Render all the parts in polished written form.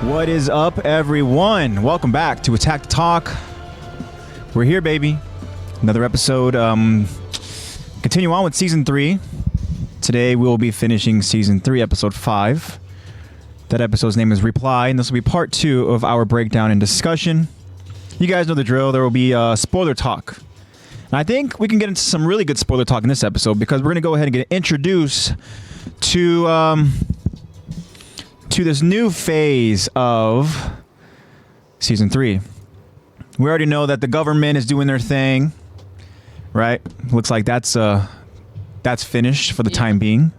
What is up, everyone? Welcome back to Attack the Talk. We're here, baby. Another episode. Continue on with Season 3. Today, we will be finishing Season 3, Episode 5. That episode's name is Reply, and this will be Part 2 of our breakdown and discussion. You guys know the drill. There will be spoiler talk. And I think we can get into some really good spoiler talk in this episode because we're going to go ahead and get introduced to this new phase of Season 3. We already know that the government is doing their thing, right? Looks like that's finished for the time being,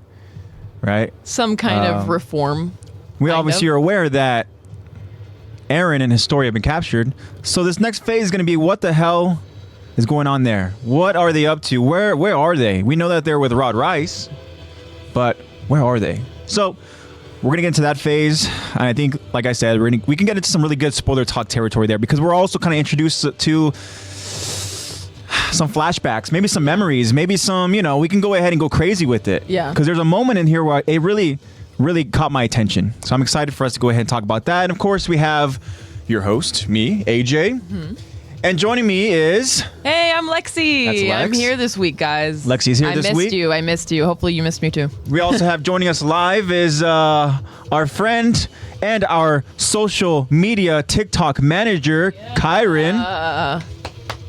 right? Some kind of reform. We obviously are aware that Eren and his story have been captured. So this next phase is going to be what the hell is going on there? What are they up to? Where are they? We know that they're with Rod Rice, but where are they? So we're going to get into that phase. And I think, like I said, we can get into some really good spoiler talk territory there because we're also kind of introduced to some flashbacks, maybe some memories, maybe some, we can go ahead and go crazy with it. Yeah. Because there's a moment in here where it really caught my attention. So I'm excited for us to go ahead and talk about that. And of course, we have your host, me, AJ. Mm-hmm. And joining me is... Hey, I'm Lexi. That's Lex. I'm here this week, guys. Lexi's here this week. I missed you. Hopefully you missed me too. We also have joining us live is our friend and our social media TikTok manager, Kyron.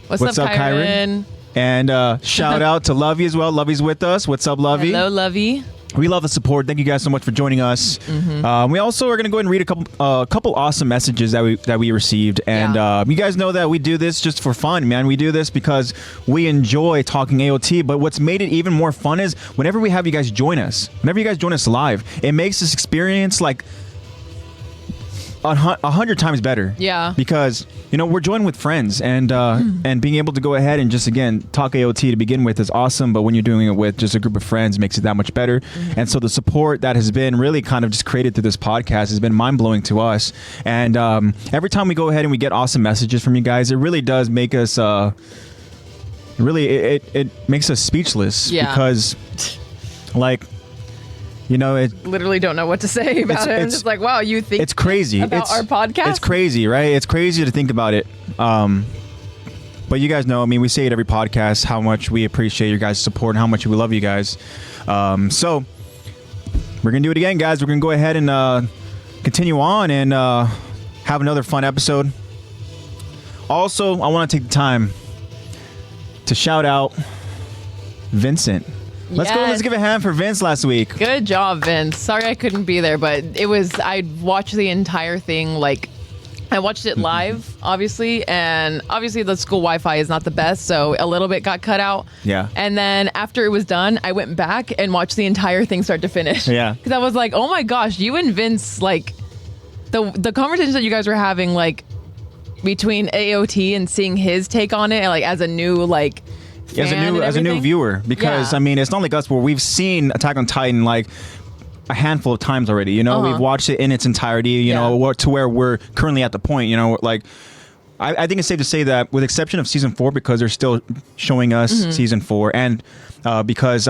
What's up, Kyron? And shout out to Lovey as well. Lovey's with us. What's up, Lovey? Hello, Lovey. We love the support. Thank you guys so much for joining us. Mm-hmm. We also are going to go ahead and read a couple awesome messages that we received. And you guys know that we do this just for fun, man. We do this because we enjoy talking AOT. But what's made it even more fun is whenever we have you guys join us, live, it makes this experience like 100 times better. Yeah. Because, we're joined with friends and being able to go ahead and just, again, talk AOT to begin with is awesome. But when you're doing it with just a group of friends, it makes it that much better. Mm-hmm. And so the support that has been really kind of just created through this podcast has been mind-blowing to us. And every time we go ahead and we get awesome messages from you guys, it really does make us, it makes us speechless. Yeah. Because, it literally don't know what to say about it. I'm just like, wow, you think it's crazy about our podcast? It's crazy, right? It's crazy to think about it. But you guys know, we say it every podcast, how much we appreciate your guys' support and how much we love you guys. So we're going to do it again, guys. We're going to go ahead and continue on and have another fun episode. Also, I want to take the time to shout out Vincent. Let's give a hand for Vince last week. Good job, Vince. Sorry I couldn't be there, but I watched the entire thing, I watched it live, obviously, and obviously the school Wi-Fi is not the best, so a little bit got cut out. Yeah. And then after it was done, I went back and watched the entire thing start to finish. Yeah. Because I was like, oh my gosh, you and Vince, the conversations that you guys were having, between AOT and seeing his take on it, as a new, as a new viewer, because it's not like us where we've seen Attack on Titan a handful of times already. We've watched it in its entirety. To where we're currently at the point. I think it's safe to say that, with exception of season 4, because they're still showing us season 4, and because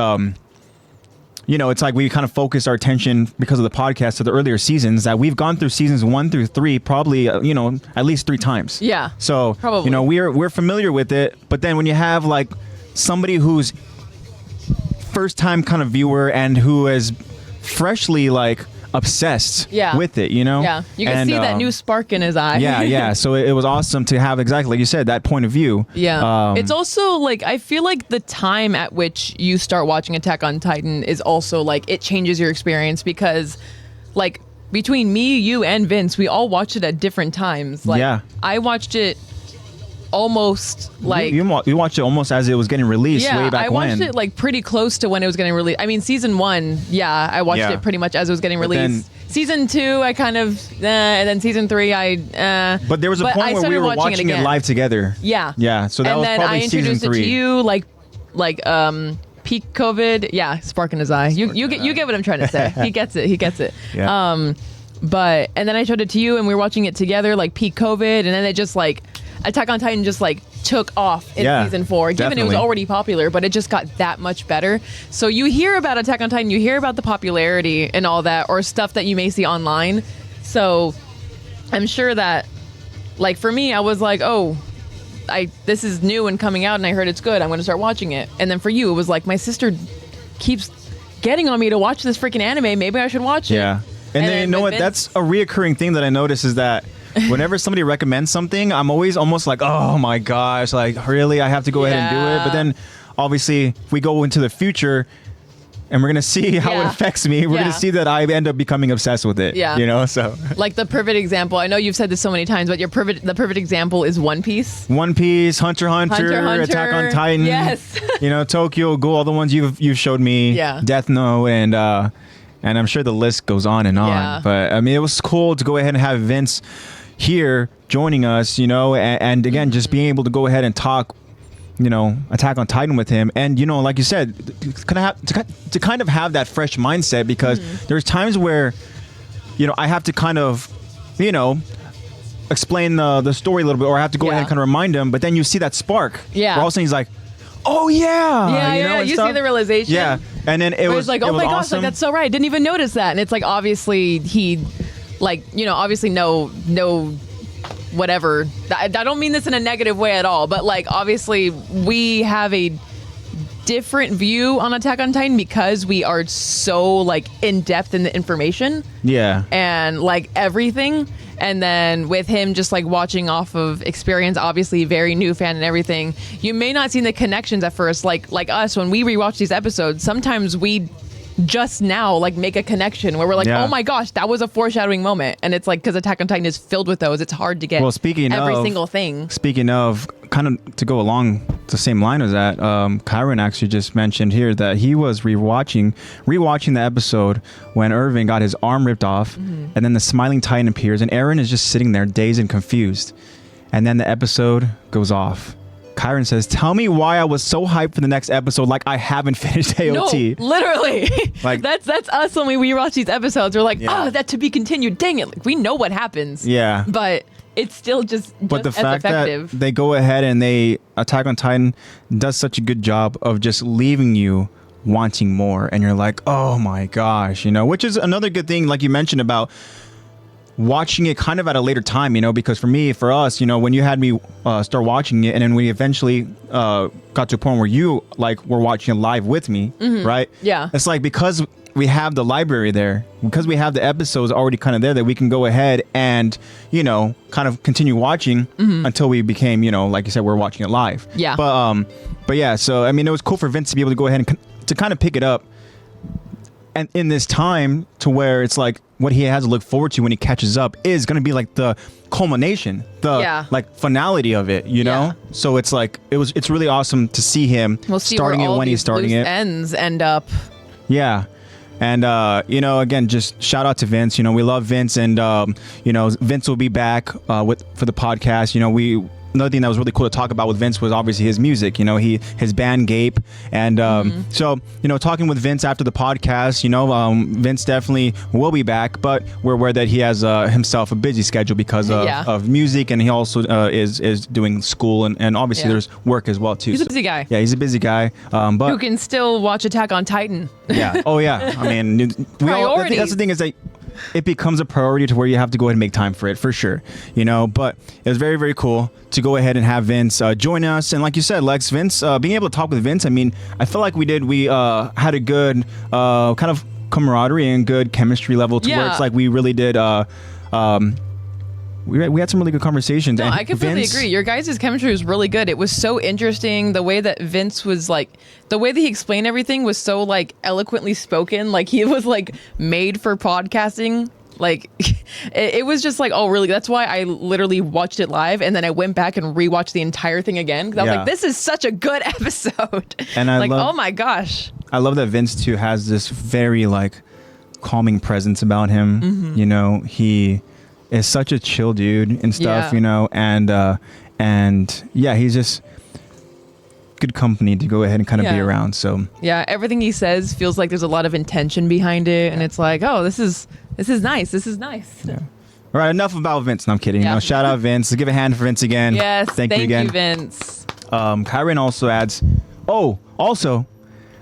it's like we kind of focused our attention because of the podcast to the earlier seasons, that we've gone through seasons 1 through 3 probably at least 3 times. Yeah. So probably. We're familiar with it, but then when you have somebody who's first time kind of viewer and who is freshly obsessed with it, Yeah, you can see that new spark in his eye. Yeah. So it was awesome to have, exactly like you said, that point of view. Yeah. It's also I feel like the time at which you start watching Attack on Titan is also it changes your experience because between me, you, and Vince, we all watched it at different times. I watched it almost you watched it almost as it was getting released way back when. I watched it pretty close to when it was getting released. Season 1, I watched it pretty much as it was getting released. Season 2, I kind of, and then season 3, But there was a point where we were watching it live together. Yeah. Yeah. So that was probably season 3. And then I introduced it to you, peak COVID. Yeah, spark in his eye. You get what I'm trying to say. He gets it. Yeah. And then I showed it to you, and we were watching it together, peak COVID, and then it just Attack on Titan just took off in season 4, given it was already popular, but it just got that much better. So you hear about Attack on Titan, you hear about the popularity and all that, or stuff that you may see online. So I'm sure that, like, for me, I was like, oh, this is new and coming out and I heard it's good. I'm going to start watching it. And then for you, it was like, my sister keeps getting on me to watch this freaking anime. Maybe I should watch it. Yeah. And then, you know what? That's a reoccurring thing that I notice is that whenever somebody recommends something, I'm always almost like, oh my gosh, like, really? I have to go ahead and do it? But then, obviously, if we go into the future and we're going to see how it affects me, we're going to see that I end up becoming obsessed with it. Yeah. You know, so. Like the perfect example, I know you've said this so many times, but the perfect example is One Piece. One Piece, Hunter x Hunter, Attack on Titan. Yes. You know, Tokyo Ghoul, all the ones you've showed me. Yeah. Death Note, and I'm sure the list goes on and on. Yeah. But I mean, it was cool to go ahead and have Vince here joining us, you know, and again, just being able to go ahead and talk, you know, Attack on Titan with him. And, you know, like you said, to kind of have that fresh mindset, because there's times where, you know, I have to kind of, you know, explain the story a little bit, or I have to go ahead and kind of remind him, but then you see that spark. Yeah. Where all of a sudden he's like, oh yeah. You know, you see the realization. Yeah. And then it was like, oh my gosh, awesome. like, that's so right. I didn't even notice that. And it's like, obviously he, like, you know, obviously no whatever. I don't mean this in a negative way at all, but like, obviously we have a different view on Attack on Titan because we are so like in depth in the information. Yeah. And like everything. And then with him just like watching off of experience, obviously very new fan and everything, you may not see the connections at first. Like us, when we rewatch these episodes, sometimes we just now like make a connection where we're like, oh my gosh, that was a foreshadowing moment. And it's like, because Attack on Titan is filled with those, it's hard to get every single thing. Speaking of, kind of to go along the same line as that, Kyron actually just mentioned here that he was rewatching the episode when Irving got his arm ripped off, and then the Smiling Titan appears, and Eren is just sitting there dazed and confused, and then the episode goes off. Kyron says, tell me why I was so hyped for the next episode, like I haven't finished AOT. No, literally. Like, that's us when we rewatch these episodes. We're like, oh, that to be continued. Dang it. Like, we know what happens. Yeah. But it's still just the as fact effective. That they go ahead and Attack on Titan does such a good job of just leaving you wanting more. And you're like, oh my gosh, you know, which is another good thing, like you mentioned about watching it kind of at a later time, you know, because for us, you know, when you had me start watching it, and then we eventually got to a point where you like were watching it live with me, right? Yeah. It's like, because we have the library there, because we have the episodes already kind of there, that we can go ahead and, you know, kind of continue watching until we became, you know, like you said, we're watching it live. Yeah. But yeah, so I mean, it was cool for Vince to be able to go ahead and to kind of pick it up, and in this time to where it's like what he has to look forward to when he catches up is going to be like the culmination, the like finality of it, you know? So it's like, it's really awesome to see him starting it when he's starting it. Ends end up. Yeah. And, you know, again, just shout out to Vince. You know, we love Vince, and, you know, Vince will be back for the podcast. You know, another thing that was really cool to talk about with Vince was obviously his music, you know, his band Gape. And so, you know, talking with Vince after the podcast, you know, Vince definitely will be back, but we're aware that he has himself a busy schedule because of music, and he also is doing school, and obviously there's work as well too. He's a busy guy. Yeah, he's a busy guy. But who can still watch Attack on Titan. Yeah. Oh yeah. I mean, that's the thing, is that it becomes a priority to where you have to go ahead and make time for it, for sure, you know. But it was very, very cool to go ahead and have Vince join us. And like you said, Lex, Vince, being able to talk with Vince, I mean, I feel like we had a good kind of camaraderie and good chemistry level to where it's like we really did we had some really good conversations. No, I completely agree. Your guys' chemistry was really good. It was so interesting. The way that Vince was like, the way that he explained everything was so like eloquently spoken. Like he was like made for podcasting. Like it was just like, oh really? That's why I literally watched it live, and then I went back and rewatched the entire thing again. Cause I was like, this is such a good episode. And I oh my gosh. I love that Vince too has this very like calming presence about him. You know, he is such a chill dude and stuff, you know, and yeah, he's just good company to go ahead and kind of be around. So yeah, everything he says feels like there's a lot of intention behind it, and it's like, oh, this is nice. This is nice. Yeah. All right, enough about Vince. No, I'm kidding. No, shout out Vince. Let's give a hand for Vince again. Yes, thank you again, Vince. Kyron also adds, oh, also,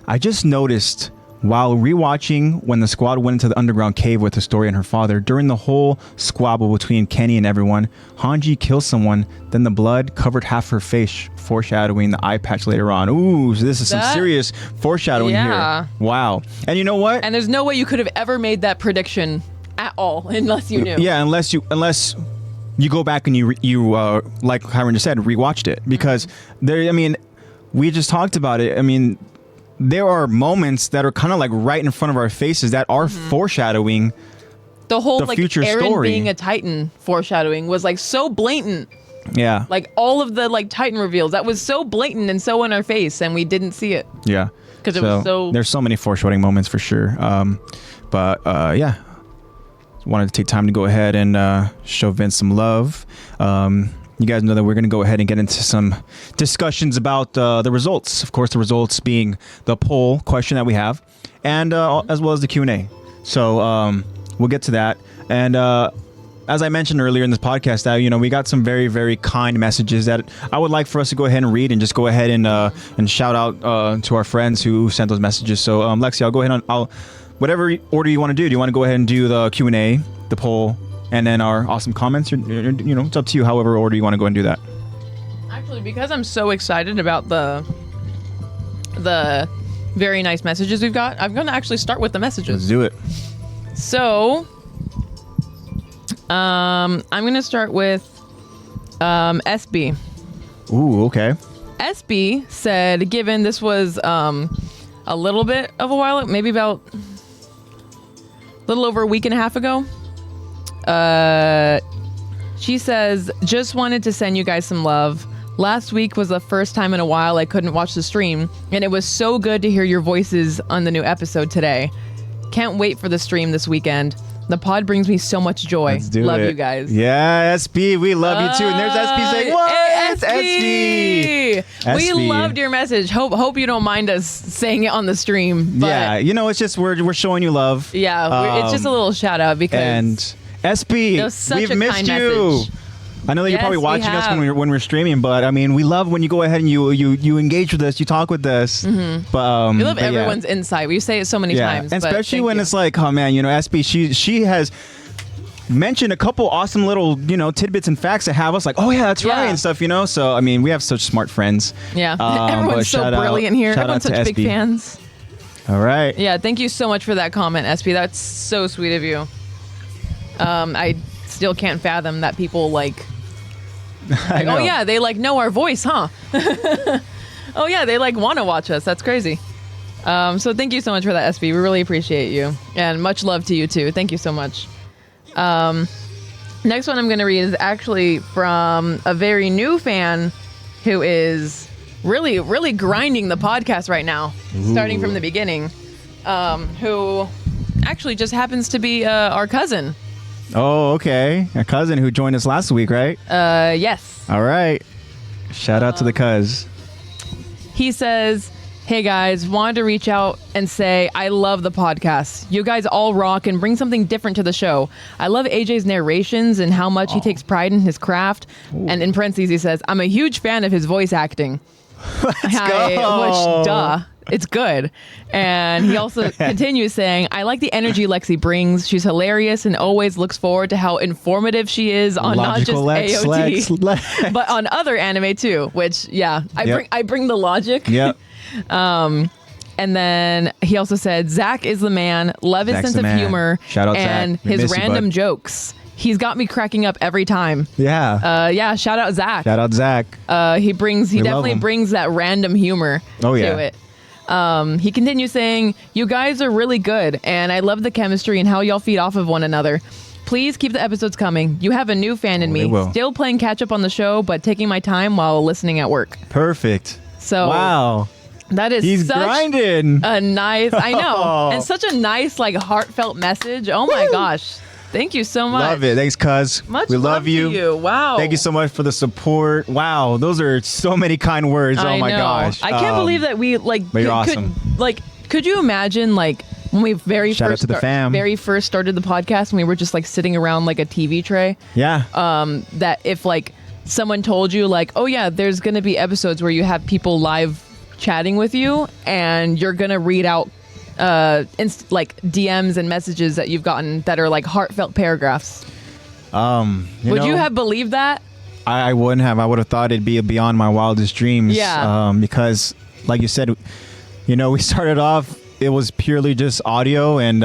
I just noticed While rewatching when the squad went into the underground cave with Historia and her father, during the whole squabble between Kenny and everyone, Hanji kills someone, then the blood covered half her face, foreshadowing the eye patch later on. Ooh, so this is some serious foreshadowing here. Wow. And you know what? And there's no way you could have ever made that prediction at all unless you knew. Yeah, unless you go back and you like Kyron just said, rewatched it. Because we just talked about it. I mean, there are moments that are kind of like right in front of our faces that are foreshadowing the whole the like future Eren story. being a Titan foreshadowing was like so blatant. Yeah. Like all of the like Titan reveals, that was so blatant and so in our face, and we didn't see it. Yeah. Because it was so... There's so many foreshadowing moments for sure. Yeah. Wanted to take time to go ahead and show Vince some love. You guys know that we're going to go ahead and get into some discussions about the results. Of course, the results being the poll question that we have, and as well as the Q&A. So we'll get to that. And as I mentioned earlier in this podcast, that we got some very, very kind messages that I would like for us to go ahead and read and just go ahead and shout out to our friends who sent those messages. So Lexi, I'll go ahead and whatever order you want to do. Do you want to go ahead and do the Q&A, the poll, and then our awesome comments? Or, it's up to you. However order you want to go and do that. Actually, because I'm so excited about the very nice messages we've got, I'm going to actually start with the messages. Let's do it. So, I'm going to start with SB. Ooh, okay. SB said, given this was a little bit of a while, maybe about a little over a week and a half ago, she says, just wanted to send you guys some love. Last week was the first time in a while I couldn't watch the stream, and it was so good to hear your voices on the new episode today. Can't wait for the stream this weekend. The pod brings me so much joy. Let's do love it. you guys. Yeah, SB, we love you too. And there's SB saying, what? SB! We loved your message. Hope you don't mind us saying it on the stream. But yeah, it's just we're showing you love. Yeah, it's just a little shout out because... And SB, we've missed you. Message. I know that you're probably watching us when we're streaming, but I mean, we love when you go ahead and you engage with us, you talk with us. Mm-hmm. But we love everyone's insight. We say it so many times, and especially when it's like, oh man, SB, she has mentioned a couple awesome little tidbits and facts that have us like, oh yeah, that's right and stuff. So I mean, we have such smart friends. Yeah, everyone's so brilliant here. Everyone's such big fans. All right. Yeah, thank you so much for that comment, SB. That's so sweet of you. I still can't fathom that people oh yeah, they know our voice, huh? Oh yeah, they want to watch us. That's crazy. So thank you so much for that, SB. We really appreciate you, and much love to you too. Thank you so much. Next one I'm going to read is actually from a very new fan who is really, really grinding the podcast right now, starting from the beginning, who actually just happens to be our cousin. Oh, okay. A cousin who joined us last week, right? Yes. All right. Shout out to the cuz. He says, hey guys, wanted to reach out and say I love the podcast. You guys all rock and bring something different to the show. I love AJ's narrations and how much he takes pride in his craft. Ooh. And in parentheses, he says, I'm a huge fan of his voice acting. Let's go. Which, duh. It's good. And he also continues saying, I like the energy Lexi brings. She's hilarious and always looks forward to how informative she is on Logical not just AOT, Lex. but on other anime too, which, I bring the logic. Yep. And then he also said, Zach is the man. Love his sense of humor. Shout out and Zach. his random jokes. He's got me cracking up every time. Yeah. Shout out Zach. Shout out Zach. He definitely brings that random humor to it. He continues saying, you guys are really good, and I love the chemistry and how y'all feed off of one another. Please keep the episodes coming. You have a new fan in me. Still playing catch up on the show, but taking my time while listening at work. Perfect. So wow. That is He's such grinding. A nice, I know, and such a nice, heartfelt message. Oh my gosh. Thank you so much. Love it. Thanks, cuz. We love you. To you. Wow. Thank you so much for the support. Wow. Those are so many kind words. I oh my know. gosh. I can't believe that we You're awesome. Could you imagine when we very Shout first out to the fam. very first started the podcast and we were just sitting around a TV tray? Yeah. That if someone told you oh yeah, there's going to be episodes where you have people live chatting with you and you're going to read out like DMs and messages that you've gotten that are like heartfelt paragraphs. Would you have believed that? I wouldn't have. I would have thought it'd be beyond my wildest dreams. Yeah. Because, like you said, we started off. It was purely just audio, and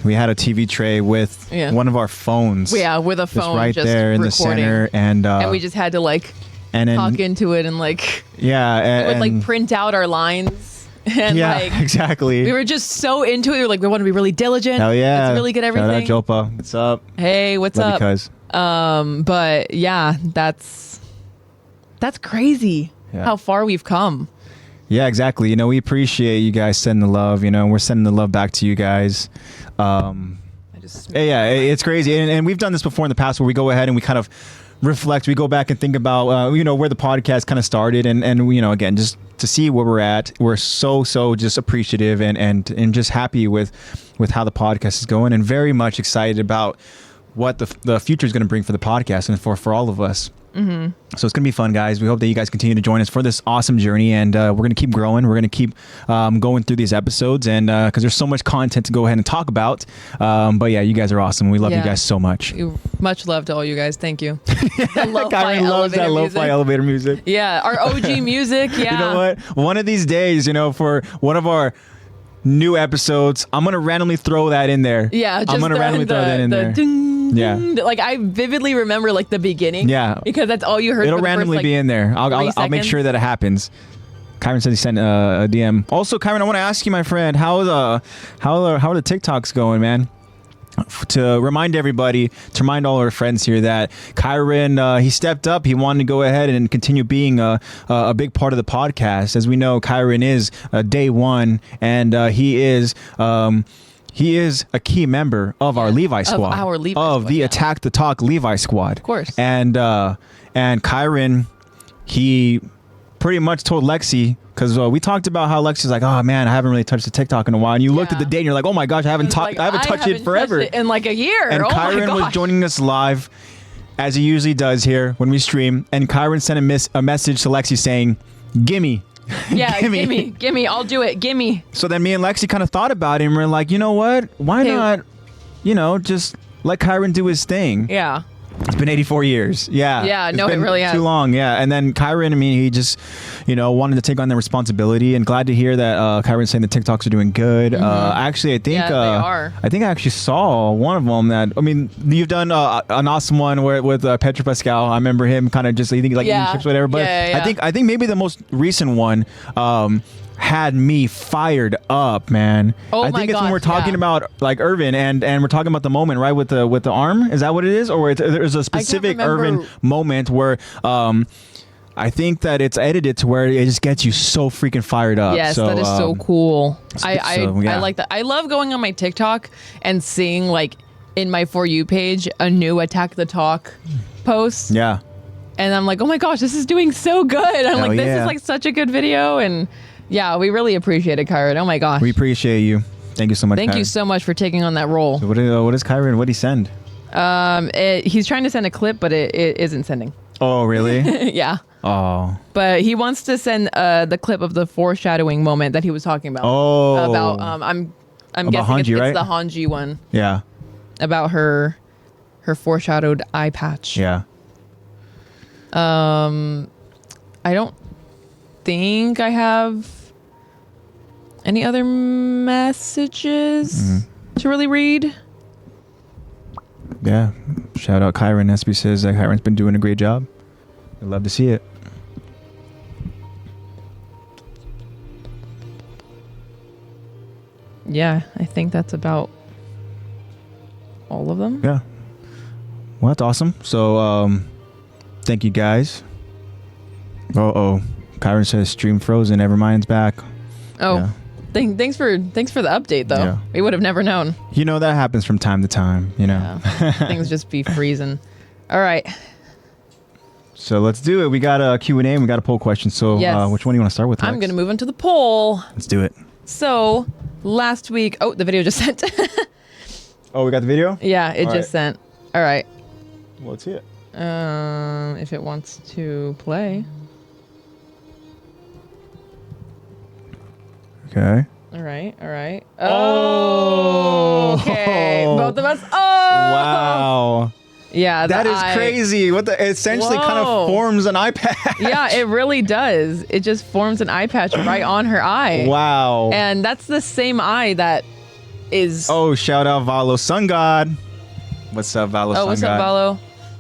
we had a TV tray with one of our phones. Yeah, with a phone just right there in the center, and we just had to like talk into it and like and like print out our lines. And exactly. We were just so into it. We were like, we want to be really diligent. Hell yeah. It's really good everything. Shout out Jopa. What's up? Hey, what's Love up? You cuz. But yeah, that's crazy how far we've come. Yeah, exactly. We appreciate you guys sending the love. We're sending the love back to you guys. It's crazy. And we've done this before in the past where we go ahead and we kind of reflect. We go back and think about, where the podcast kind of started. And again, just to see where we're at. We're so just appreciative and just happy with how the podcast is going, and very much excited about what the future is going to bring for the podcast and for all of us. Mm-hmm. So it's going to be fun, guys. We hope that you guys continue to join us for this awesome journey, and we're going to keep growing. We're going to keep going through these episodes, and because there's so much content to go ahead and talk about. But yeah, you guys are awesome. We love you guys so much. Much love to all you guys. Thank you. Kyron loves that lo-fi elevator music. Yeah, our OG music. Yeah. You know what? One of these days, for one of our new episodes, I'm going to randomly throw that in there. Yeah, just I'm going to randomly throw that in there. Yeah. Like I vividly remember like the beginning. Yeah. Because that's all you heard. It'll randomly be in there. I'll make sure that it happens. Kyron said he sent a DM. Also, Kyron, I want to ask you, my friend, how are the TikToks going, man? To remind everybody, to remind all our friends here that Kyron, he stepped up. He wanted to go ahead and continue being a big part of the podcast. As we know, Kyron is day one, and he is a key member of our Levi squad, of the Attack the Talk Levi squad, of course. And Kyron, he pretty much told Lexi, because we talked about how Lexi's like, oh man, I haven't really touched the TikTok in a while, and you looked at the date and you're like, oh my gosh, I haven't touched it forever, in like a year. And Kyron was joining us live, as he usually does here when we stream, and Kyron sent a message to Lexi saying, gimme. Yeah, gimme, I'll do it, gimme. So then me and Lexi kind of thought about it, and we're like, you know what? Why not, just let Kyron do his thing? Yeah. It's been 84 years. Yeah. Yeah, it's no, been it really has. too long. Yeah. And then Kyron, he just, wanted to take on the responsibility, and glad to hear that Kyron's saying the TikToks are doing good. Mm-hmm. Actually, I think they are. I think I actually saw one of them you've done an awesome one with Pedro Pascal. I remember him kind of just eating chips, whatever. But I think maybe the most recent one had me fired up, man. I think it's when we're talking about like Irvin and we're talking about the moment, right, with the arm. Is that what it is, or there's a specific Irvin moment where I think that it's edited to where it just gets you so freaking fired up. Yes, that is so cool. I like that. I love going on my TikTok and seeing like in my For You page a new Attack the Talk post. Yeah. And I'm like, oh my gosh, this is doing so good. I'm like, this is like such a good video. And yeah, we really appreciate it, Kyron. Oh my gosh. We appreciate you. Thank you so much. Thank you so much for taking on that role. So what is Kyron? What did he send? He's trying to send a clip, but it isn't sending. Oh, really? Yeah. Oh. But he wants to send the clip of the foreshadowing moment that he was talking about. Oh. About I'm guessing Hanji, it's right? the Hanji one. Yeah. About her foreshadowed eye patch. Yeah. I don't think I have any other messages to really read. Yeah. Shout out Kyron. SB says that Kyron's been doing a great job. I'd love to see it. Yeah, I think that's about all of them. Yeah. Well, that's awesome. So, thank you guys. Kyron says stream frozen. Nevermind's back. Oh, yeah. Thanks for the update though. Yeah. We would have never known. That happens from time to time. Yeah. Things just be freezing. All right. So let's do it. We got a Q&A and we got a poll question. So which one do you want to start with? I'm going to move into the poll. Let's do it. So last week, the video just sent. Oh, we got the video? Yeah, it just sent. All right. Well, let's see it. If it wants to play. Okay. All right. Oh, okay. Both of us. Oh, wow. Yeah, that is crazy. What the? It essentially kind of forms an eye patch. Yeah, it really does. It just forms an eye patch right on her eye. Wow. And that's the same eye that is. Oh, shout out Valo Sun God. What's up, Valo Sun God? Oh, what's up,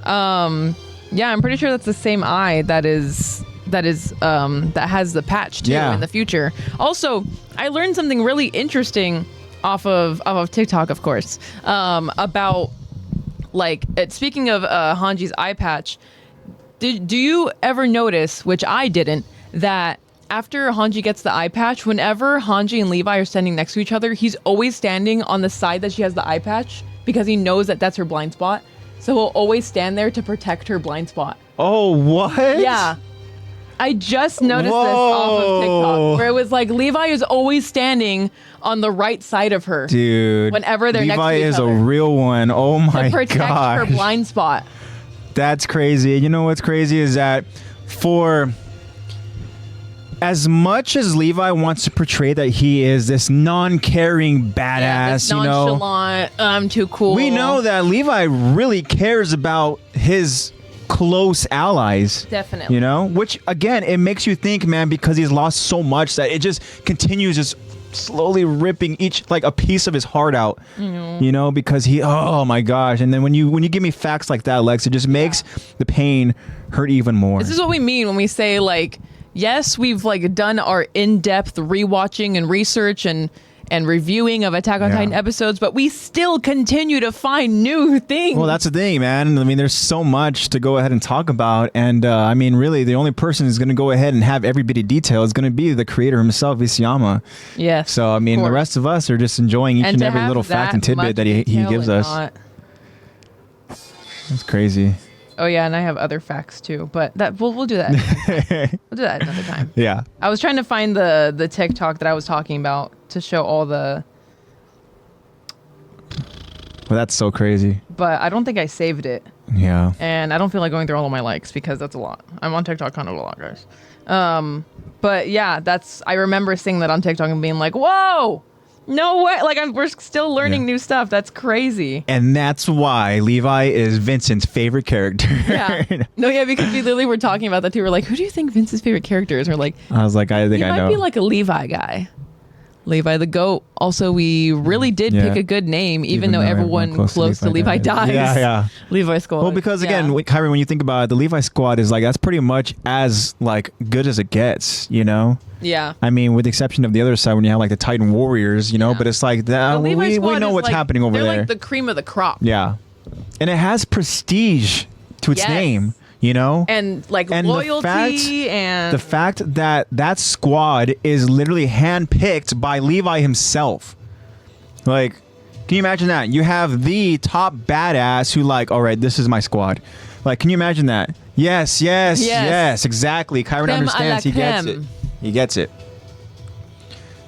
Valo? Yeah, I'm pretty sure that's the same eye that has the patch too in the future. Also, I learned something really interesting off of TikTok, of course, about. Like, speaking of Hanji's eye patch, do you ever notice, which I didn't, that after Hanji gets the eye patch, whenever Hanji and Levi are standing next to each other, he's always standing on the side that she has the eye patch because he knows that that's her blind spot. So he'll always stand there to protect her blind spot. Oh, what? Yeah. I just noticed this off of TikTok, where it was like Levi is always standing on the right side of her. Dude. Whenever they're next to each other. Levi is a real one. Oh my god. To protect her blind spot. That's crazy. You know what's crazy is that for as much as Levi wants to portray that he is this non-caring badass, this nonchalant, I'm too cool. We know that Levi really cares about his close allies. Definitely. You know? Which, again, it makes you think, man, because he's lost so much that it just continues just slowly ripping a piece of his heart out. You know? Because oh my gosh. And then when you give me facts like that, Lex, it just makes the pain hurt even more. This is what we mean when we say, like, yes, we've done our in-depth rewatching and research and reviewing of Attack on Titan episodes, but we still continue to find new things. Well, that's the thing, man. I mean, there's so much to go ahead and talk about, and I mean, really, the only person who's going to go ahead and have every bit of detail is going to be the creator himself, Isayama. Yes. So, I mean, the rest of us are just enjoying each and every little fact and tidbit that he gives us. That's crazy. Oh yeah, and I have other facts too, but we'll do that. We'll do that another time. Yeah. I was trying to find the TikTok that I was talking about to show all the. Well, that's so crazy. But I don't think I saved it. Yeah. And I don't feel like going through all of my likes because that's a lot. I'm on TikTok kind of a lot, guys. But yeah, I remember seeing that on TikTok and being like, whoa. No way! We're still learning new stuff. That's crazy. And that's why Levi is Vincent's favorite character. Yeah. No, yeah, because we literally were talking about that too. We're like, who do you think Vince's favorite character is? We're like, I was like, I think I know. He might be like a Levi guy. Levi the GOAT. Also, we really did pick a good name, even though everyone close to Levi dies. Yeah. Levi Squad. Well, because again, Kyrie, when you think about it, the Levi Squad is that's pretty much as good as it gets, you know? Yeah. I mean, with the exception of the other side when you have the Titan Warriors, you know, but it's that we know what's happening over there. They're the cream of the crop. Yeah. And it has prestige to its name. You know, and loyalty the fact that squad is literally handpicked by Levi himself. Can you imagine that? You have the top badass who all right, this is my squad. Can you imagine that? Yes, exactly. Kyron understands. He gets it.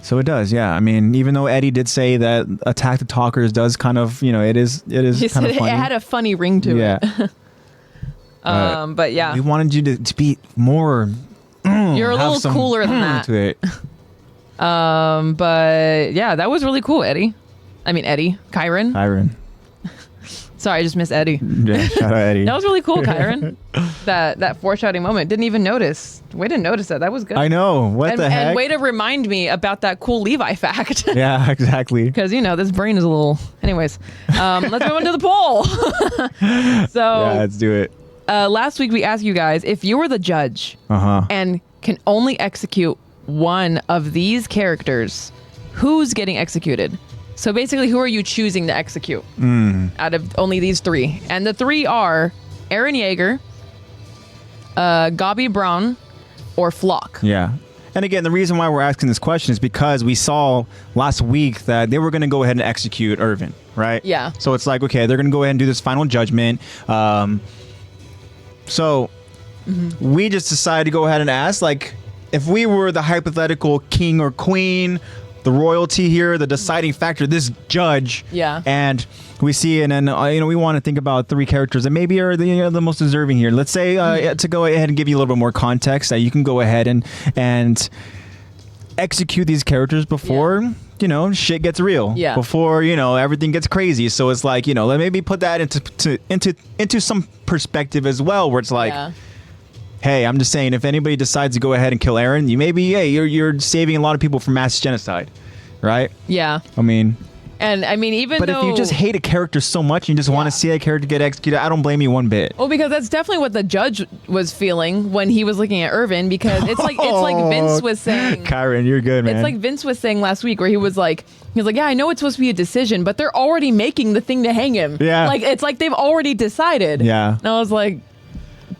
So it does, yeah. I mean, even though Eddie did say that Attack the Talkers does kind of, it is kind of funny. It had a funny ring to it. But yeah, we wanted you to be more. You're a little cooler than that. To it. But yeah, that was really cool, Eddie. I mean, Kyron. Sorry, I just missed Eddie. Yeah, shout out Eddie. That was really cool, Kyron. that foreshadowing moment. Didn't even notice. We didn't notice that. That was good. I know. What the heck? And way to remind me about that cool Levi fact. Yeah, exactly. Because this brain is a little. Anyways, let's move on to the poll. Yeah, let's do it. Last week we asked you guys if you were the judge and can only execute one of these characters, who's getting executed? So basically, who are you choosing to execute out of only these three? And the three are Eren Yeager, Gabi Brown, or Flock. Yeah. And again, the reason why we're asking this question is because we saw last week that they were going to go ahead and execute Irvin, right? Yeah. So it's okay, they're going to go ahead and do this final judgment. So we just decided to go ahead and ask, if we were the hypothetical king or queen, the royalty here, the deciding factor, this judge, and we see, and then we want to think about three characters that maybe are the most deserving here. Let's say to go ahead and give you a little bit more context, that you can go ahead and execute these characters before you know shit gets real. Yeah. Before you know everything gets crazy. So it's like you know let maybe put that into some perspective as well, where it's like. Yeah. Hey, I'm just saying, if anybody decides to go ahead and kill Eren, you're saving a lot of people from mass genocide, right? Yeah. I mean, and I mean, even but though if you just hate a character so much, and you just want to see that character get executed, I don't blame you one bit. well, because that's definitely what the judge was feeling when he was looking at Irvin, because it's like Vince was saying. Kyron, you're good, man. It's like Vince was saying last week, where he was like, yeah, I know it's supposed to be a decision, but they're already making the thing to hang him. Yeah. Like it's like they've already decided. Yeah. And I was like.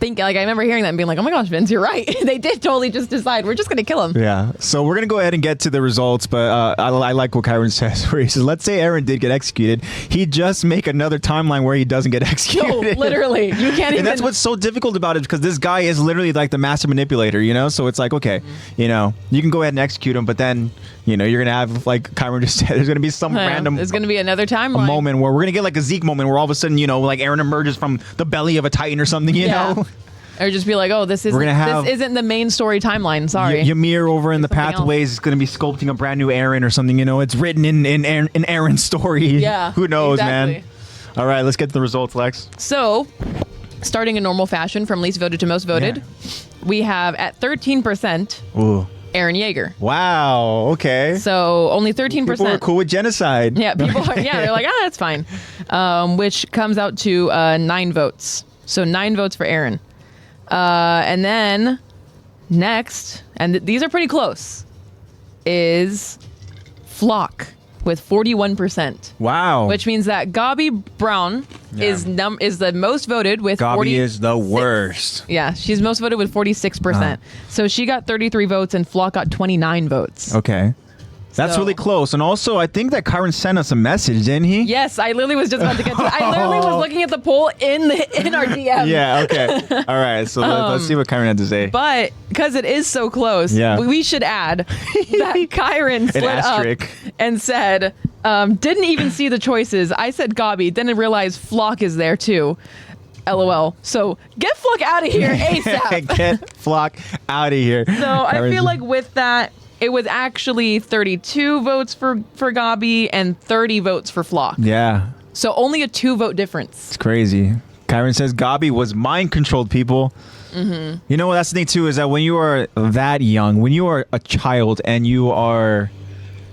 I remember hearing that and being like, oh my gosh, Vince, you're right. They did totally just decide we're just going to kill him. Yeah. So we're going to go ahead and get to the results, but I like what Kyron says, where he says, let's say Eren did get executed. He'd just make another timeline where he doesn't get executed. No, literally. You can't even. And that's what's so difficult about it, because this guy is literally like the master manipulator, you know? So it's like, okay, you know, you can go ahead and execute him, but then, you know, you're going to have, like Kyron just said, there's going to be some random... There's going to be another timeline. Moment where we're going to get like a Zeke moment where all of a sudden, you know, like Eren emerges from the belly of a Titan or something, you know? Or just be like, oh, this isn't the main story timeline. Sorry. Ymir over in the pathways is going to be sculpting a brand new Eren or something. You know, it's written in Eren's story. Yeah. Who knows, exactly. man? All right, let's get to the results, Lex. So, starting in normal fashion from least voted to most voted, we have at 13%. Ooh. Eren Yeager. Wow. Okay. So only 13%. People are cool with genocide. Yeah, people are. Yeah, they're like, that's fine. Which comes out to 9 votes. So 9 votes for Eren. And then next, and these are pretty close, is Flock with 41%. Wow. Which means that Gabi Brown is the most voted with Gabi is the worst. Yeah, she's most voted with 46%. So she got 33 votes and Flock got 29 votes. Okay. That's really close. And also, I think that Kyron sent us a message, didn't he? Yes, I literally was just about to get to that. I literally was looking at the poll in our DM. Yeah, okay. All right, so let's see what Kyron had to say. But because it is so close, we should add that Kyron slid up and said, didn't even see the choices. I said Gabi, then I realized Flock is there too. LOL. So get Flock out of here ASAP. Get Flock out of here. So I feel like with that, it was actually 32 votes for Gabi and 30 votes for Flock. Yeah. So only a 2-vote difference. It's crazy. Kyron says Gabi was mind-controlled, people. Mm-hmm. You know what? That's the thing, too, is that when you are that young, when you are a child and you are...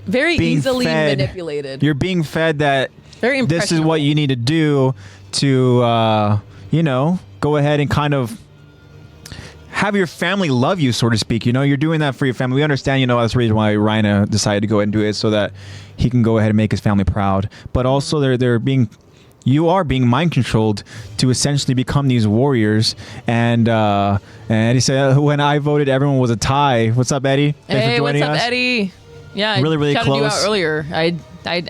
very easily manipulated. You're being fed that this is what you need to do to, you know, go ahead and kind of... have your family love you, so to speak. You know, you're doing that for your family. We understand, you know, that's the reason why Rhina decided to go ahead and do it, so that he can go ahead and make his family proud. But also, you are being mind controlled to essentially become these warriors. And he said, when I voted, everyone was a tie. What's up, Eddie? Thanks for joining us. Eddie? Yeah, really shouted close. You out earlier. I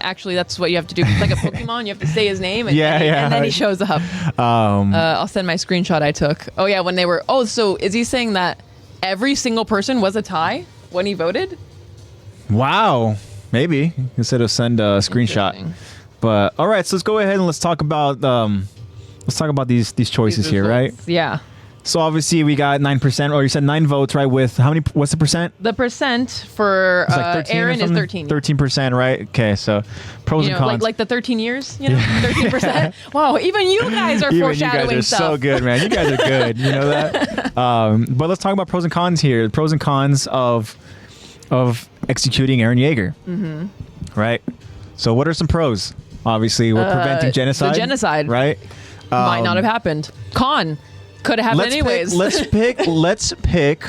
actually, that's what you have to do. It's like a Pokemon. You have to say his name, and, and then he shows up. I'll send my screenshot I took. Oh yeah, when they were. Oh, so is he saying that every single person was a tie when he voted? Wow, maybe instead of send a screenshot. But all right, so let's go ahead and let's talk about these choices here, right? Yeah. So obviously we got 9%, or you said 9 votes, right? With how many? What's the percent? The percent for like Eren is 13. 13%, right? Okay, so pros and cons. Like the 13 years, you know, 13%. Wow, even you guys are foreshadowing you guys are stuff. So good, man. You guys are good. You know that. But let's talk about pros and cons here. The pros and cons of executing Eren Yeager. Mm-hmm. Right. So what are some pros? Obviously, we're preventing genocide. The genocide, right? Might not have happened. Con. Could have happened anyways. Let's pick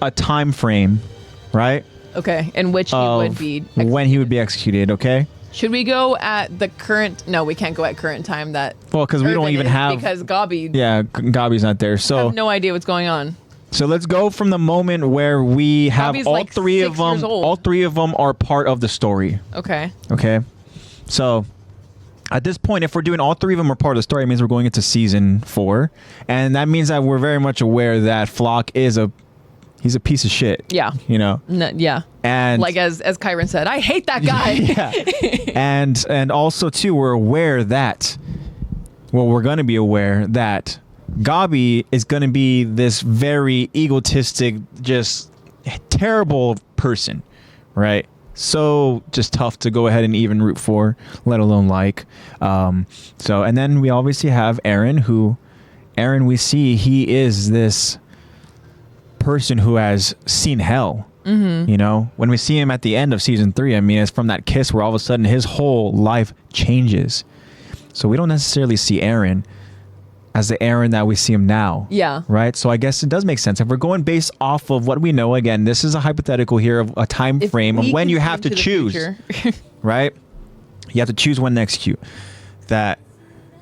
a time frame, right? Okay, in which he would be executed. When he would be executed. Okay. Should we go at the current? No, we can't go at current time. Because we don't even have because Gabi. Yeah, Gabi's not there, so I have no idea what's going on. So let's go from the moment where we have Gabi's all like 3 of 6 them. years old. All 3 of them are part of the story. Okay. Okay. So at this point, if we're doing all 3 of them are part of the story, it means we're going into season 4, and that means that we're very much aware that Flock is he's a piece of shit. Yeah. You know. Yeah. And like as Kyron said, I hate that guy. Yeah. and also too, we're aware that. Well, we're going to be aware that Gabi is going to be this very egotistic, just terrible person, right? So just tough to go ahead and even root for, let alone like. And then we obviously have Eren, we see he is this person who has seen hell. You know, when we see him at the end of season 3, I mean, it's from that kiss where all of a sudden his whole life changes. So we don't necessarily see Eren as the Eren that we see him now. Yeah. Right? So I guess it does make sense. If we're going based off of what we know, again, this is a hypothetical here of a time frame of when you have to choose. Right? You have to choose when to execute. That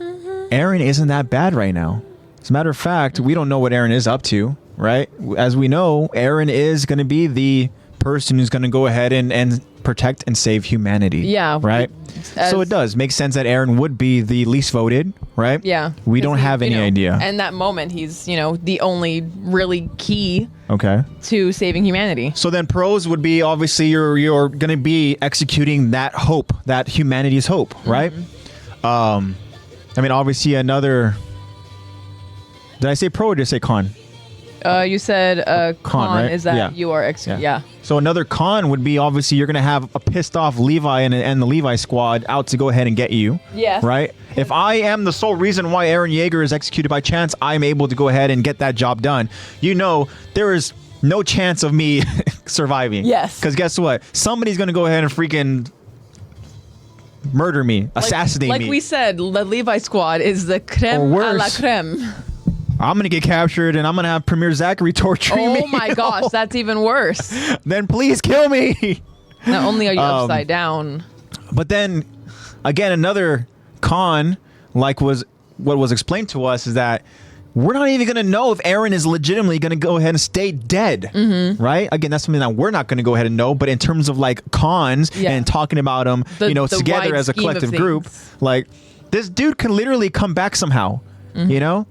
Eren isn't that bad right now. As a matter of fact, we don't know what Eren is up to. Right? As we know, Eren is going to be the person who's going to go ahead and protect and save humanity. Yeah. Right? So it does make sense that Eren would be the least voted, right? Yeah. We don't have any idea. And that moment, he's, the only really key to saving humanity. So then pros would be, obviously, you're going to be executing that hope, that humanity's hope, right? I mean, obviously another... Did I say pro or did I say con? You said con right? is that you are yeah. So another con would be, obviously, you're going to have a pissed off Levi and the Levi squad out to go ahead and get you. Yes. Right? If I am the sole reason why Eren Yeager is executed by chance, I'm able to go ahead and get that job done. There is no chance of me surviving. Yes. Because guess what? Somebody's going to go ahead and freaking murder me, assassinate me. Like we said, the Levi squad is the creme a la creme. I'm going to get captured and I'm going to have Premier Zachary torturing me. Oh my gosh, that's even worse. Then please kill me. Not only are you upside down. But then, again, another con, like what was explained to us, is that we're not even going to know if Eren is legitimately going to go ahead and stay dead. Right? Again, that's something that we're not going to go ahead and know. But in terms of like cons and talking about them, together as a collective group, like this dude can literally come back somehow, you know?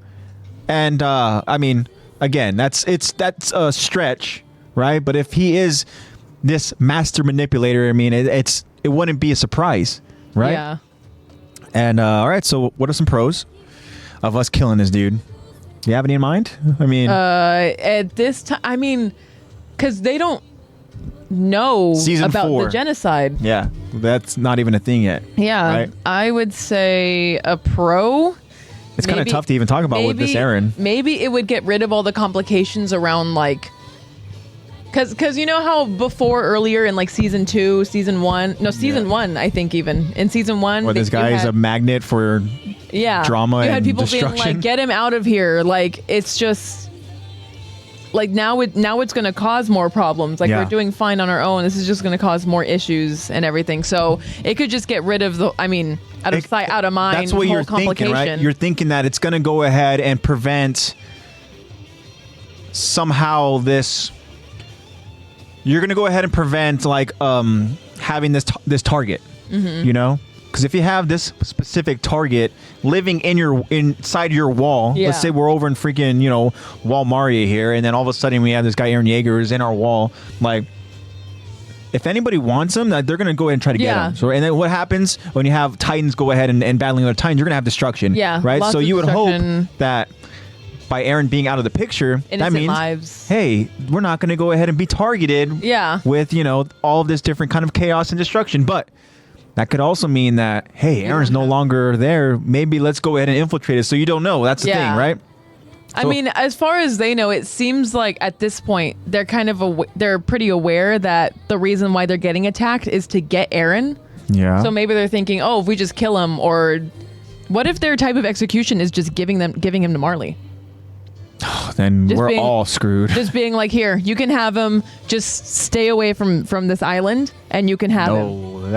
And I mean, again, that's a stretch, right? But if he is this master manipulator, I mean, it wouldn't be a surprise, right? Yeah. And all right, so what are some pros of us killing this dude? Do you have any in mind? I mean, at this time, I mean, because they don't know about 4. The genocide. Yeah, that's not even a thing yet. Yeah, right? I would say a pro. It's kind of tough to even talk about with this Eren. Maybe it would get rid of all the complications around like, because you know how before earlier in like season 1, I think even in season 1, where this guy is a magnet for drama and you had people destruction. being like, get him out of here. Like it's just like now it's going to cause more problems. Like we're doing fine on our own. This is just going to cause more issues and everything. So it could just get rid of the. I mean, out of sight, out of mind. That's what you're thinking, right? You're thinking that it's going to go ahead and prevent somehow this. You're going to go ahead and prevent like having this target, you know. Because if you have this specific target living inside your wall, let's say we're over in freaking, Wall Maria here, and then all of a sudden we have this guy Eren Yeager who's in our wall, like, if anybody wants him, they're going to go ahead and try to get him. So, and then what happens when you have Titans go ahead and battling other Titans, you're going to have destruction. Yeah. Right? So you would hope that by Eren being out of the picture, that means, hey, we're not going to go ahead and be targeted with, all of this different kind of chaos and destruction. But that could also mean that, hey, Eren's no longer there. Maybe let's go ahead and infiltrate it. So you don't know. That's the thing, right? I mean, as far as they know, it seems like at this point they're they're pretty aware that the reason why they're getting attacked is to get Eren. Yeah. So maybe they're thinking, oh, if we just kill him, or what if their type of execution is just giving him to Marley? Then we're all screwed. Just being like, here, you can have him. Just stay away from this island, and you can have him.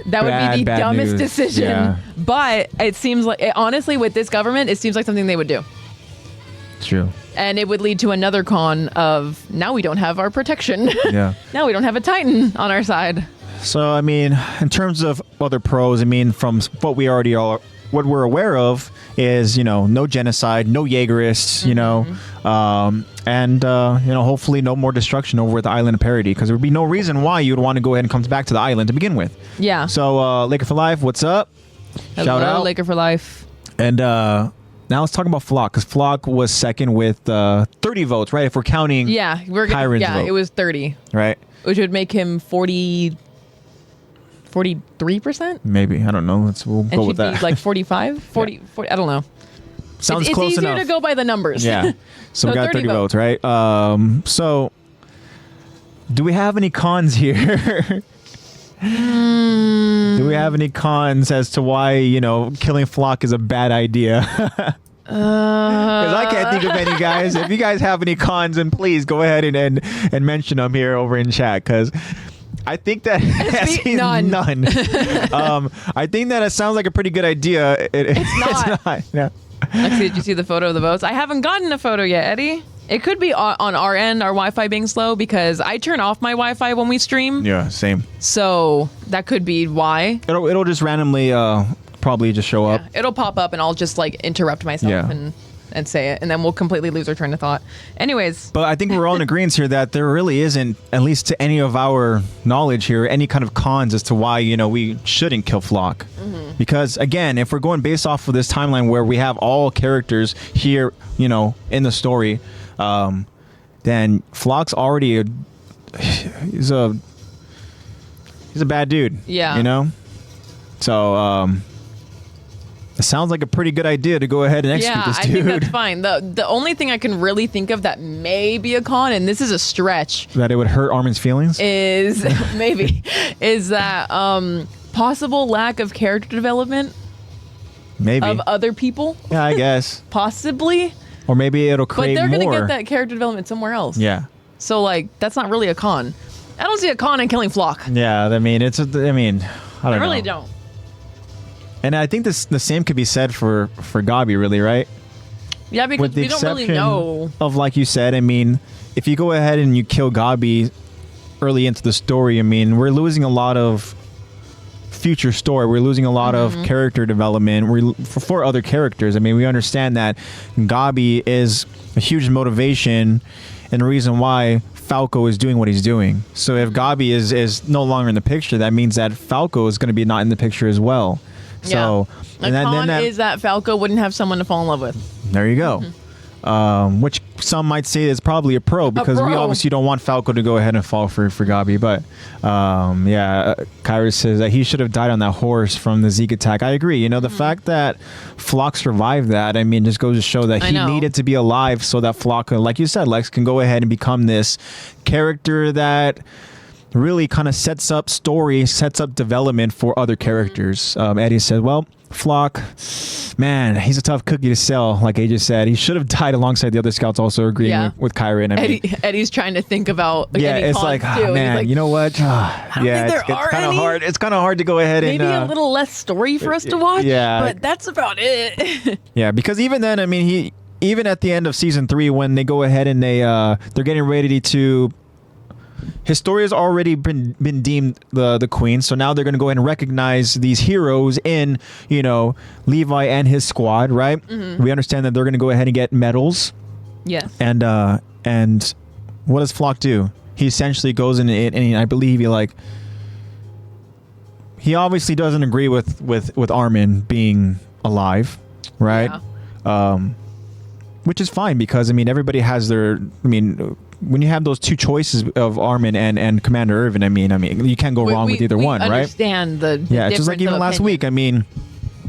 That would be the dumbest decision. Yeah. But it seems like, honestly, with this government, it seems like something they would do. It's true. And it would lead to another con of, now we don't have our protection. Yeah. Now we don't have a Titan on our side. So, I mean, in terms of other pros, I mean, from what what we're aware of is, no genocide, no Jaegerists, and hopefully no more destruction over at the island of Parody, because there would be no reason why you would want to go ahead and come back to the island to begin with. Yeah. So, Laker for Life, what's up? Hello, shout out. Laker for Life. And now let's talk about Flock, because Flock was second with 30 votes, right? If we're counting Kyron's vote. It was 30. Right. Which would make him 43%? Maybe. I don't know. We'll go with that. And she'd be like 45? 40, I don't know. Sounds it's close easier enough. to go by the numbers. Yeah. So we got 30 votes, right? So do we have any cons here? Do we have any cons as to why, killing Flock is a bad idea? Because I can't think of any, guys. If you guys have any cons, then please go ahead and mention them here over in chat, because I think that none. I think that it sounds like a pretty good idea. It's not. Yeah. Actually, did you see the photo of the votes? I haven't gotten a photo yet, Eddie. It could be on our end, our Wi-Fi being slow, because I turn off my Wi-Fi when we stream. Yeah, same. So that could be why. It'll just randomly probably just show up. It'll pop up and I'll just like interrupt myself and say it, and then we'll completely lose our train of thought. Anyways. But I think we're all in agreement here that there really isn't, at least to any of our knowledge here, any kind of cons as to why, we shouldn't kill Flock. Mm-hmm. Because again, if we're going based off of this timeline where we have all characters here, in the story, then Flock's already he's a bad dude. Yeah. So it sounds like a pretty good idea to go ahead and execute this dude. I think that's fine. The only thing I can really think of that may be a con, and this is a stretch, that it would hurt Armin's feelings, is that possible lack of character development maybe of other people. Yeah, I guess. Possibly. Or maybe it'll create more. But they're going to get that character development somewhere else. Yeah. So, that's not really a con. I don't see a con in killing Flock. Yeah, I mean, I don't know. I really don't. And I think the same could be said for Gabi, really, right? Yeah, because we don't really know. Of, like you said, I mean, if you go ahead and you kill Gabi early into the story, I mean, we're losing a lot of future story. We're losing a lot of character development for other characters. I mean, we understand that Gabi is a huge motivation and the reason why Falco is doing what he's doing. So if Gabi is no longer in the picture, that means that Falco is going to be not in the picture as well. So, the con is that Falco wouldn't have someone to fall in love with. There you go. Which some might say is probably a pro, because we obviously don't want Falco to go ahead and fall for Gabi. But Kyra says that he should have died on that horse from the Zeke attack. I agree. The fact that Flock survived that, I mean, just goes to show that he needed to be alive so that Flock, like you said, Lex, can go ahead and become this character that really kind of sets up development for other characters. Eddie said, well, Flock, man, he's a tough cookie to sell, like AJ said. He should have died alongside the other scouts, also agreeing with Kyra. And Eddie's trying to think about it's like, man, you know what? It's kind of hard. It's kind of hard to go ahead and maybe a little less story for us to watch. Yeah, but that's about it. Yeah, because even then, I mean, even at the end of season 3, when they go ahead and they're getting ready to. Historia's already been deemed the queen, so now they're going to go ahead and recognize these heroes in, Levi and his squad, right? Mm-hmm. We understand that they're going to go ahead and get medals. Yes. And what does Flock do? He essentially goes in and I believe he obviously doesn't agree with Armin being alive, right? Yeah. Which is fine, because I mean, everybody has when you have those two choices of Armin and Commander Irvin, I mean, you can't go wrong with either one, right? We understand the it's just like even last week. I mean,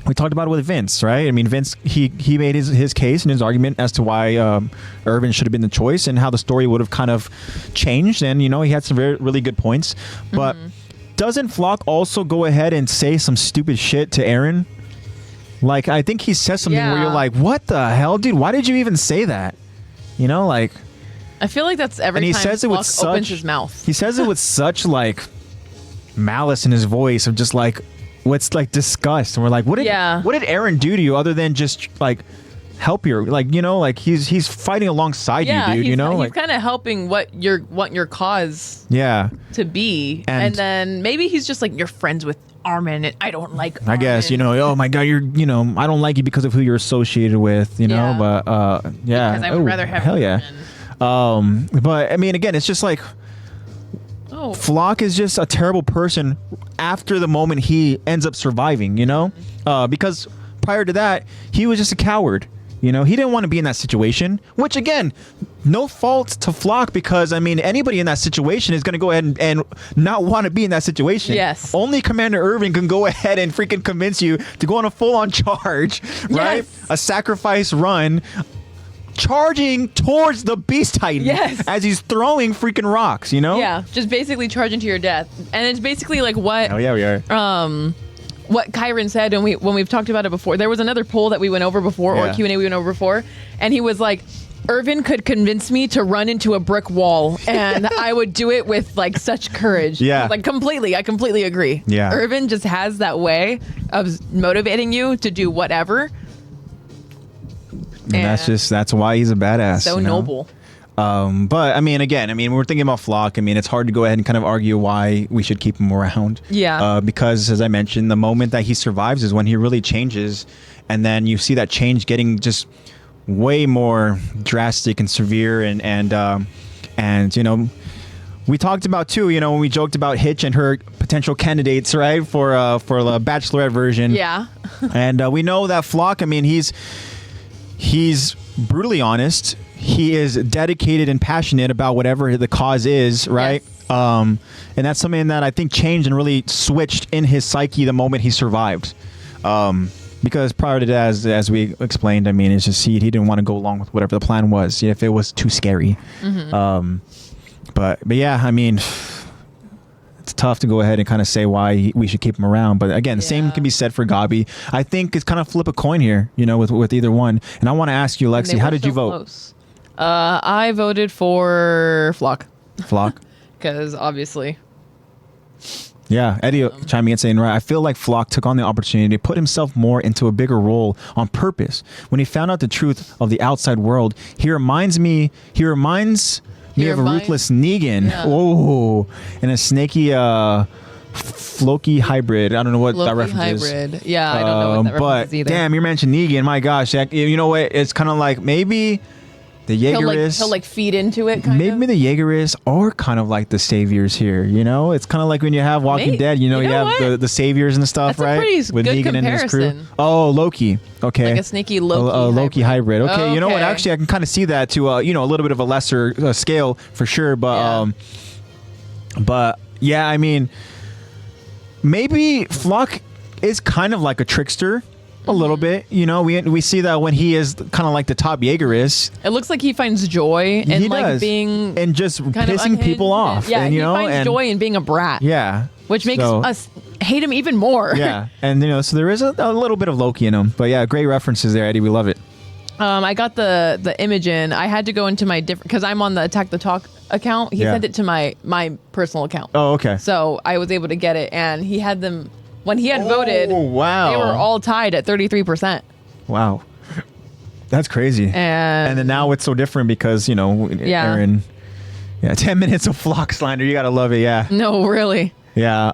we talked about it with Vince, right? I mean, Vince, he made his case and his argument as to why Irvin should have been the choice and how the story would have kind of changed. And, he had some really good points. But doesn't Flock also go ahead and say some stupid shit to Eren? Like, I think he says something where you're like, what the hell, dude? Why did you even say that? I feel like that's every time Flock opens his mouth. He says it with such malice in his voice of just what's disgust, and we're like, what did Eren do to you other than just help you? He's fighting alongside you, dude. He's kind of helping what your cause to be, and then maybe he's just you're friends with Armin and I don't like Armin. I guess, oh my god, you're I don't like you because of who you're associated with, but because I would rather have hell yeah. But I mean, again, it's just Flock is just a terrible person after the moment he ends up surviving, because prior to that, he was just a coward. You know, he didn't want to be in that situation, which again, no fault to Flock, because I mean, anybody in that situation is going to go ahead and not want to be in that situation. Yes. Only Commander Irvin can go ahead and freaking convince you to go on a full-on charge, right? Yes. A sacrifice run, charging towards the Beast Titan. Yes. As he's throwing freaking rocks, you know? Yeah, just basically charging to your death. And it's basically like what... Oh, yeah, we are. What Kyron said, and when we've talked about it before, there was another poll that we went over before, or Q&A we went over before, and he was like, Irvin could convince me to run into a brick wall, and I would do it with like such courage. Yeah. Like I completely agree. Yeah. Irvin just has that way of motivating you to do whatever. And that's why he's a badass. So you know? noble. But I mean, again, when we're thinking about Flock, I mean, it's hard to go ahead and kind of argue why we should keep him around. Yeah. Because as I mentioned, the moment that he survives is when he really changes. And then you see that change getting just way more drastic and severe. And you know, we talked about too, you know, when we joked about Hitch and her potential candidates, right? For the Bachelorette version. Yeah. And we know that Flock, I mean, he's brutally honest. He is dedicated and passionate about whatever the cause is, right? Yes. And that's something that I think changed and really switched in his psyche the moment he survived. Because prior to that, as we explained, I mean, it's just he didn't want to go along with whatever the plan was, if it was too scary. Mm-hmm. But yeah, I mean, it's tough to go ahead and kind of say why we should keep him around. But again, the same can be said for Gabi. I think it's kind of flip a coin here, you know, with either one. And I want to ask you, Lexi, how did you vote? Close. I voted for Flock. Flock? Because obviously. Yeah, Eddie chiming in saying, right, I feel like Flock took on the opportunity to put himself more into a bigger role on purpose. When he found out the truth of the outside world, he reminds me of a ruthless Negan. Yeah. Oh, and a snaky Floki hybrid. I don't know what that reference is. Yeah, I don't know what that reference is either. Damn, you mentioned Negan. My gosh, you know what? It's kind of like maybe the Jaegerists. He'll like feed into it. Kind maybe of. the Jaegerists are kind of like the saviors here. You know, it's kind of like when you have Walking Dead. You know, you have the saviors and stuff, That's right? A pretty with good Negan and his crew. comparison. Oh, Loki. Okay, like a sneaky Loki. Loki hybrid. Okay, you know what? Okay. Actually, I can kind of see that to you know, a little bit of a lesser scale for sure. But yeah, I mean, maybe Flock is kind of like a trickster. A little bit, you know, we see that when he is kind of like the top Jaegerist. It looks like he finds joy in like being and just kind of pissing people off. Yeah, and, you know, finds joy in being a brat. Yeah, which makes us hate him even more. Yeah, and you know, so there is a little bit of Loki in him. But yeah, great references there, Eddie. We love it. I got the image in. I had to go into my different because I'm on the Attack the Talk account. He sent it to my personal account. Oh, okay. So I was able to get it, and he had them. When he had voted, wow, they were all tied at 33%. Wow, that's crazy. And then now it's so different because, you know, Aaron. Yeah, 10 minutes of Flock slander. You gotta love it. Yeah. No, really. Yeah.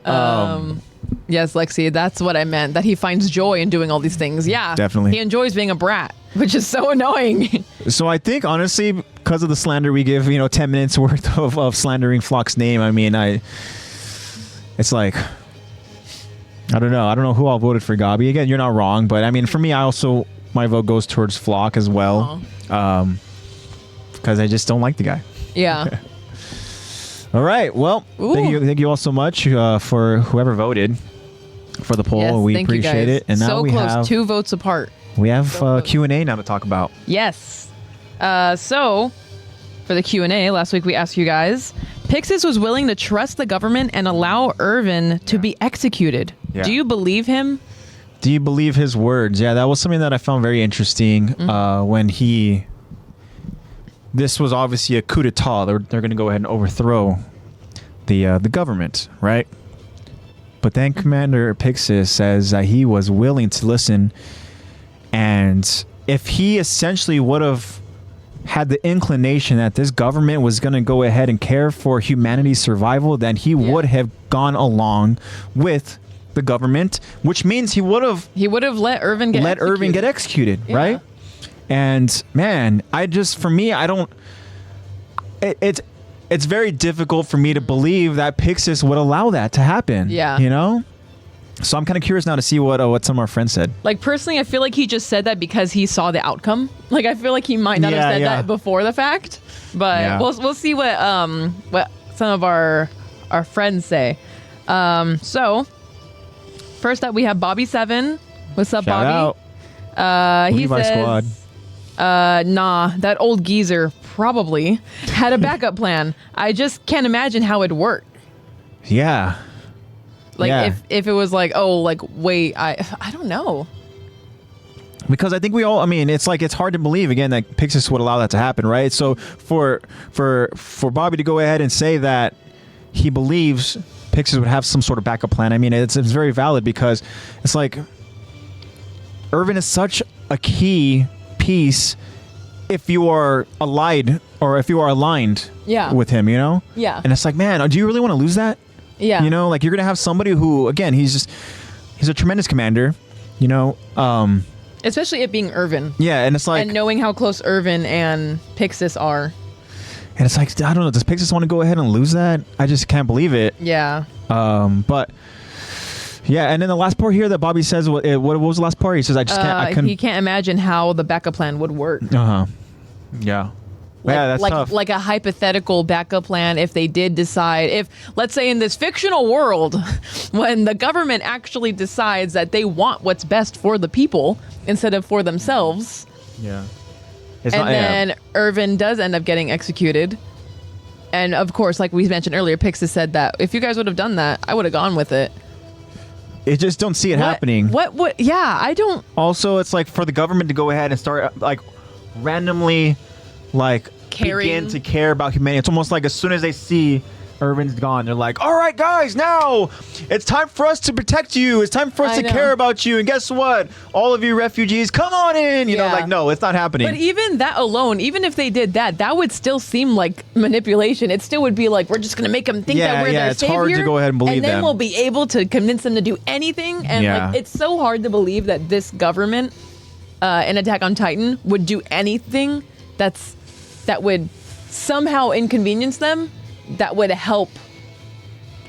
Yes, Lexi, that's what I meant. That he finds joy in doing all these things. Yeah, definitely. He enjoys being a brat, which is so annoying. So I think honestly, because of the slander we give, you know, 10 minutes worth of slandering Flock's name. I mean, it's like. I don't know who all voted for Gabi. Again, you're not wrong, but I mean, for me, my vote goes towards Flock as well, because I just don't like the guy. Yeah. All right. Well, thank you all so much for whoever voted for the poll. Yes, we appreciate it. And now so we close, have 2 votes apart. We have Q&A now to talk about. Yes. So for the Q&A, last week we asked you guys, Pixis was willing to trust the government and allow Irvin to be executed. Yeah. Do you believe him? Do you believe his words? Yeah, that was something that I found very interesting when this was obviously a coup d'etat. They're going to go ahead and overthrow the government, right? But then Commander Pixis says that he was willing to listen, and if he essentially would have had the inclination that this government was going to go ahead and care for humanity's survival, then he would have gone along with the government, which means he would have let Irvin get executed, right? And man, it's very difficult for me to believe that Pixis would allow that to happen. Yeah, you know, So I'm kind of curious now to see what some of our friends said. Like, personally, I feel like he just said that because he saw the outcome. Like, I feel like he might not have said that before the fact. But we'll see what some of our friends say. So first up, we have Bobby7. What's up, Shout Bobby? He Levi says, Squad. nah, that old geezer probably had a backup plan. I just can't imagine how it'd work. Yeah. Like if it was like, oh, like, wait, I don't know. Because I think we all, I mean, it's like, it's hard to believe again that Pixis would allow that to happen, right? So for Bobby to go ahead and say that he believes Pixis would have some sort of backup plan, I mean, it's very valid, because it's like Irvin is such a key piece if you are allied or if you are aligned with him, you know? Yeah. And it's like, man, do you really want to lose that? Yeah. You know, like, you're going to have somebody who, again, he's a tremendous commander, you know? Especially it being Irvin. Yeah, and it's like... And knowing how close Irvin and Pixis are. And it's like, I don't know, does Pixis want to go ahead and lose that? I just can't believe it. Yeah. But... Yeah, and then the last part here that Bobby says, what was the last part? He says, I just can't... I couldn't... He can't imagine how the backup plan would work. Uh-huh. Yeah. Like, yeah, that's tough. Like a hypothetical backup plan if they did decide, if, let's say in this fictional world, when the government actually decides that they want what's best for the people instead of for themselves. Yeah. Then Irvin does end up getting executed. And of course, like we mentioned earlier, Pixis said that if you guys would have done that, I would have gone with it. It just don't see it happening. What? Yeah, I don't. Also, it's like for the government to go ahead and start like randomly like begin to care about humanity. It's almost like as soon as they see Irvin's gone, they're like, all right, guys, now it's time for us to protect you. It's time for us to care about you. And guess what? All of you refugees, come on in. You know, like, no, it's not happening. But even that alone, even if they did that, that would still seem like manipulation. It still would be like, we're just going to make them think that we're their savior. It's hard to go ahead and believe and then them. We'll be able to convince them to do anything. And like, it's so hard to believe that this government in Attack on Titan would do anything that would somehow inconvenience them, that would help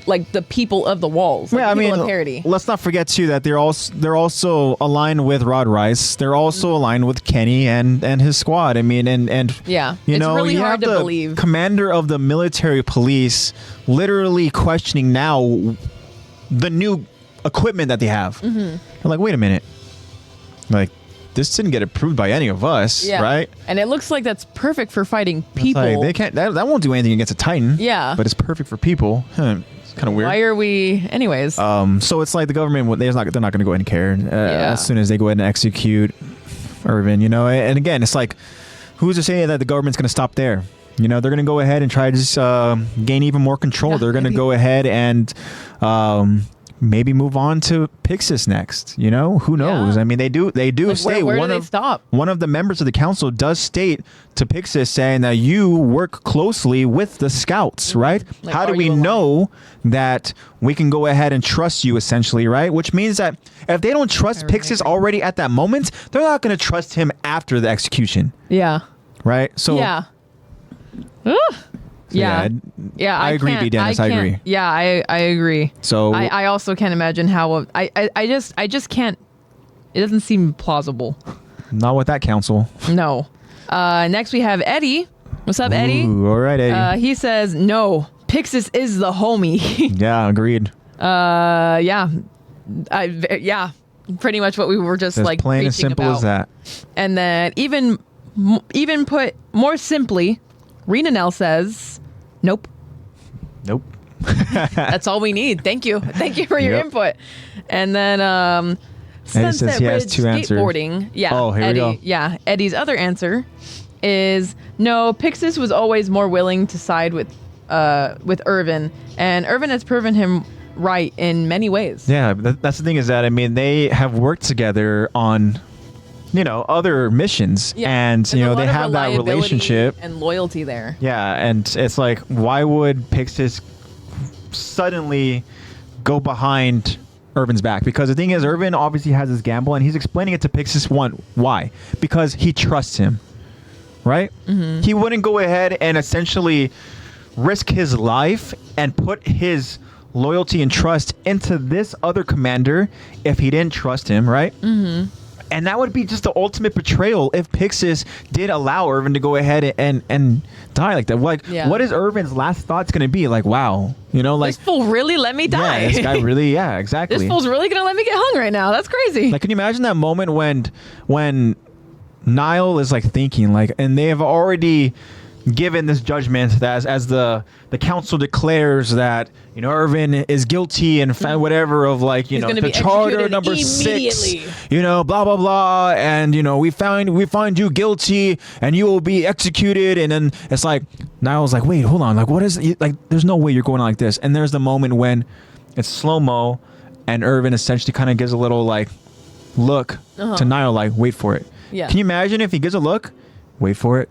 like the people of the walls. Like, I mean, let's not forget too that they're also aligned with Rod Rice. They're also aligned with Kenny and his squad. I mean, and yeah, you know, it's really hard to the believe. Commander of the military police literally questioning now the new equipment that they have. Mm-hmm. They're like, wait a minute, like, this didn't get approved by any of us, right? And it looks like that's perfect for fighting people. Like, they can't. That won't do anything against a Titan. Yeah, but it's perfect for people. It's kind of weird. Why are we, anyways? So it's like the government. They're not going to go ahead and care as soon as they go ahead and execute Irvin. You know, and again, it's like, who's to say that the government's going to stop there? You know, they're going to go ahead and try to just gain even more control. Yeah, they're going to go ahead and maybe move on to Pixis next. You know, who knows? I mean, they do like, say where do they stop? One of the members of the council does state to Pixis saying that you work closely with the scouts, right? Like, how do we know that we can go ahead and trust you, essentially, right? Which means that if they don't trust Pixis already at that moment, they're not going to trust him after the execution. Yeah. Right? So yeah. Yeah, I agree, B. Dennis. I agree. Yeah, I agree. So I also can't imagine how I just can't. It doesn't seem plausible. Not with that council. No. Next we have Eddie. What's up, Eddie? All right, Eddie. He says no. Pixis is the homie. Yeah, agreed. Yeah, pretty much what we were just like plain and simple about. As that. And then even put more simply, Renanel says, nope. That's all we need. Thank you for your input. And then Sunset Ridge skateboarding. Yeah. Oh, here we go. Yeah. Eddie's other answer is no. Pixis was always more willing to side with Irvin, and Irvin has proven him right in many ways. Yeah, that's the thing, is that I mean, they have worked together on, you know, other missions, and you know, they have that relationship and loyalty there. Yeah, and it's like, why would Pixis suddenly go behind Irvin's back? Because the thing is, Irvin obviously has his gamble, and he's explaining it to Pixis. Why? Because he trusts him, right? Mm-hmm. He wouldn't go ahead and essentially risk his life and put his loyalty and trust into this other commander if he didn't trust him, right? Mm-hmm. And that would be just the ultimate betrayal if Pixis did allow Irvin to go ahead and die like that. Like, what is Irvin's last thoughts going to be? Like, wow, you know, like, this fool really let me die. Yeah, this guy really, yeah, exactly. This fool's really going to let me get hung right now. That's crazy. Like, can you imagine that moment when Niall is like thinking, like, and they have already given this judgment that as the council declares that, you know, Irvin is guilty and whatever of, like, you know, the charter number 6, you know, blah blah blah, and, you know, we find you guilty and you will be executed. And then it's like Niall's like, wait, hold on, like, what is it? Like, there's no way you're going like this. And there's the moment when it's slow-mo and Irvin essentially kind of gives a little like look to Niall, like, wait for it. Yeah. Can you imagine if he gives a look, wait for it,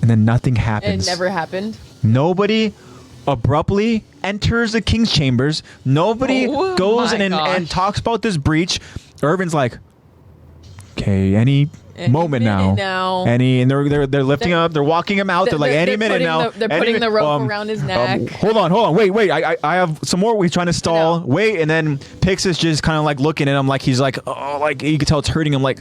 and then nothing happens? It never happened. Nobody abruptly enters the king's chambers. Nobody goes and talks about this breach. Irvin's like, okay, any moment now. And they're lifting up. They're walking him out. They're like, any minute now. They're putting the rope around his neck. Hold on. Wait. I have some more. We're trying to stall. Wait, and then Pixis just kind of like looking at him like he's like, oh, like you can tell it's hurting him. Like,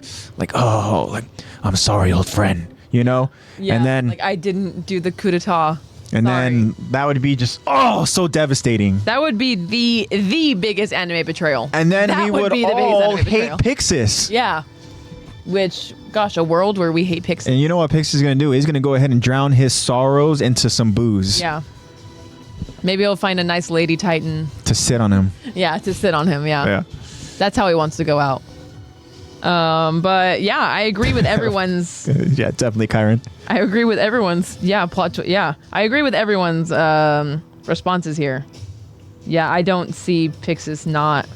oh, like, I'm sorry, old friend. You know? Yeah, and then, like, I didn't do the coup d'etat. And then that would be just, so devastating. That would be the biggest anime betrayal. And then we would all hate Pixis. Yeah. Which, gosh, a world where we hate Pixis. And you know what Pixis is going to do? He's going to go ahead and drown his sorrows into some booze. Yeah. Maybe he'll find a nice lady Titan. To sit on him. Yeah, to sit on him, yeah. That's how he wants to go out. But yeah, I agree with everyone's. Yeah, definitely, Kyron. I agree with everyone's. I agree with everyone's responses here. Yeah, I don't see Pixis not.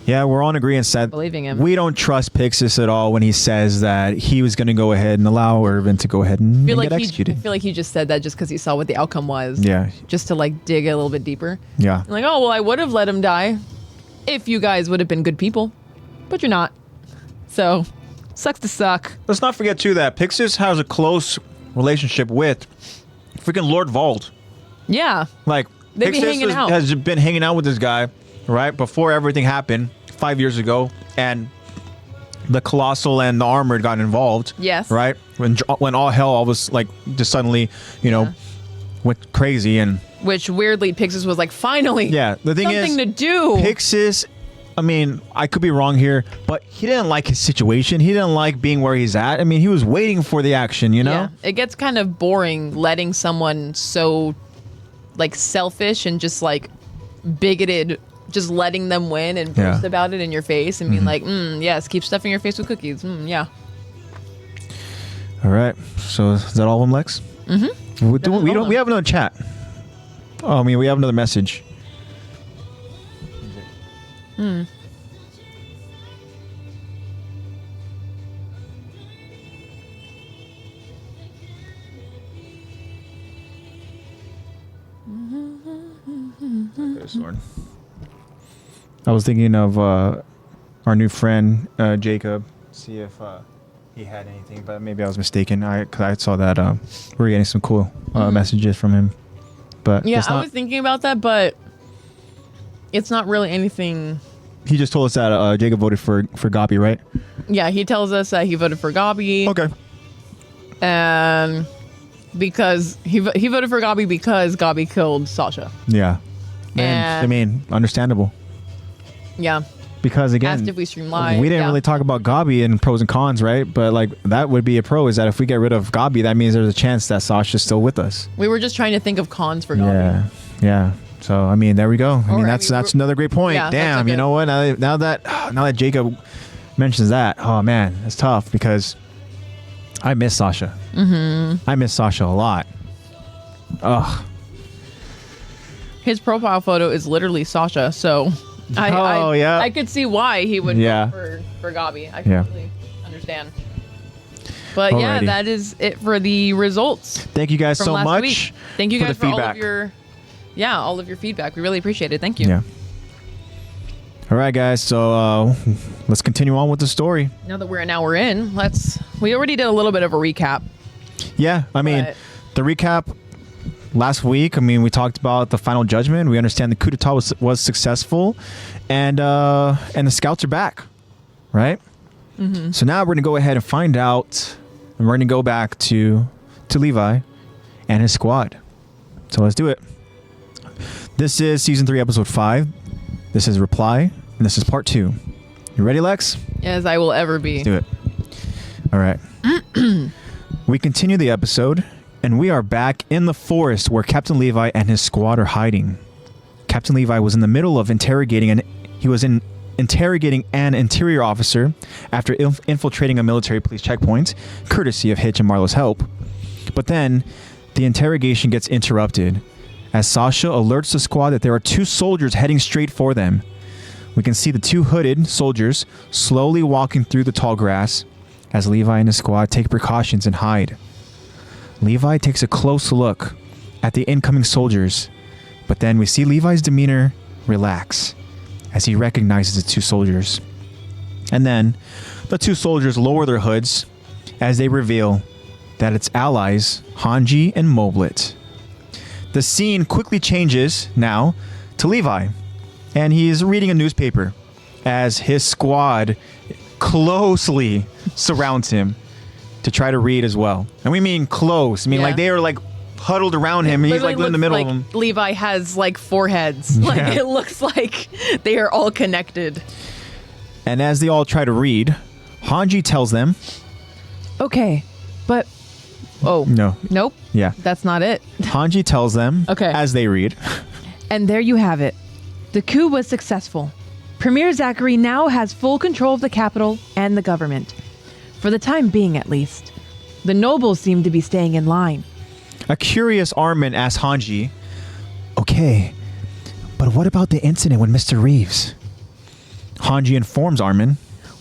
Yeah, we're all in agreement that believing him. We don't trust Pixis at all when he says that he was going to go ahead and allow Irvin to go ahead and get executed. I feel like he just said that just because he saw what the outcome was. Yeah. Just to like dig a little bit deeper. Yeah. Like, oh, well, I would have let him die if you guys would have been good people, but you're not. So, sucks to suck. Let's not forget, too, that Pixis has a close relationship with freaking Lord Vault. Yeah. Like, They'd be hanging out. has been hanging out with this guy, right, before everything happened 5 years ago, and the Colossal and the Armored got involved. Yes. Right? When all hell was, like, just suddenly, you know, went crazy. And which, weirdly, Pixis was like, finally. Yeah. The thing is, something to do. Pixis, I mean, I could be wrong here, but he didn't like his situation. He didn't like being where he's at. I mean, he was waiting for the action, you know? Yeah. It gets kind of boring letting someone so, like, selfish and just, like, bigoted, just letting them win and boast about it in your face and being like, yes, keep stuffing your face with cookies. Yeah. All right. So is that all of them, Lex? Mm-hmm. We have another chat. Oh, I mean, we have another message. This one. I was thinking of our new friend Jacob. See if he had anything, but maybe I was mistaken. Because I saw that we were getting some cool messages from him. But yeah, I was thinking about that, but it's not really anything. He just told us that Jacob voted for Gabi, right? Yeah, he tells us that he voted for Gabi. Okay. And because he voted for Gabi because Gabi killed Sasha. Yeah. And I mean, understandable. Yeah. Because again, asked if we stream live. We didn't really talk about Gabi and pros and cons, right? But like that would be a pro, is that if we get rid of Gabi, that means there's a chance that Sasha's still with us. We were just trying to think of cons for Gabi. Yeah. So I mean, there we go. I mean, that's another great point. Yeah, damn, you know what? Now that Jacob mentions that, oh man, it's tough because I miss Sasha. I miss Sasha a lot. Ugh. His profile photo is literally Sasha, so I could see why he would vote for Gabi. I completely understand. But Alrighty. yeah, that is it for the results. Thank you guys so much. Week. Thank you guys for all of your feedback. We really appreciate it. Thank you. Yeah. All right, guys. So let's continue on with the story. Now that we're an hour in, we already did a little bit of a recap. Yeah, I mean, the recap last week, I mean, we talked about the final judgment. We understand the coup d'etat was successful, and the scouts are back, right? Mm-hmm. So now we're gonna go ahead and find out, and we're gonna go back to Levi and his squad. So let's do it. This is season 3, episode 5. This is Reply, and this is part 2. You ready, Lex? As I will ever be. Let's do it. All right. We continue the episode, and we are back in the forest where Captain Levi and his squad are hiding. Captain Levi was in the middle of interrogating an interior officer after infiltrating a military police checkpoint, courtesy of Hitch and Marlo's help. But then, the interrogation gets interrupted as Sasha alerts the squad that there are 2 soldiers heading straight for them. We can see the 2 hooded soldiers slowly walking through the tall grass as Levi and his squad take precautions and hide. Levi takes a close look at the incoming soldiers, but then we see Levi's demeanor relax as he recognizes the 2 soldiers. And then the 2 soldiers lower their hoods as they reveal that it's allies Hanji and Moblet. The scene quickly changes now to Levi, and he's reading a newspaper as his squad closely surrounds him to try to read as well. And we mean close. I mean, like, they are like huddled around him, and he's like in the middle of them. Levi has like 4 heads. Like, it looks like they are all connected. And as they all try to read, Hanji tells them, okay, but nope, yeah, that's not it. Hanji tells them, as they read, and there you have it. The coup was successful. Premier Zachary now has full control of the capital and the government. For the time being, at least. The nobles seem to be staying in line. A curious Armin asks Hanji, okay, but what about the incident with Mr. Reeves? Hanji informs Armin,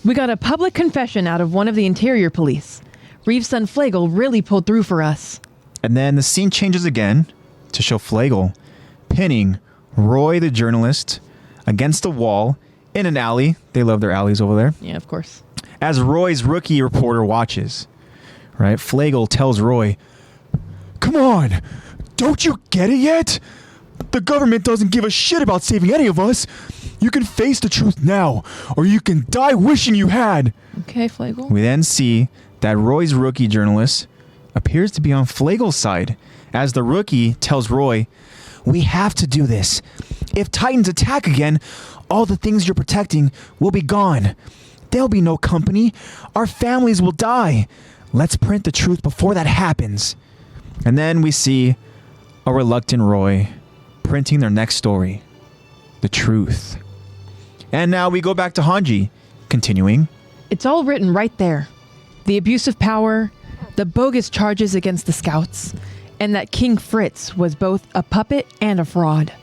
we got a public confession out of one of the interior police. Reeves' son Flegel really pulled through for us. And then the scene changes again to show Flegel pinning Roy the journalist against the wall in an alley. They love their alleys over there. Yeah, of course. As Roy's rookie reporter watches, right? Flegel tells Roy, come on, don't you get it yet? The government doesn't give a shit about saving any of us. You can face the truth now, or you can die wishing you had. Okay, Flegel. We then see that Roy's rookie journalist appears to be on Flegel's side, as the rookie tells Roy, we have to do this. If Titans attack again, all the things you're protecting will be gone. There'll be no company. Our families will die. Let's print the truth before that happens. And then we see a reluctant Roy printing their next story, the truth. And now we go back to Hanji, continuing. It's all written right there. The abuse of power, the bogus charges against the scouts, and that King Fritz was both a puppet and a fraud.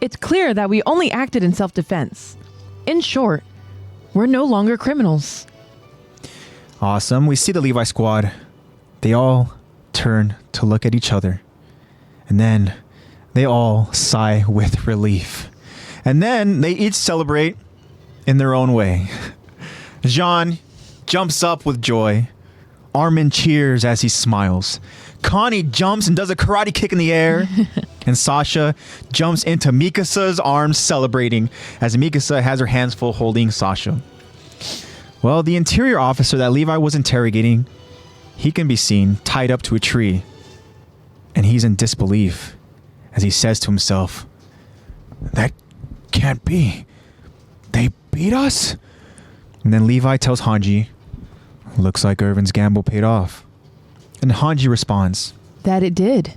It's clear that we only acted in self-defense. In short, we're no longer criminals. Awesome. We see the Levi squad. They all turn to look at each other. And then they all sigh with relief. And then they each celebrate in their own way. Jean jumps up with joy. Armin cheers as he smiles. Connie jumps and does a karate kick in the air. And Sasha jumps into Mikasa's arms celebrating as Mikasa has her hands full holding Sasha. Well, the interior officer that Levi was interrogating, he can be seen tied up to a tree. And he's in disbelief as he says to himself, that can't be. They beat us? And then Levi tells Hanji, looks like Irvin's gamble paid off. And Hanji responds, that it did.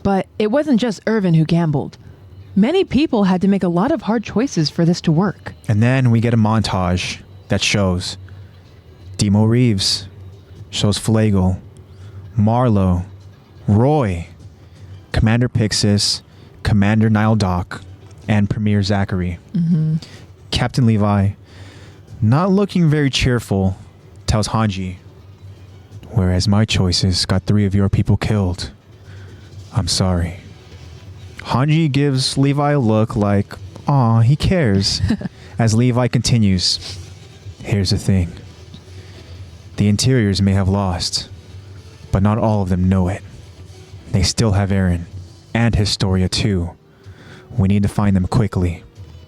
But it wasn't just Irvin who gambled. Many people had to make a lot of hard choices for this to work. And then we get a montage that shows Demo Reeves, shows Flegel, Marlo, Roy, Commander Pixis, Commander Nile Doc, and Premier Zachary. Mm-hmm. Captain Levi, not looking very cheerful, tells Hanji, whereas my choices got 3 of your people killed. I'm sorry. Hanji gives Levi a look like, aw, he cares. As Levi continues, here's the thing. The interiors may have lost, but not all of them know it. They still have Eren, and Historia too. We need to find them quickly.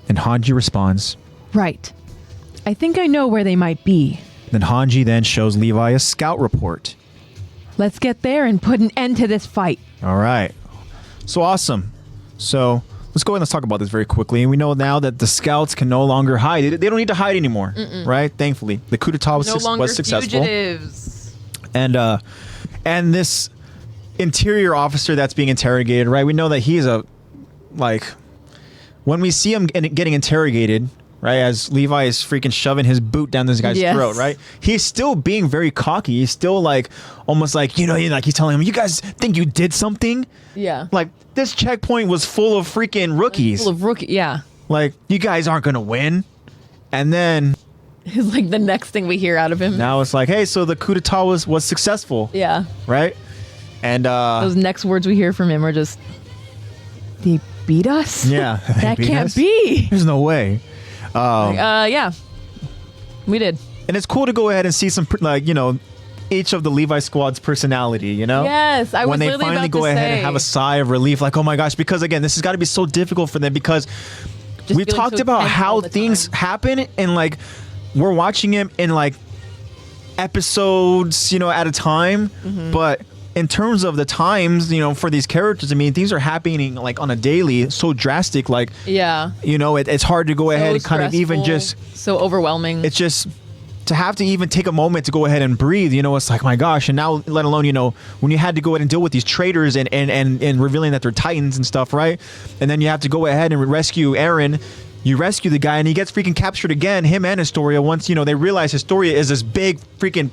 And Hanji responds, Right. I think I know where they might be. Then Hanji then shows Levi a scout report. Let's get there and put an end to this fight. All right. So awesome. So let's go ahead and let's talk about this very quickly. And we know now that the scouts can no longer hide. They don't need to hide anymore, right? Thankfully, the coup d'etat was, No longer was successful. fugitives. And this interior officer that's being interrogated, right? We know that he's a, like, when we see him getting interrogated, right, as Levi is freaking shoving his boot down this guy's throat, right? He's still being very cocky. He's still like, almost like, like he's telling him, you guys think you did something? Yeah. Like, this checkpoint was full of freaking rookies. Yeah. Like, you guys aren't going to win. And then It's like the next thing we hear out of him. now it's like, hey, so the coup d'etat was successful. Yeah. Right? And Those next words we hear from him are just, They beat us? yeah. That Beat can't us? be. There's no way. yeah. We did. And it's cool to go ahead and see some, each of the Levi squad's personality, Yes, I was when they literally finally about go to ahead say. and have a sigh of relief, like, oh my gosh, because again, this has got to be so difficult for them because Just we've feeling talked so about tense how all the things time. happen and like we're watching him in like episodes, at a time, Mm-hmm. but in terms of the times, for these characters, I mean, things are happening like on a daily, so drastic, like, Yeah. it's hard to go ahead and So kind of even stressful, just, so overwhelming. it's just to have to even take a moment to go ahead and breathe, it's like, my gosh. And now, let alone, when you had to go ahead and deal with these traitors and revealing that they're Titans and stuff, right? And then you have to go ahead and rescue Eren. You rescue the guy and he gets freaking captured again, him and Historia, once, they realize Historia is this big freaking,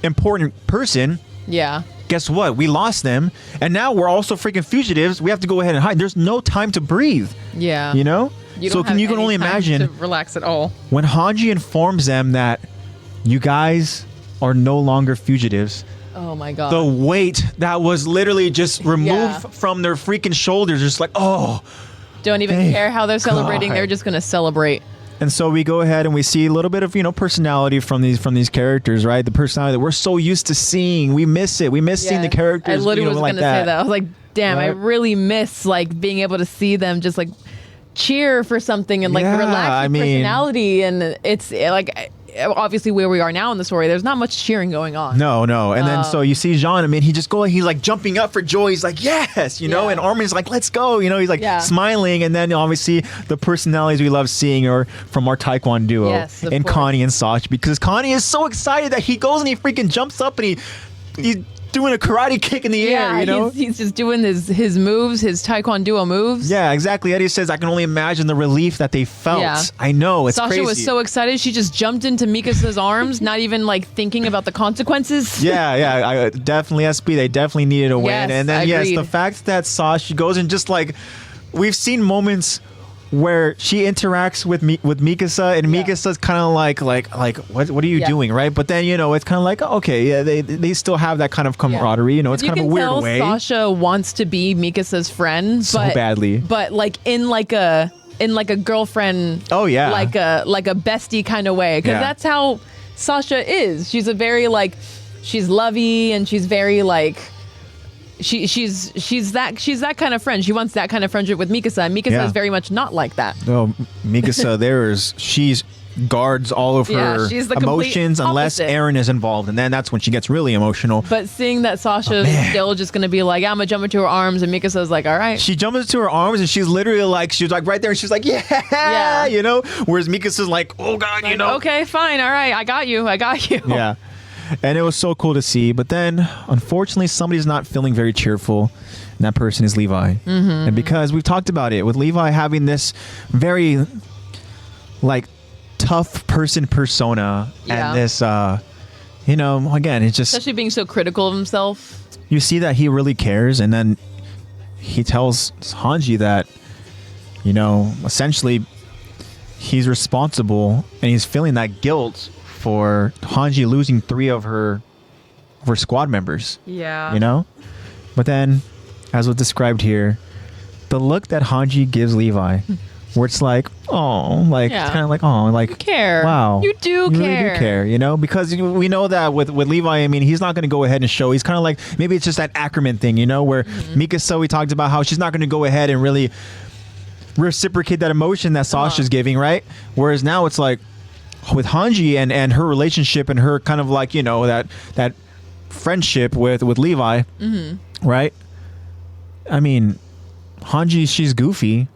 important person. yeah. Guess what? We lost them. And now we're also freaking fugitives. We have to go ahead and hide. There's no time to breathe. Yeah. You know? You So don't you have can only any time imagine to relax at all. when Hanji informs them that you guys are no longer fugitives, Oh my god. the weight that was literally just removed Yeah. from their freaking shoulders, just like, oh. Don't even Thank care how they're celebrating. God. They're just gonna celebrate. And so we go ahead and we see a little bit of, personality from these characters, right? The personality that we're so used to seeing. We miss it. We miss seeing the Yes. characters, I literally was like gonna say that. I was like, damn, I Right? really miss like being able to see them just like cheer for something and like Yeah, relax I with mean- personality. And it's like obviously where we are now in the story, there's not much cheering going on. No. And then so you see Jean, I mean, he's like jumping up for joy. He's like, yes, Yeah. and Armin's like, let's go. He's like Yeah. smiling. And then obviously the personalities we love seeing are from our Taekwondo duo Yes, of and course. Connie and Sach, because Connie is so excited that he goes and he freaking jumps up and he's doing a karate kick in the Yeah, air, he's just doing his moves, his Taekwondo moves. Yeah, exactly. Eddie says, I can only imagine the relief that they felt. Yeah. I know, it's Sasha crazy. was so excited she just jumped into Mikasa's arms, not even like thinking about the consequences. Yeah, I definitely SB. They definitely needed a win, Yes, and then agreed. the fact that Sasha goes and just like we've seen moments where she interacts with Mikasa, and Yeah. Mikasa's kind of like what are you Yeah. doing, right? But then it's kind of like, okay, yeah, they still have that kind of camaraderie. It's You kind of a can weird tell way. Sasha wants to be Mikasa's friend So but, badly. but like in like a girlfriend. Oh, yeah. like a bestie kind of way, because Yeah. that's how Sasha is. She's a very like she's lovey and she's very like. She's that kind of friend. She wants that kind of friendship with Mikasa, and Mikasa Yeah. is very much not like that. Oh, Mikasa, she's guards all of Yeah, her she's the complete emotions unless opposite. Eren is involved, and then that's when she gets really emotional. But seeing that Sasha's still just gonna be like, I'm gonna jump into her arms, and Mikasa's like, all right. She jumps into her arms and she's literally like, she's like right there and she's like, yeah, Yeah. Whereas Mikasa's like, oh God, Like, okay, fine, all right, I got you. Yeah. And it was so cool to see. But then, unfortunately, somebody's not feeling very cheerful. And that person is Levi. Mm-hmm. And because we've talked about it, with Levi having this very, like, tough person persona. Yeah. And this, again, it's just, Especially being so critical of himself. you see that he really cares. And then he tells Hanji that, essentially, he's responsible and he's feeling that guilt for Hanji losing 3 of her squad members, Yeah. But then, as was described here, the look that Hanji gives Levi where it's like, oh, like Yeah. it's kind of like, oh, like You care. wow, You do really care. do care, you know, because we know that with Levi, I mean, he's not going to go ahead and show. He's kind of like, maybe it's just that Ackerman thing, you know, where Mikasa, we talked about how she's not going to go ahead and really reciprocate that emotion that Sasha's giving, right? Whereas now it's like with Hanji and her relationship and her kind of like, you know, that friendship with Levi, right? I mean, Hanji, she's goofy,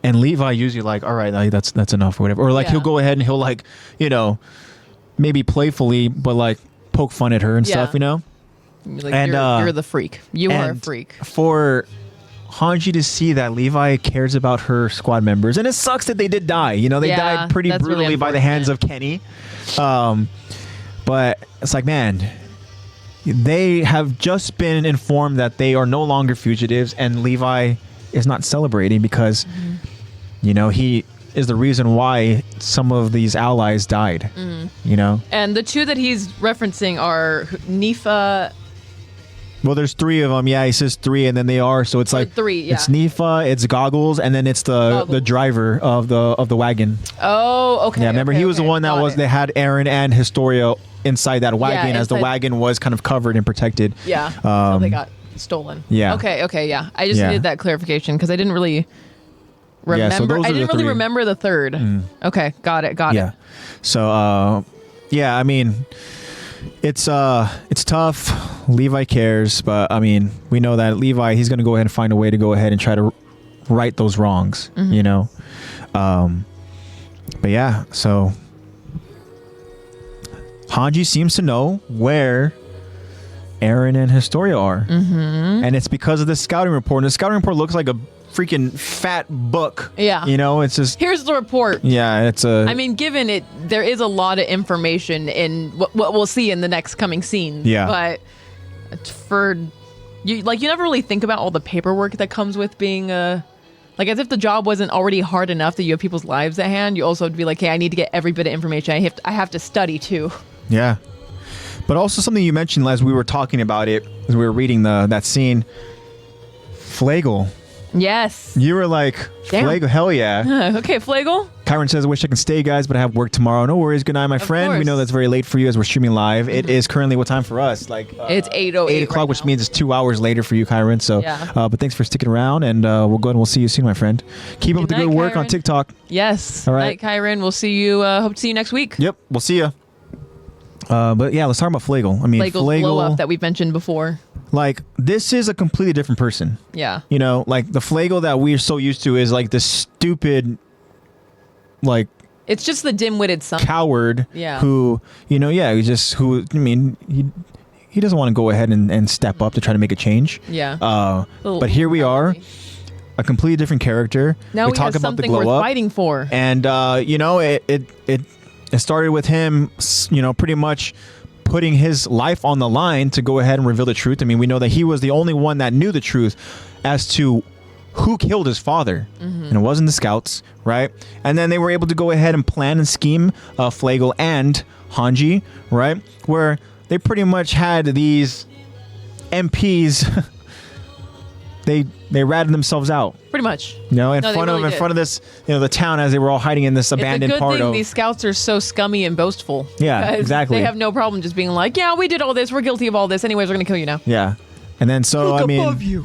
and Levi usually like, all right, like, that's enough or whatever. Or like he'll go ahead and he'll like, you know, maybe playfully, but like poke fun at her and stuff, you know? Like, And, you're the freak. You are a and freak. For Hanji to see that Levi cares about her squad members, and it sucks that they did die. You know, they died pretty that's brutally really by the hands of Kenny. But it's like, man, they have just been informed that they are no longer fugitives, and Levi is not celebrating because, you know, he is the reason why some of these allies died. You know, And the two that he's referencing are Nifa. well, there's three of them. Yeah, he says three, and then they are. So it's like three, yeah. It's Nifa, it's Goggles, and then it's the Goggles. driver of the wagon. Oh, okay. Yeah, remember he was the one that Got was. it. They had Aaron and Historia inside that wagon, as the inside- wagon was kind of covered and protected. Yeah. So they got stolen. yeah. Okay. Yeah. I just Yeah. needed that clarification because I didn't really remember. so those I are the didn't really three. remember the third. Okay. Got it. Yeah. So, yeah, I mean, it's tough. Levi cares, but I mean, we know that Levi, he's going to go ahead and find a way to go ahead and try to right those wrongs, you know? But yeah, so Hanji seems to know where Aaron and Historia are. And it's because of the scouting report. And the scouting report looks like a freaking fat book. Yeah. You know, it's just, Here's the report. yeah, it's a... I mean, given it, there is a lot of information in what we'll see in the next coming scenes. Yeah. But for you, like, you never really think about all the paperwork that comes with being like, as if the job wasn't already hard enough that you have people's lives at hand. You also would be like, hey, I need to get every bit of information. I have to study too. Yeah. But also something you mentioned as we were talking about it, as we were reading that scene, Flagel. Yes. You were like, Damn. Flagel, hell yeah. Okay, Flagel. Kyron says, I wish I can stay, guys, but I have work tomorrow. No worries. Good night, my friend. We course. know that's very late for you as we're streaming live. It is currently what time for us? Like It's 8:08 8 o'clock, right which now. means it's 2 hours later for you, Kyron. So, Yeah. but thanks for sticking around, and we'll go and we'll see you soon, my friend. Keep up with the night, good work on Kyron. TikTok. Yes. All right. Night, Kyron. We'll see you. Hope to see you next week. Yep, we'll see you. But yeah, let's talk about Flagel. I mean, Flagel's blow up that we've mentioned before. like, this is a completely different person. Yeah. You know, like the Flagel that we're so used to is like this stupid, like, It's just the dim-witted son. coward Yeah. who, you know, I mean, he doesn't want to go ahead and step up to try to make a change. Yeah. But here we are, a completely different character. Now we we talk have about the something glow worth up, fighting for. and you know, it started with him, you know, pretty much putting his life on the line to go ahead and reveal the truth. I mean, we know that he was the only one that knew the truth as to who killed his father, and it wasn't the scouts, right? And then they were able to go ahead and plan and scheme Flagel and Hanji, right? Where they pretty much had these MPs. They ratted themselves out, Pretty much. you know, in No, they front really of did. this, you know, the town, as they were all hiding in this abandoned it's a good part thing of. these scouts are so scummy and boastful. Yeah, because exactly. They have no problem just being like, yeah, we did all this. We're guilty of all this. Anyways, we're going to kill you now. Yeah. And then so I mean, you.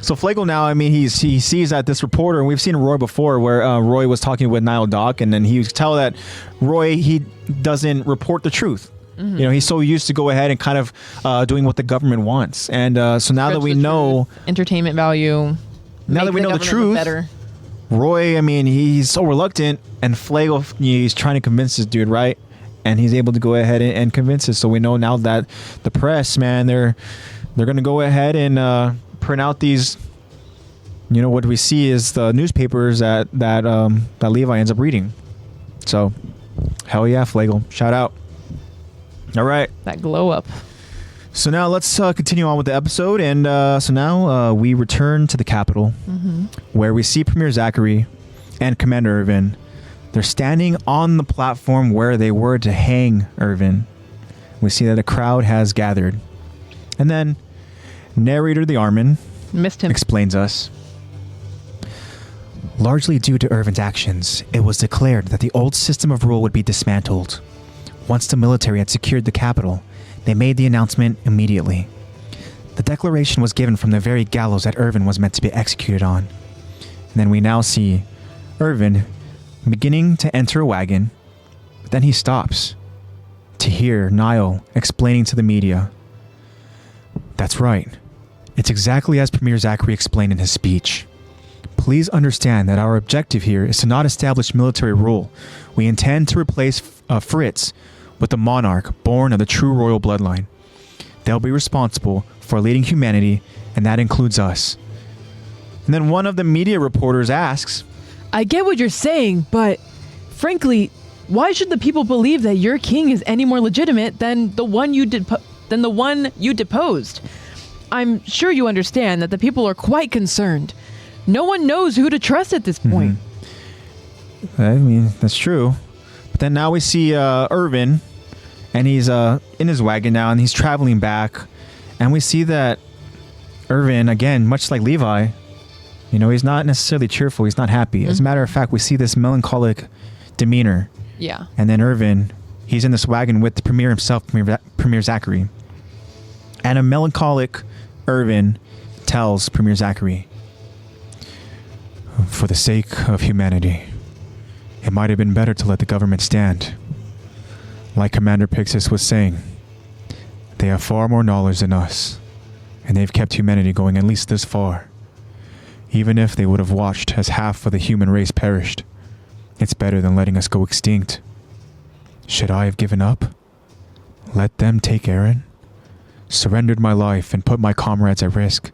so Flagel now, I mean, he sees that this reporter, and we've seen Roy before, where Roy was talking with Nile Doc, and then he was tell that Roy, he doesn't report the truth. You know, he's so used to go ahead and kind of doing what the government wants, and so now that we know, entertainment value. now that we know the truth, better. Roy, I mean, he's so reluctant, and Flagel, he's trying to convince this dude, right? And he's able to go ahead and convince us. So we know now that the press, man, they're going to go ahead and print out these. You know, what we see is the newspapers that Levi ends up reading. So, hell yeah, Flagel! Shout out. All right. That glow up. So now let's continue on with the episode, and so now we return to the capital, where we see Premier Zachary and Commander Irvin. They're standing on the platform where they were to hang Irvin. We see that a crowd has gathered, and then narrator the Armin Missed him. explains us. Largely due to Irvin's actions, it was declared that the old system of rule would be dismantled. Once the military had secured the capital, they made the announcement immediately. The declaration was given from the very gallows that Irvin was meant to be executed on. And then we now see Irvin beginning to enter a wagon, but then he stops to hear Niall explaining to the media. That's right. It's exactly as Premier Zachary explained in his speech. Please understand that our objective here is to not establish military rule. We intend to replace Fritz with the monarch born of the true royal bloodline. They'll be responsible for leading humanity, and that includes us. And then one of the media reporters asks, I get what you're saying, but frankly, why should the people believe that your king is any more legitimate than the one you deposed? I'm sure you understand that the people are quite concerned. No one knows who to trust at this point. I mean, that's true. But then now we see Irvin, and he's in his wagon now, and he's traveling back. And we see that Irvin, again, much like Levi, you know, he's not necessarily cheerful. He's not happy. As a matter of fact, we see this melancholic demeanor. Yeah. And then Irvin, he's in this wagon with the Premier himself, Premier Zachary. And a melancholic Irvin tells Premier Zachary, for the sake of humanity, it might have been better to let the government stand. Like Commander Pixis was saying, they have far more knowledge than us, and they've kept humanity going at least this far. Even if they would have watched as half of the human race perished, it's better than letting us go extinct. Should I have given up? Let them take Aaron? Surrendered my life and put my comrades at risk,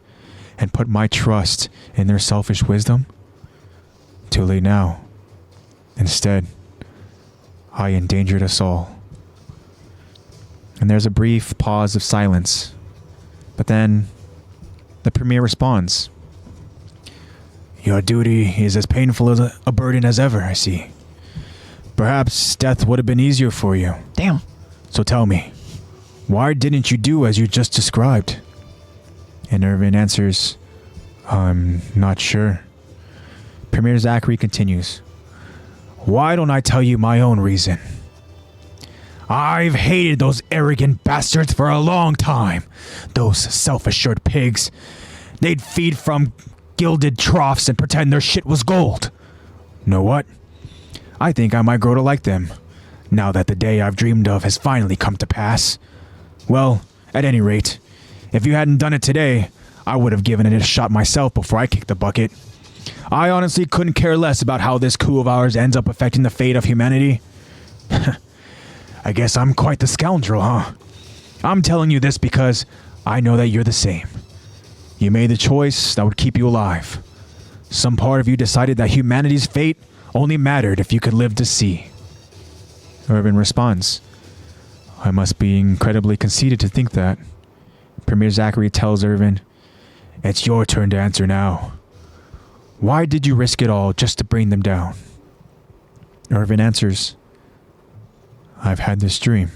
and put my trust in their selfish wisdom? Too late now. Instead, I endangered us all. And there's a brief pause of silence, but then the Premier responds. Your duty is as painful as a burden as ever, I see. Perhaps death would have been easier for you. Damn. So tell me, why didn't you do as you just described? And Irvin answers, I'm not sure. Premier Zachary continues, why don't I tell you my own reason? I've hated those arrogant bastards for a long time. Those self-assured pigs. They'd feed from gilded troughs and pretend their shit was gold. Know what? I think I might grow to like them, now that the day I've dreamed of has finally come to pass. Well, at any rate, if you hadn't done it today, I would have given it a shot myself before I kicked the bucket. I honestly couldn't care less about how this coup of ours ends up affecting the fate of humanity. I guess I'm quite the scoundrel, huh? I'm telling you this because I know that you're the same. You made the choice that would keep you alive. Some part of you decided that humanity's fate only mattered if you could live to see. Irvin responds, I must be incredibly conceited to think that. Premier Zachary tells Irvin, it's your turn to answer now. Why did you risk it all just to bring them down? Irvin answers, I've had this dream.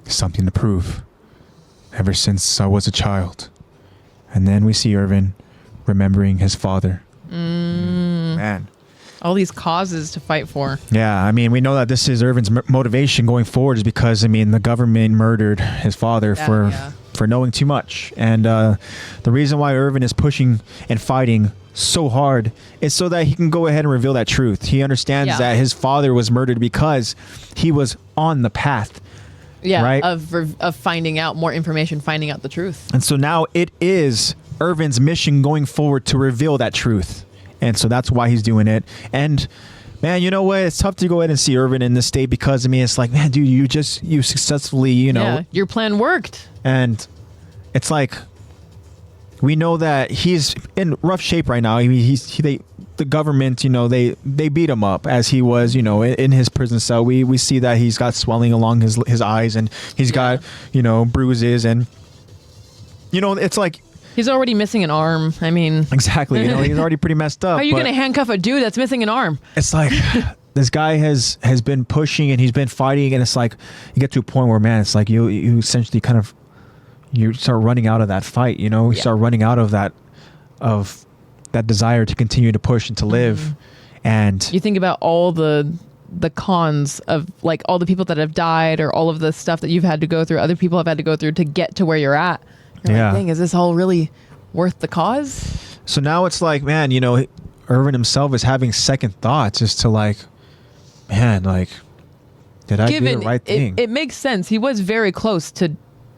Something to prove. Ever since I was a child. And then we see Irvin remembering his father. Man. All these causes to fight for. Yeah, I mean, we know that this is Irvin's motivation going forward is because, I mean, the government murdered his father for knowing too much. And the reason why Irvin is pushing and fighting so hard is so that he can go ahead and reveal that truth. He understands that his father was murdered because he was on the path. Yeah, right? of finding out more information, finding out the truth. And so now it is Irvin's mission going forward to reveal that truth. And so that's why he's doing it. And man, you know what? It's tough to go ahead and see Irvin in this state because, I mean, it's like, man, dude, you successfully, you know. Yeah, your plan worked. And it's like, we know that he's in rough shape right now. I mean, the government, you know, they beat him up as he was, you know, in his prison cell. We see that he's got swelling along his eyes, and he's got, you know, bruises, and, you know, it's like, he's already missing an arm. I mean, exactly. You know, he's already pretty messed up. How are you going to handcuff a dude that's missing an arm? It's like this guy has been pushing and he's been fighting, and it's like you get to a point where, man, it's like you essentially kind of you start running out of that fight. You know, you start running out of that of that desire to continue to push and to live. And you think about all the cons of like all the people that have died or all of the stuff that you've had to go through, other people have had to go through to get to where you're at. You're like, dang, is this all really worth the cause? So now it's like, man, you know, Irvin himself is having second thoughts as to like, man, like, did I do the right thing? It makes sense. He was very close to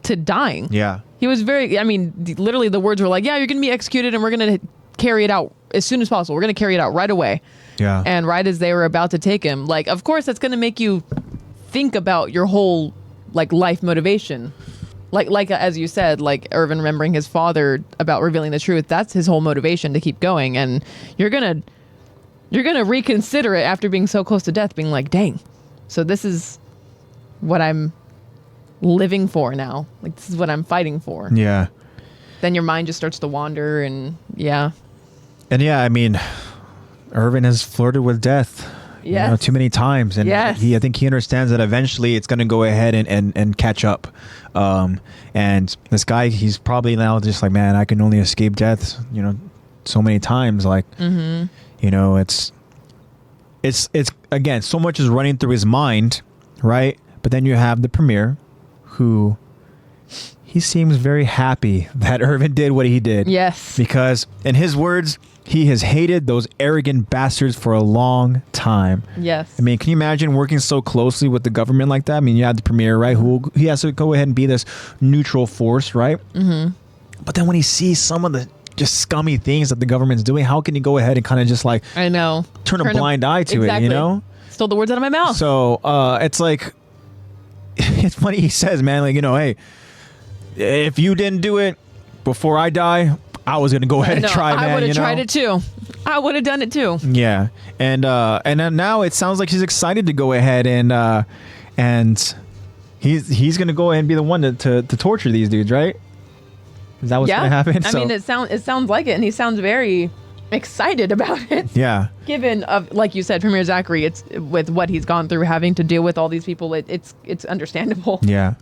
dying. Yeah. He was very, I mean, literally the words were like, yeah, you're going to be executed and we're going to carry it out as soon as possible. We're going to carry it out right away. Yeah. And right as they were about to take him, like, of course, that's going to make you think about your whole, like, life motivation. Like as you said, like Irvin remembering his father about revealing the truth, that's his whole motivation to keep going. And you're going to reconsider it after being so close to death, being like, dang, so this is what I'm living for now. Like, this is what I'm fighting for. Yeah. Then your mind just starts to wander and yeah. And yeah, I mean, Irvin has flirted with death. Yes. You know, too many times. And yes. I think he understands that eventually it's going to go ahead and catch up. And this guy, he's probably now just like, man, I can only escape death, you know, so many times. Like, you know, it's again, so much is running through his mind, right? But then you have the premier who he seems very happy that Irvin did what he did. Yes. Because in his words, he has hated those arrogant bastards for a long time. Yes. I mean, can you imagine working so closely with the government like that? I mean, you have the premier, right? Who he has to go ahead and be this neutral force, right? But then when he sees some of the just scummy things that the government's doing, how can he go ahead and kind of just like I know turn a blind eye to it, you know? Stole the words out of my mouth. So it's like it's funny he says, man, like, you know, hey, if you didn't do it before I die, I was gonna go ahead and try, man. I would have tried it too. I would have done it too. Yeah, and then now it sounds like he's excited to go ahead and he's gonna go ahead and be the one to torture these dudes, right? Is that what's gonna happen? I mean, it sounds like it, and he sounds very excited about it. Yeah. Given like you said, Premier Zachary, it's with what he's gone through, having to deal with all these people. It's understandable. Yeah.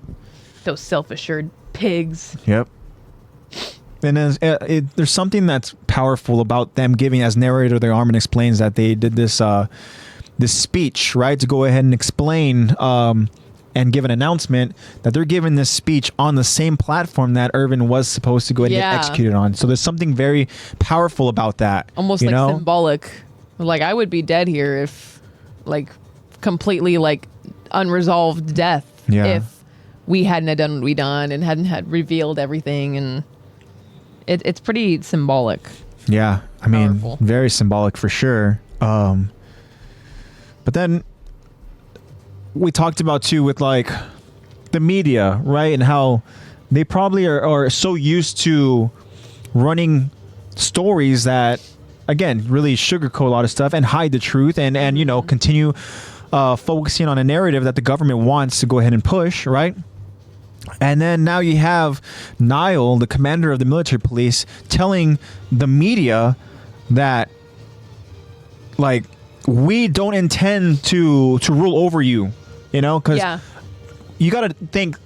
Those self-assured pigs. Yep. And there's something that's powerful about them giving, as narrator, their Armin explains that they did this speech, right, to go ahead and explain and give an announcement that they're giving this speech on the same platform that Irvin was supposed to go ahead and get executed on. So there's something very powerful about that. Almost like symbolic. Like, I would be dead here if, like, completely, like, unresolved death. Yeah. If we hadn't done what we done and hadn't had revealed everything, and it's pretty symbolic. Yeah, I mean, Powerful. very symbolic for sure. But then we talked about too with like the media, right, and how they probably are so used to running stories that, again, really sugarcoat a lot of stuff and hide the truth and you know, continue focusing on a narrative that the government wants to go ahead and push, right? And then now you have Niall, the commander of the military police, telling the media that, like, we don't intend to rule over you, you know, because you got to think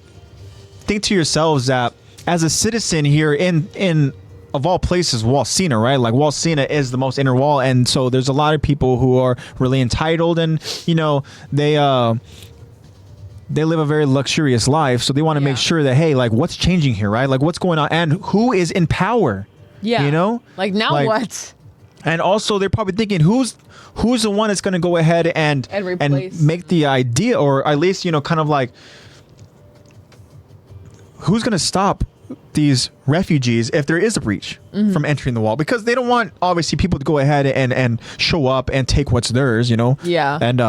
to yourselves that as a citizen here in of all places, Walsena, right? Like, Walsena is the most inner wall, and so there's a lot of people who are really entitled, and you know, they live a very luxurious life, so they want to make sure that, hey, like, what's changing here, right? Like, what's going on, and who is in power? Yeah, you know, like now, like, what? And also, they're probably thinking, who's the one that's going to go ahead and make the idea, or at least, you know, kind of like, who's going to stop these refugees if there is a breach from entering the wall, because they don't want, obviously, people to go ahead and show up and take what's theirs, you know. Yeah. And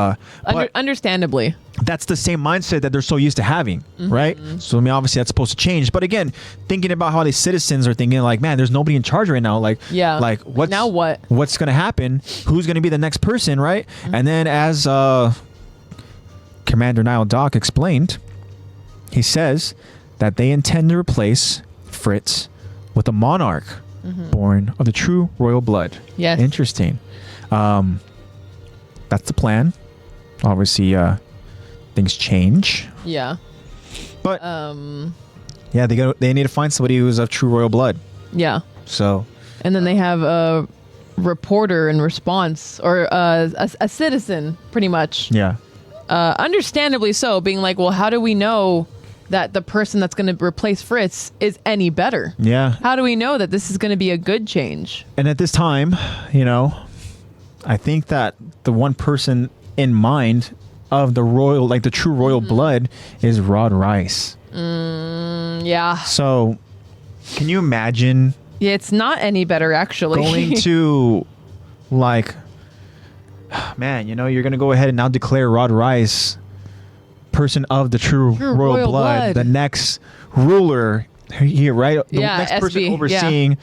understandably, that's the same mindset that they're so used to having, right? So I mean, obviously that's supposed to change, but again, thinking about how these citizens are thinking, like, man, there's nobody in charge right now, like, like, what's gonna happen, who's gonna be the next person, right? And then, as Commander Niall Doc explained, he says that they intend to replace Fritz with a monarch born of the true royal blood. Yes. Interesting. That's the plan. Obviously, things change. Yeah. But yeah, they need to find somebody who's of true royal blood. Yeah. So. And then they have reporter in response, or a citizen, pretty much. Yeah. Understandably so, being like, well, how do we know that the person that's going to replace Fritz is any better? Yeah. How do we know that this is going to be a good change? And at this time, I think that the one person in mind of the royal, like the true royal blood, is Rod Rice. Yeah. So, can you imagine? Yeah, it's not any better, actually. Going to, like, man, you're going to go ahead and now declare Rod Rice person of the true royal blood, the next ruler here, right? The next SB, person overseeing. Yeah.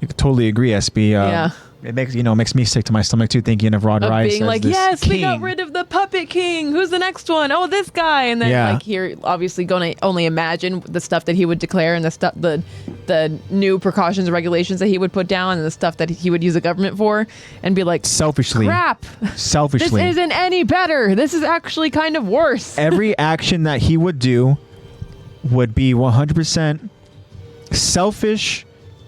I totally agree, SB. Yeah. It makes me sick to my stomach too, thinking of Rod Rice being as like, this yes, king. we got rid of the puppet king. Who's the next one? Oh, this guy. And then like here, obviously, going to only imagine the stuff that he would declare and the new precautions and regulations that he would put down and the stuff that he would use the government for, and be like, selfishly, crap, selfishly, this isn't any better. This is actually kind of worse. Every action that he would do would be 100% selfish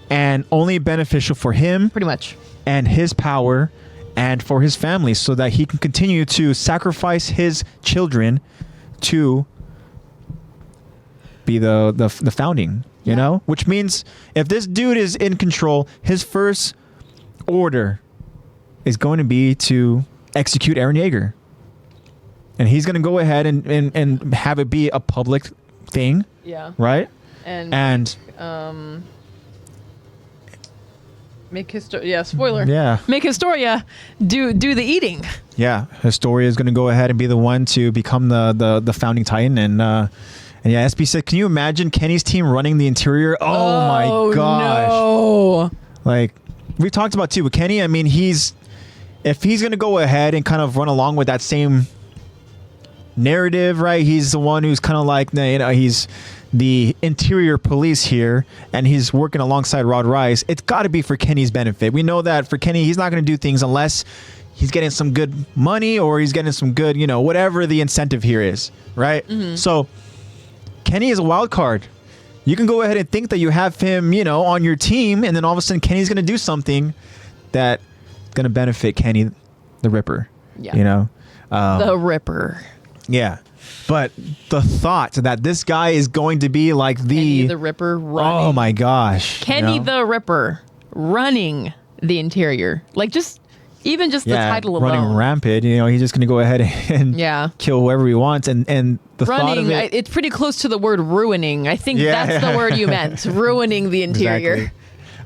and only beneficial for him, pretty much, and his power, and for his family, so that he can continue to sacrifice his children to be the founding, you know? Which means if this dude is in control, his first order is going to be to execute Eren Yeager. And he's going to go ahead and have it be a public thing. Yeah. Right? And make spoiler. Yeah. Make Historia do the eating. Yeah. Historia is going to go ahead and be the one to become the founding Titan. And yeah, SB said, can you imagine Kenny's team running the interior? Oh my gosh. No. Like, we've talked about too with Kenny. I mean, if he's going to go ahead and kind of run along with that same narrative, right? He's the one who's kind of like, he's the interior police here, and he's working alongside Rod Rice. It's got to be for Kenny's benefit. We know that for Kenny, he's not going to do things unless he's getting some good money or he's getting some good, whatever the incentive here is, right? Mm-hmm. So Kenny is a wild card. You can go ahead and think that you have him, on your team, and then all of a sudden Kenny's going to do something that is going to benefit Kenny the Ripper. Yeah. The Ripper. Yeah. But the thought that this guy is going to be like Kenny the Ripper running. Oh my gosh. Kenny the Ripper running the interior. Like the title alone. Running rampant. He's just going to go ahead and kill whoever he wants. And the running, thought of it's pretty close to the word ruining. I think that's the word you meant. Ruining the interior. Exactly.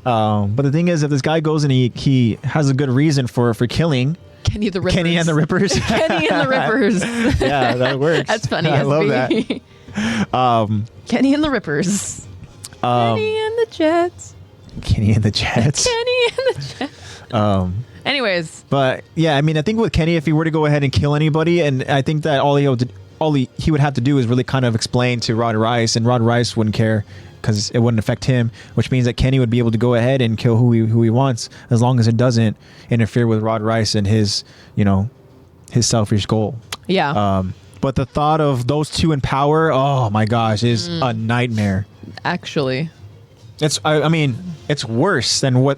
But the thing is, if this guy goes and he has a good reason for killing Kenny the Rippers. Kenny and the Rippers. Kenny and the Rippers. Yeah, that works. That's funny. I love that. Kenny and the Rippers. Kenny and the Jets. Kenny and the Jets. Kenny and the Jets. Anyways. But yeah, I mean, I think with Kenny, if he were to go ahead and kill anybody, and I think that all he would have to do is really kind of explain to Rod Rice, and Rod Rice wouldn't care because it wouldn't affect him, which means that Kenny would be able to go ahead and kill who he wants, as long as it doesn't interfere with Rod Rice and his selfish goal. Yeah. But the thought of those two in power, oh my gosh, is a nightmare. Actually, I mean, it's worse than what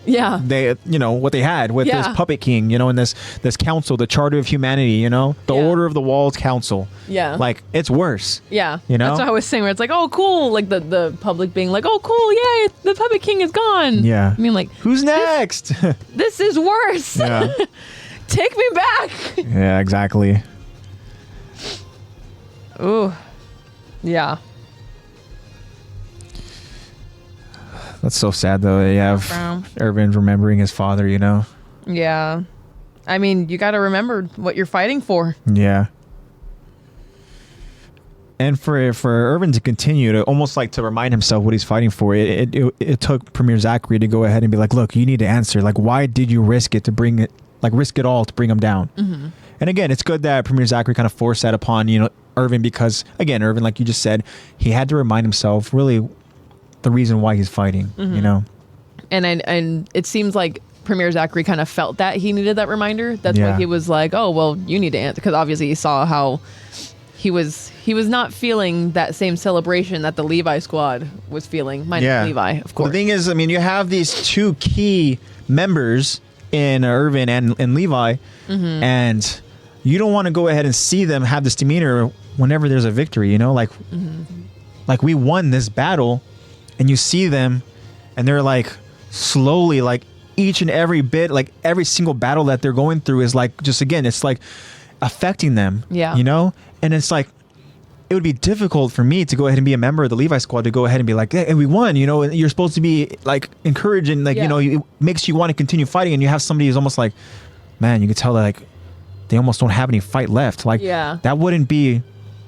they what they had with this puppet king, and this council, the Charter of Humanity, the Order of the Walls Council. Yeah. Like, it's worse. Yeah. That's what I was saying, where it's like, oh cool, like the public being like, oh cool, yay, the puppet king is gone. Yeah. I mean, like, who's next? This is worse. Yeah. Take me back. Yeah, exactly. Ooh. Yeah. That's so sad, though. You have Irvin remembering his father, Yeah. I mean, you got to remember what you're fighting for. Yeah. And for Irvin to continue to almost like to remind himself what he's fighting for, it took Premier Zachary to go ahead and be like, look, you need to answer. Like, why did you risk it all to bring him down? Mm-hmm. And again, it's good that Premier Zachary kind of forced that upon, Irvin, because again, Irvin, like you just said, he had to remind himself really the reason why he's fighting, mm-hmm. And it seems like Premier Zachary kind of felt that he needed that reminder. That's why he was like, oh, well, you need to answer, because obviously he saw how he was not feeling that same celebration that the Levi squad was feeling. Minus Levi, of course. Well, the thing is, I mean, you have these two key members in Irvin and Levi, and you don't want to go ahead and see them have this demeanor whenever there's a victory, you know, like we won this battle, and you see them and they're like slowly, like each and every bit, like every single battle that they're going through is like, just again, it's like affecting them, you know? And it's like, it would be difficult for me to go ahead and be a member of the Levi squad to go ahead and be like, hey, we won, you know, you're supposed to be like encouraging, like, you know, it makes you want to continue fighting, and you have somebody who's almost like, man, you can tell that like they almost don't have any fight left. Like that wouldn't be,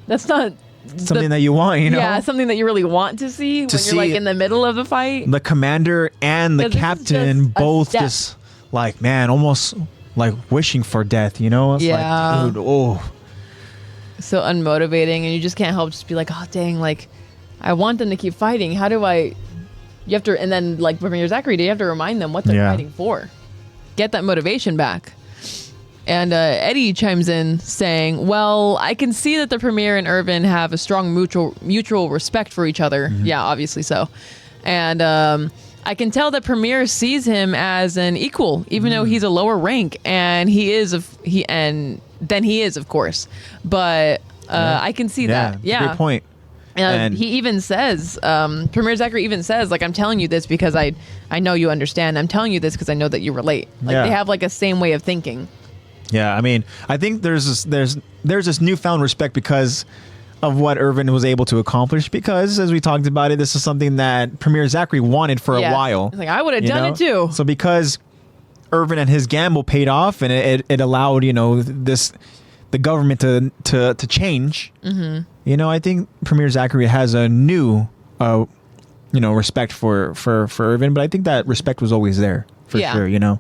that's not something that you want, you know? Yeah, something that you really want to see when you're like in the middle of the fight. The commander and the captain both just like, man, almost like wishing for death, you know? It's like, dude, so unmotivating, and you just can't help just be like, oh dang, like I want them to keep fighting. How do I? You have to, and then like Premier Zachary, do you have to remind them what they're fighting for? Get that motivation back. And Eddie chimes in saying, well, I can see that the Premier and Irvin have a strong mutual respect for each other. Yeah, obviously so. And I can tell that Premier sees him as an equal, even though he's a lower rank, and he is, of course. But I can see that. Yeah, good point. And he even says, Premier Zachary even says, like, I'm telling you this because I know you understand. I'm telling you this because I know that you relate. Like they have like a same way of thinking. Yeah, I mean, I think there's this newfound respect because of what Irvin was able to accomplish, because as we talked about it, this is something that Premier Zachary wanted for a while. Like, I would have done it too. So because Irvin and his gamble paid off, and it allowed, you know, the government to change, you know, I think Premier Zachary has a new you know, respect for Irvin, but I think that respect was always there for sure, you know.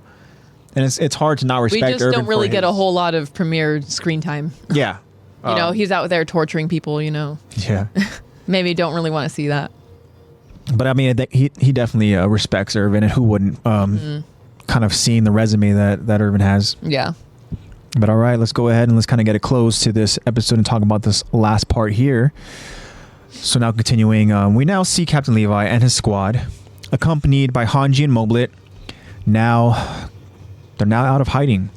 And it's hard to not respect Irvin. We just don't really get a whole lot of Premier screen time. Yeah. You know, he's out there torturing people, you know. Yeah. Maybe don't really want to see that. But I mean, he definitely respects Irvin, and who wouldn't, kind of seeing the resume that Irvin has. Yeah. But all right, let's go ahead and let's kind of get a close to this episode and talk about this last part here. So now continuing, we now see Captain Levi and his squad, accompanied by Hanji and Moblit. They're now out of hiding,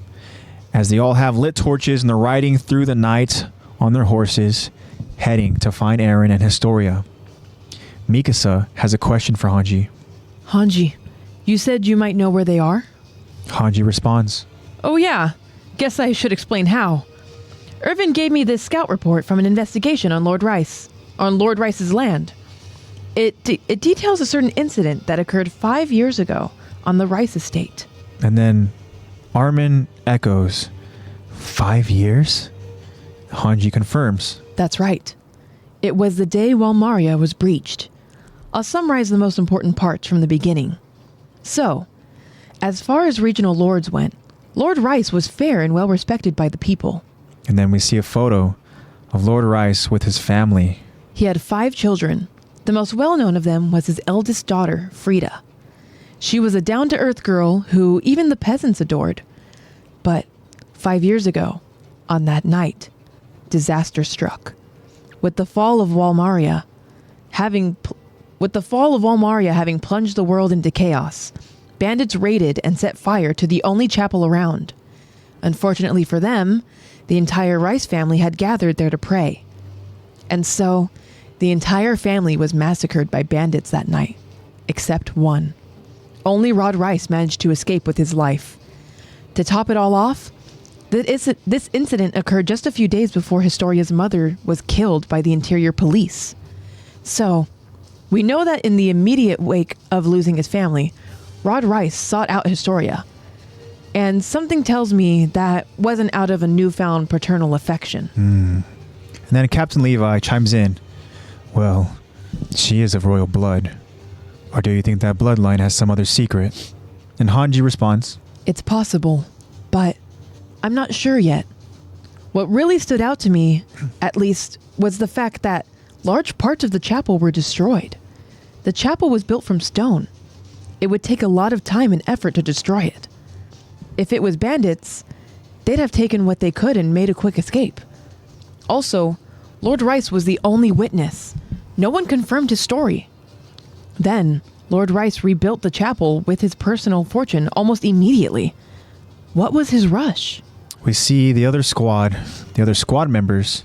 as they all have lit torches and they're riding through the night on their horses, heading to find Eren and Historia. Mikasa has a question for Hanji. Hanji, you said you might know where they are? Hanji responds, oh yeah, guess I should explain how. Irvin gave me this scout report from an investigation on Lord Rice's land. It details a certain incident that occurred 5 years ago on the Rice estate. And then Armin echoes, 5 years? Hanji confirms. That's right. It was the day Walmaria was breached. I'll summarize the most important parts from the beginning. So, as far as regional lords went, Lord Rice was fair and well respected by the people. And then we see a photo of Lord Rice with his family. He had 5 children. The most well-known of them was his eldest daughter, Frida. She was a down-to-earth girl who even the peasants adored. But 5 years ago, on that night, disaster struck. With the fall of Walmaria having plunged the world into chaos, bandits raided and set fire to the only chapel around. Unfortunately for them, the entire Rice family had gathered there to pray. And so, the entire family was massacred by bandits that night, except one. Only Rod Rice managed to escape with his life. To top it all off, this incident occurred just a few days before Historia's mother was killed by the interior police. So, we know that in the immediate wake of losing his family, Rod Rice sought out Historia. And something tells me that wasn't out of a newfound paternal affection. And then Captain Levi chimes in. Well, she is of royal blood. Or do you think that bloodline has some other secret? And Hanji responds, it's possible, but I'm not sure yet. What really stood out to me, at least, was the fact that large parts of the chapel were destroyed. The chapel was built from stone. It would take a lot of time and effort to destroy it. If it was bandits, they'd have taken what they could and made a quick escape. Also, Lord Rice was the only witness. No one confirmed his story. Then, Lord Rice rebuilt the chapel with his personal fortune almost immediately. What was his rush? We see the other squad members,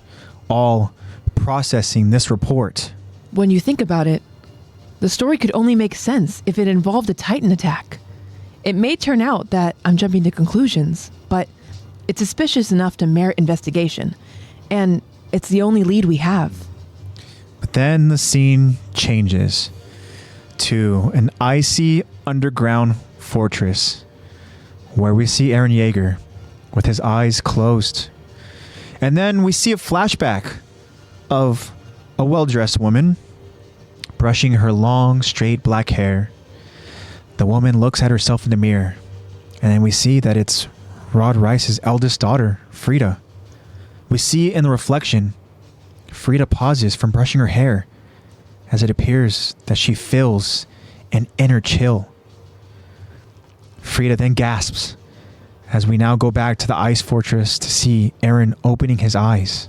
all processing this report. When you think about it, the story could only make sense if it involved a Titan attack. It may turn out that I'm jumping to conclusions, but it's suspicious enough to merit investigation, and it's the only lead we have. But then the scene changes to an icy underground fortress where we see Eren Yeager with his eyes closed. And then we see a flashback of a well-dressed woman brushing her long, straight black hair. The woman looks at herself in the mirror, and then we see that it's Rod Rice's eldest daughter, Frida. We see in the reflection, Frida pauses from brushing her hair as it appears that she feels an inner chill. Frida then gasps as we now go back to the ice fortress to see Eren opening his eyes.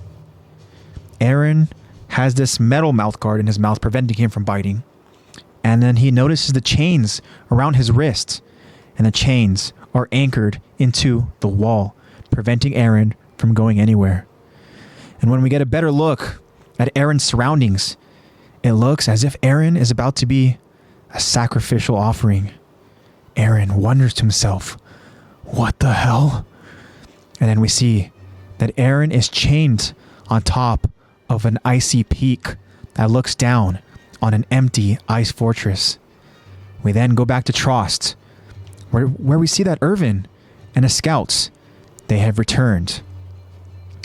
Eren has this metal mouth guard in his mouth preventing him from biting. And then he notices the chains around his wrists, and the chains are anchored into the wall, preventing Eren from going anywhere. And when we get a better look at Eren's surroundings, it looks as if Eren is about to be a sacrificial offering. Eren wonders to himself, what the hell? And then we see that Eren is chained on top of an icy peak that looks down on an empty ice fortress. We then go back to Trost, where we see that Irvin and his scouts, they have returned.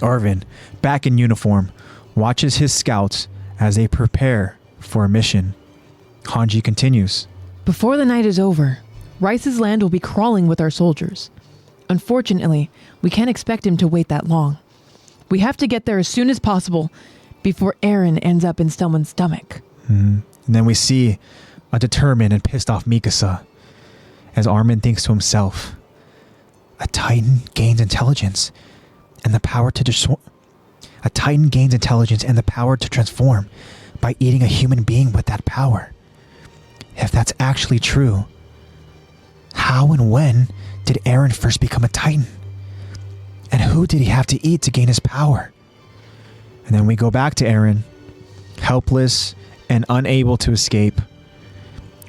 Irvin, back in uniform, watches his scouts as they prepare for a mission. Hanji continues. Before the night is over, Rice's land will be crawling with our soldiers. Unfortunately, we can't expect him to wait that long. We have to get there as soon as possible before Eren ends up in someone's stomach. And then we see a determined and pissed off Mikasa as Armin thinks to himself, a Titan gains intelligence and the power to transform by eating a human being with that power. If that's actually true, how and when did Eren first become a Titan? And who did he have to eat to gain his power? And then we go back to Eren, helpless and unable to escape.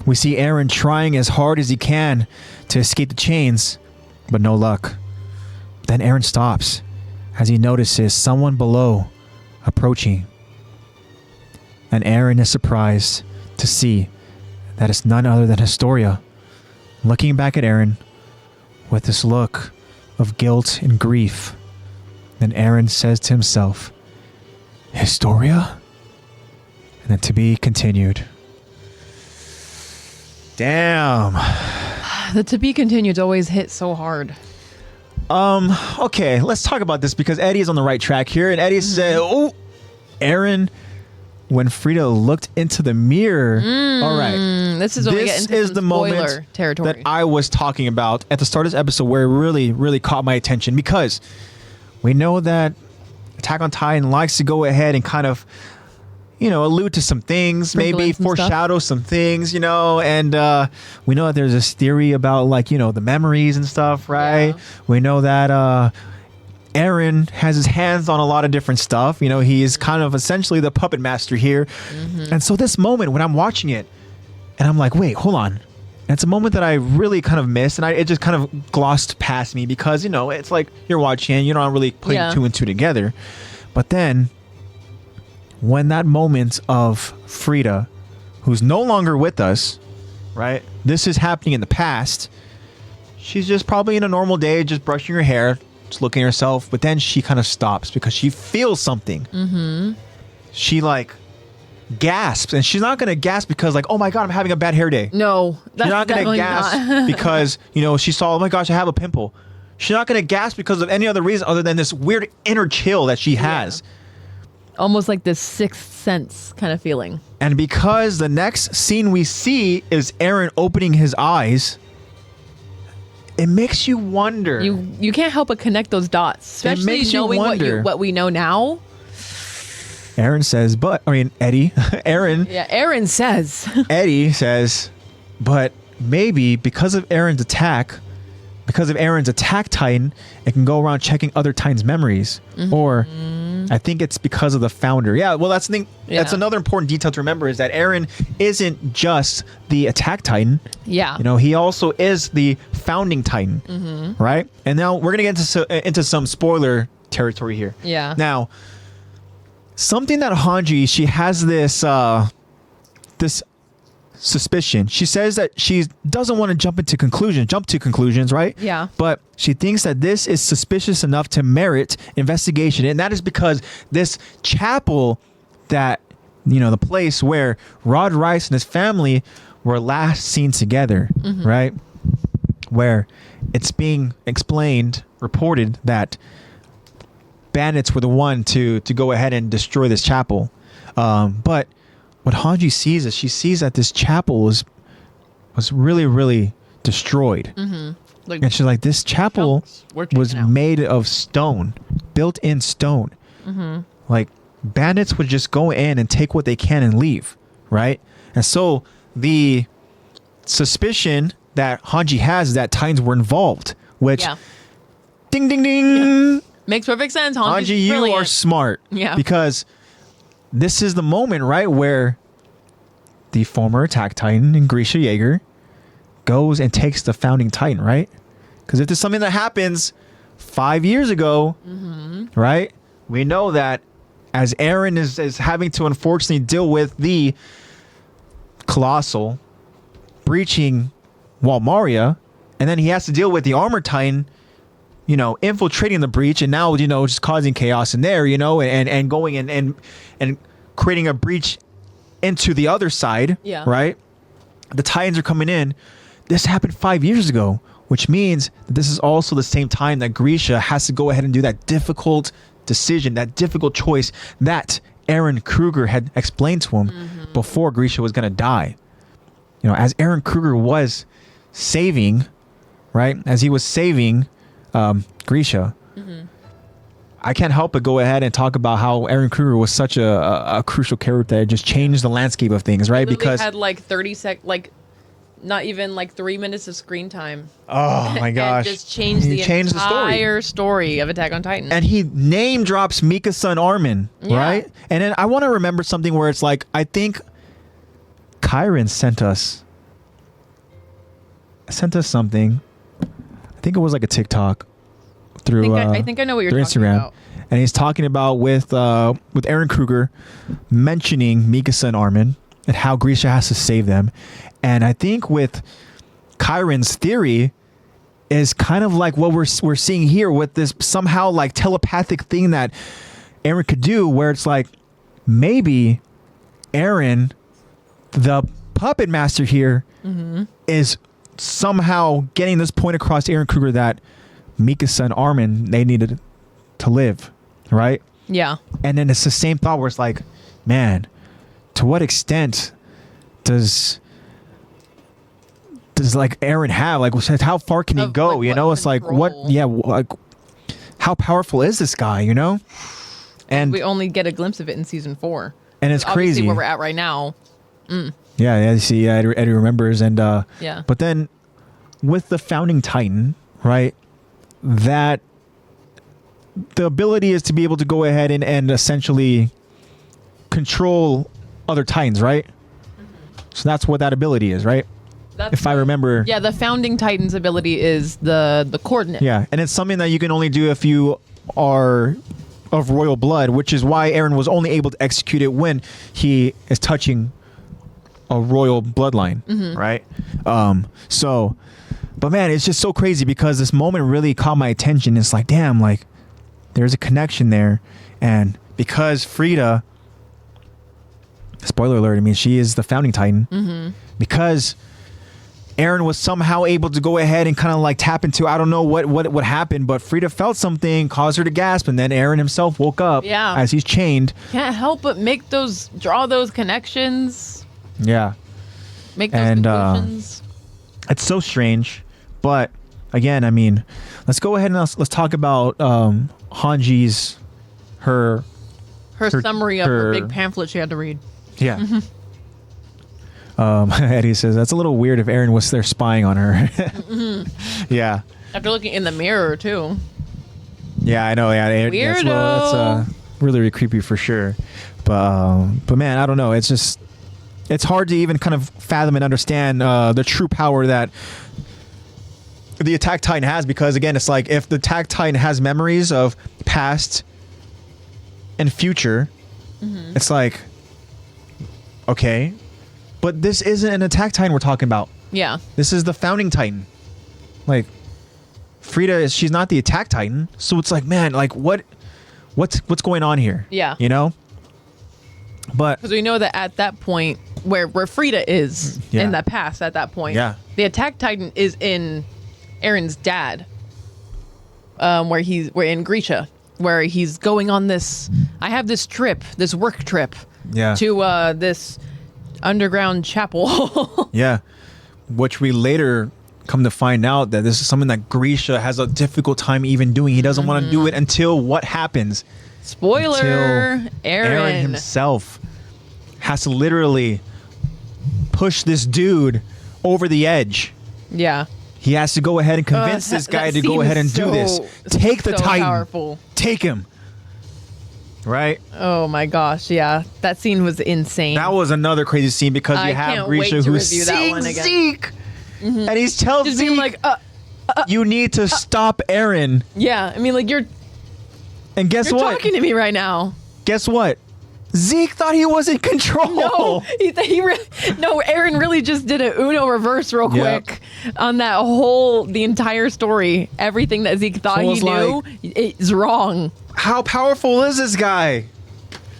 We see Eren trying as hard as he can to escape the chains, but no luck. Then Eren stops as he notices someone below approaching. And Eren is surprised to see that it's none other than Historia, looking back at Eren with this look of guilt and grief. Then Eren says to himself, Historia? And then to be continued. Damn. The to be continued always hit so hard. Okay, let's talk about this because Eddie is on the right track here. And Eddie said, oh, Eren, when Frida looked into the mirror. All right. This is when we get into the moment territory that I was talking about at the start of this episode where it really, really caught my attention because we know that Attack on Titan likes to go ahead and kind of, allude to some things, maybe foreshadow some things, and we know that there's this theory about the memories and stuff, right? Yeah. We know that Eren has his hands on a lot of different stuff. He is kind of essentially the puppet master here. Mm-hmm. And so this moment when I'm watching it and I'm like, wait, hold on. And it's a moment that I really kind of missed and it just kind of glossed past me because, it's like you're watching and you're not really putting two and two together. But then when that moment of Frida, who's no longer with us, right? This is happening in the past. She's just probably in a normal day, just brushing her hair, just looking at herself. But then she kind of stops because she feels something. Mm-hmm. She gasps, and she's not going to gasp because oh my God, I'm having a bad hair day. No, that's she's not going to gasp because, she saw, oh my gosh, I have a pimple. She's not going to gasp because of any other reason other than this weird inner chill that she has. Yeah. Almost like this sixth sense kind of feeling. And because the next scene we see is Eren opening his eyes, it makes you wonder. You can't help but connect those dots, especially knowing what we know now. Aaron says, Eddie, Aaron. Yeah, Aaron says. Eddie says, but maybe because of Aaron's attack Titan, it can go around checking other Titans' memories. Or I think it's because of the founder. Yeah, well, that's the thing. Yeah. That's another important detail to remember, is that Aaron isn't just the Attack Titan. Yeah. You know, he also is the founding Titan, right? And now we're going to get into some spoiler territory here. Yeah. Now, something that Hanji, she has this this suspicion. She says that she doesn't want to jump to conclusions, right? Yeah. But she thinks that this is suspicious enough to merit investigation, and that is because this chapel, that, you know, the place where Rod Rice and his family were last seen together, right? Where it's being reported that bandits were the one to go ahead and destroy this chapel. But what Hanji sees is, she sees that this chapel was really, really destroyed. Like, and she's like, this chapel was made of stone, built in stone. Like, bandits would just go in and take what they can and leave, right? And so the suspicion that Hanji has is that Titans were involved, which, ding, ding, ding. Yeah. Makes perfect sense. Hanji, you are smart. Yeah. Because this is the moment, right, where the former Attack Titan and Grisha Yeager goes and takes the founding Titan, right? Because if there's something that happens 5 years ago, right, we know that as Eren is having to unfortunately deal with the Colossal breaching Walmaria, and then he has to deal with the Armored Titan, you know, infiltrating the breach, and now, you know, just causing chaos in there, you know, and going and creating a breach into the other side, right? The Titans are coming in. This happened 5 years ago, which means that this is also the same time that Grisha has to go ahead and do that difficult decision, that difficult choice that Eren Kruger had explained to him before Grisha was going to die. You know, as Eren Kruger was saving, right? As he was saving Grisha, I can't help but go ahead and talk about how Eren Kruger was such a crucial character that just changed the landscape of things, right? Because had like 30 like not even like 3 minutes of screen time. Oh my gosh! And just changed the entire story of Attack on Titan. And he name drops Mika-san Armin, right? And then I want to remember something where it's like, I think Kyron sent us something. I think it was like a TikTok through I think I know what you're talking Instagram. about. And he's talking about with Eren Kruger mentioning Mika-san Armin and how Grisha has to save them. And I think with Kyron's theory is kind of like what we're seeing here with this somehow like telepathic thing that Eren could do, where it's like maybe Eren, the puppet master here, is somehow getting this point across to Eren Kruger that Mika-san Armin, they needed to live, right? Yeah. And then it's the same thought where it's like, man, to what extent does like Eren have, like, how far can he go? Like, you know, it's like, what? Yeah, like, how powerful is this guy? You know, and we only get a glimpse of it in season 4, and it's crazy where we're at right now. Yeah, you see, Eddie remembers, and yeah. But then with the founding Titan, right, that the ability is to be able to go ahead and essentially control other Titans, right? So that's what that ability is, right? If I remember. Yeah, the founding Titan's ability is the coordinate. Yeah, and it's something that you can only do if you are of royal blood, which is why Eren was only able to execute it when he is touching a royal bloodline, right? So, but man, it's just so crazy because this moment really caught my attention. It's like, damn, like there's a connection there, and because Frida, spoiler alert, I mean, she is the founding Titan, because Eren was somehow able to go ahead and kind of like tap into, I don't know what happened, but Frida felt something, caused her to gasp, and then Eren himself woke up as he's chained. Can't help but draw those connections. Yeah. Make those conclusions. It's so strange. But again, I mean, let's go ahead and let's talk about Hanji's her Her summary of her big pamphlet she had to read. Yeah. Eddie says that's a little weird if Eren was there spying on her. Yeah. After looking in the mirror too. Yeah, I know. Yeah, Weirdo. That's really, really creepy for sure. But man, I don't know. It's just it's hard to even kind of fathom and understand the true power that the Attack Titan has, because again, it's like if the Attack Titan has memories of past and future, it's like, okay, but this isn't an Attack Titan we're talking about. Yeah. This is the Founding Titan. Like, Frida, she's not the Attack Titan, so it's like, man, like what's going on here? Yeah. You know? But because we know that at that point where Frida is in the past, at that point, the Attack Titan is in Eren's dad, where we're in Grisha, where he's going on this. I have this trip, this work trip, to this underground chapel. Yeah, which we later come to find out that this is something that Grisha has a difficult time even doing. He doesn't want to do it until what happens? Spoiler, until Eren himself has to literally push this dude over the edge. Yeah. He has to go ahead and convince this guy to go ahead and do this. Take the Titan. Powerful. Take him. Right? Oh my gosh, yeah. That scene was insane. That was another crazy scene because you have Grisha who's seeing Zeke. And he's telling just Zeke, being like, you need to stop Eren. Yeah, I mean, like, you're talking to me right now. Guess what? Zeke thought he was in control. No, Eren really just did an Uno reverse real quick on the entire story. Everything that Zeke thought he knew is wrong. How powerful is this guy?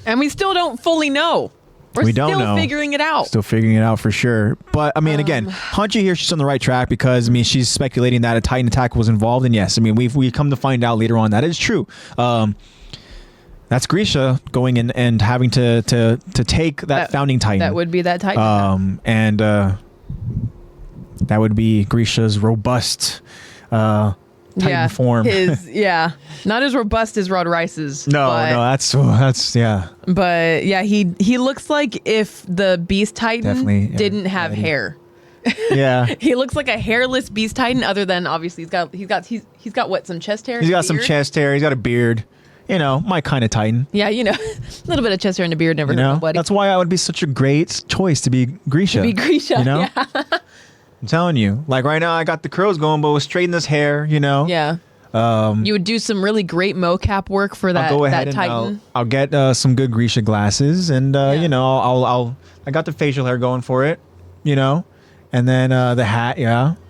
And we still don't fully know. We don't know. Still figuring it out. Still figuring it out for sure. But, I mean, again, Hanji here, she's on the right track because, I mean, she's speculating that a Titan attack was involved. And yes, I mean, we come to find out later on that is true. That's Grisha going in and having to take that Founding Titan. That would be that Titan. And that would be Grisha's robust Titan form. Not as robust as Rod Rice's. No, that's But yeah, he looks like if the Beast Titan didn't have hair. Yeah. He looks like a hairless Beast Titan, other than obviously he's got what, some chest hair? He's got some chest hair, he's got a beard. You know, my kind of Titan. Yeah, a little bit of chest hair and a beard never hurt nobody. That's why I would be such a great choice to be Grisha. Yeah. I'm telling you. Like right now I got the curls going, but we'll straighten this hair, Yeah. You would do some really great mocap work for that, I'll go ahead that Titan. I'll get some good Grisha glasses and I got the facial hair going for it, and then the hat,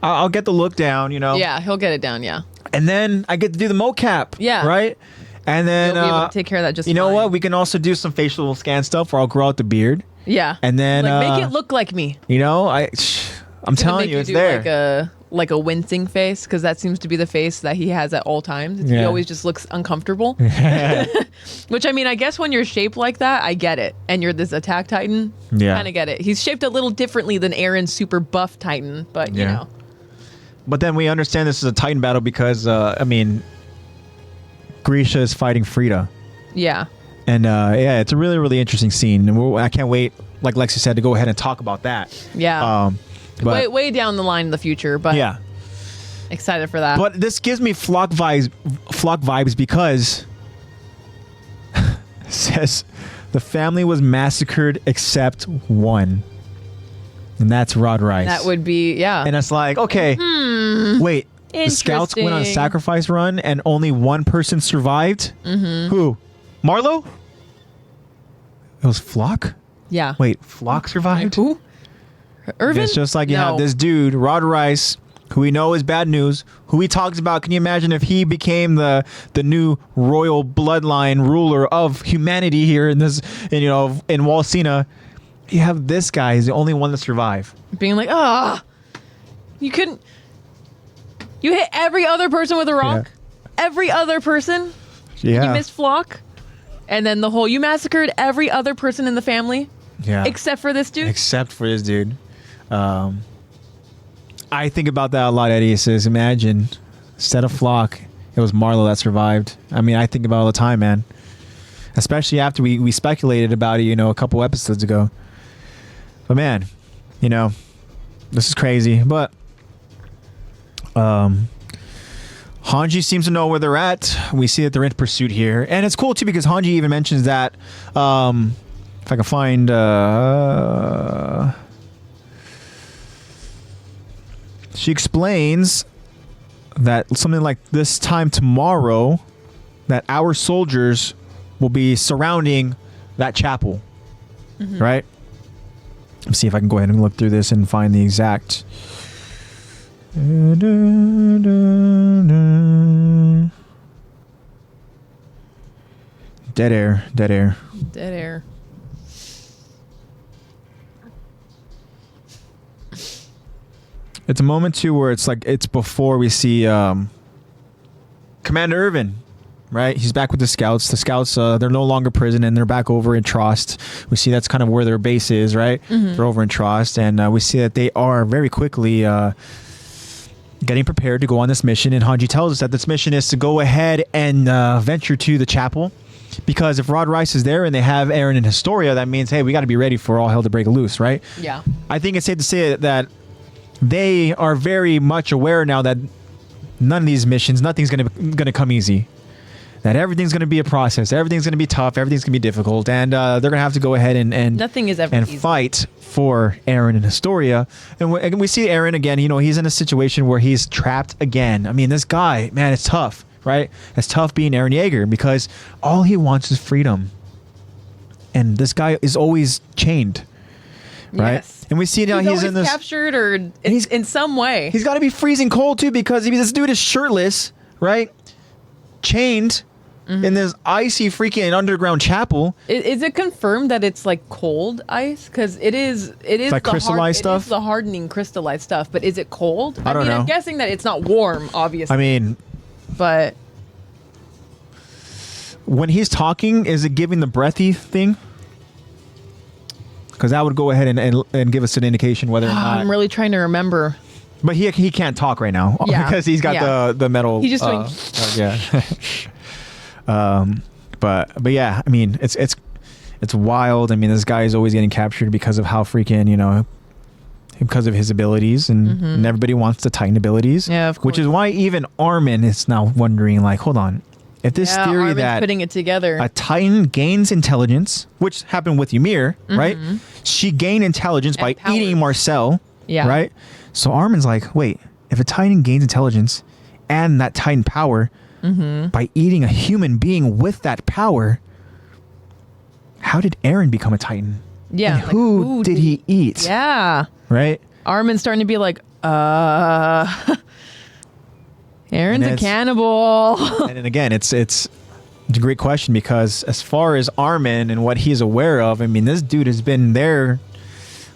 I'll get the look down, Yeah, he'll get it down, yeah. And then I get to do the mocap, right? And then you'll be able to take care of that just you know what? We can also do some facial scan stuff where I'll grow out the beard. Yeah. And then make it look like me. I'm telling you, it's there. Like a wincing face, because that seems to be the face that he has at all times. He always just looks uncomfortable. Which, I mean, I guess when you're shaped like that, I get it. And you're this Attack Titan, kind of get it. He's shaped a little differently than Eren's super buff Titan, but you know. But then we understand this is a Titan battle because, Grisha is fighting Frida. Yeah. And it's a really, really interesting scene. And I can't wait, like Lexi said, to go ahead and talk about that. Yeah. Way down the line in the future, but excited for that. But this gives me flock vibes because it says the family was massacred except one. And that's Rod Rice. That would be, And it's like, okay, wait. The scouts went on a sacrifice run and only one person survived? Mm-hmm. Who? Marlo? It was Flock? Yeah. Wait, Flock survived? Who? Irvin? It's just like you have this dude, Rod Rice, who we know is bad news, who he talks about. Can you imagine if he became the new royal bloodline ruler of humanity here in this, in Walsina? You have this guy, he's the only one to survive. Being like, you couldn't. You hit every other person with a rock? Yeah. Every other person? Yeah. You missed Flock? And then you massacred every other person in the family? Yeah. Except for this dude? Except for this dude. I think about that a lot, Eddie. It says, imagine, instead of Flock, it was Marlo that survived. I mean, I think about it all the time, man. especially after we speculated about it, a couple episodes ago. But man, this is crazy. But Hanji seems to know where they're at. We see that they're in pursuit here, and it's cool too because Hanji even mentions that if I can find she explains that something like this time tomorrow that our soldiers will be surrounding that chapel, right? Let's see if I can go ahead and look through this and find the exact. Dead air. It's a moment too where it's like it's before we see Commander Irvin, right? He's back with the scouts. The scouts, they're no longer prison and they're back over in Trost. We see that's kind of where their base is, right? They're over in Trost, and we see that they are very quickly getting prepared to go on this mission. And Hanji tells us that this mission is to go ahead and venture to the chapel, because if Rod Rice is there and they have Eren and Historia, that means, hey, we got to be ready for all hell to break loose, right? Yeah. I think it's safe to say that they are very much aware now that none of these missions, nothing's gonna come easy. That everything's gonna be a process. Everything's gonna be tough. Everything's gonna be difficult, and they're gonna have to go ahead and nothing is ever and easy. Fight for Eren and Historia. And we see Eren again. He's in a situation where he's trapped again. I mean, this guy, man, it's tough, right? It's tough being Eren Yeager because all he wants is freedom, and this guy is always chained, right? Yes. And we see now he's in this captured or in some way. He's got to be freezing cold too because this dude is shirtless, right? Chained in this icy freaking underground chapel. Is it confirmed that it's like cold ice? Because it is like the crystallized stuff? It is the hardening crystallized stuff, but is it cold? I don't know. I'm guessing that it's not warm, obviously. I mean, but when he's talking, is it giving the breathy thing? Because that would go ahead and give us an indication whether or not. I'm really trying to remember. But he can't talk right now because he's got the metal. He's just doing. But yeah, I mean it's wild. I mean, this guy is always getting captured because of how freaking because of his abilities, and everybody wants the Titan abilities. Yeah, of course. Which is why even Armin is now wondering, like, hold on. If this theory Armin's that putting it together. a Titan gains intelligence, which happened with Ymir, right? She gained intelligence by powers. eating Marcel, right? So Armin's like, wait, if a Titan gains intelligence and that Titan power by eating a human being with that power, how did Eren become a Titan? Yeah. And who did he eat? Yeah. Right? Armin's starting to be like, Eren's a cannibal. And then again, it's a great question because as far as Armin and what he's aware of, I mean, this dude has been there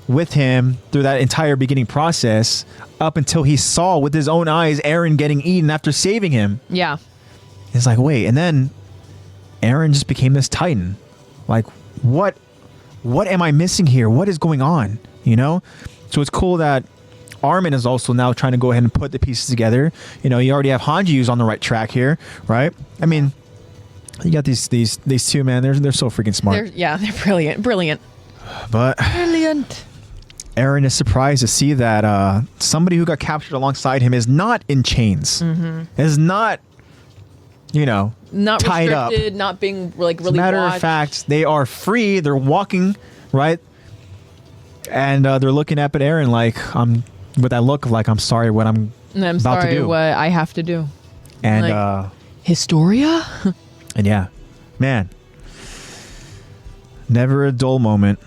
with him through that entire beginning process up until he saw with his own eyes Eren getting eaten after saving him. Yeah. It's like, wait, and then Eren just became this Titan. Like, what am I missing here? What is going on? So it's cool that Armin is also now trying to go ahead and put the pieces together. You already have Hanji who's on the right track here, right? I mean, you got these two, man. They're so freaking smart. They're brilliant. But Brilliant. Eren is surprised to see that somebody who got captured alongside him is not in chains. Is not, not tied restricted, up. not being like really. As a matter watched. of fact, they are free. They're walking, right? And they're looking up at Eren like, with that look of like, I'm sorry what I'm about to do. What I have to do. And like, Historia? And yeah, man, never a dull moment.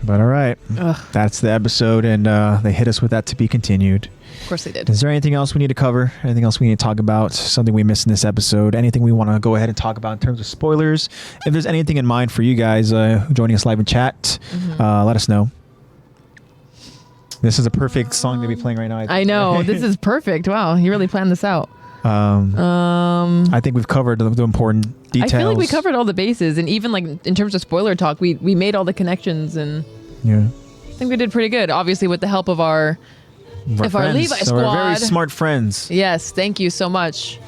But all right, that's the episode, and they hit us with that to be continued. Of course they did. Is there anything else we need to cover? Anything else we need to talk about? Something we missed in this episode? Anything we want to go ahead and talk about in terms of spoilers? If there's anything in mind for you guys joining us live in chat, let us know. This is a perfect song to be playing right now. I know. This is perfect. Wow, you really planned this out. I think we've covered the important details. I feel like we covered all the bases, and even like in terms of spoiler talk, we made all the connections, and yeah, I think we did pretty good. Obviously, with the help of our Levi squad, our very smart friends. Yes, thank you so much.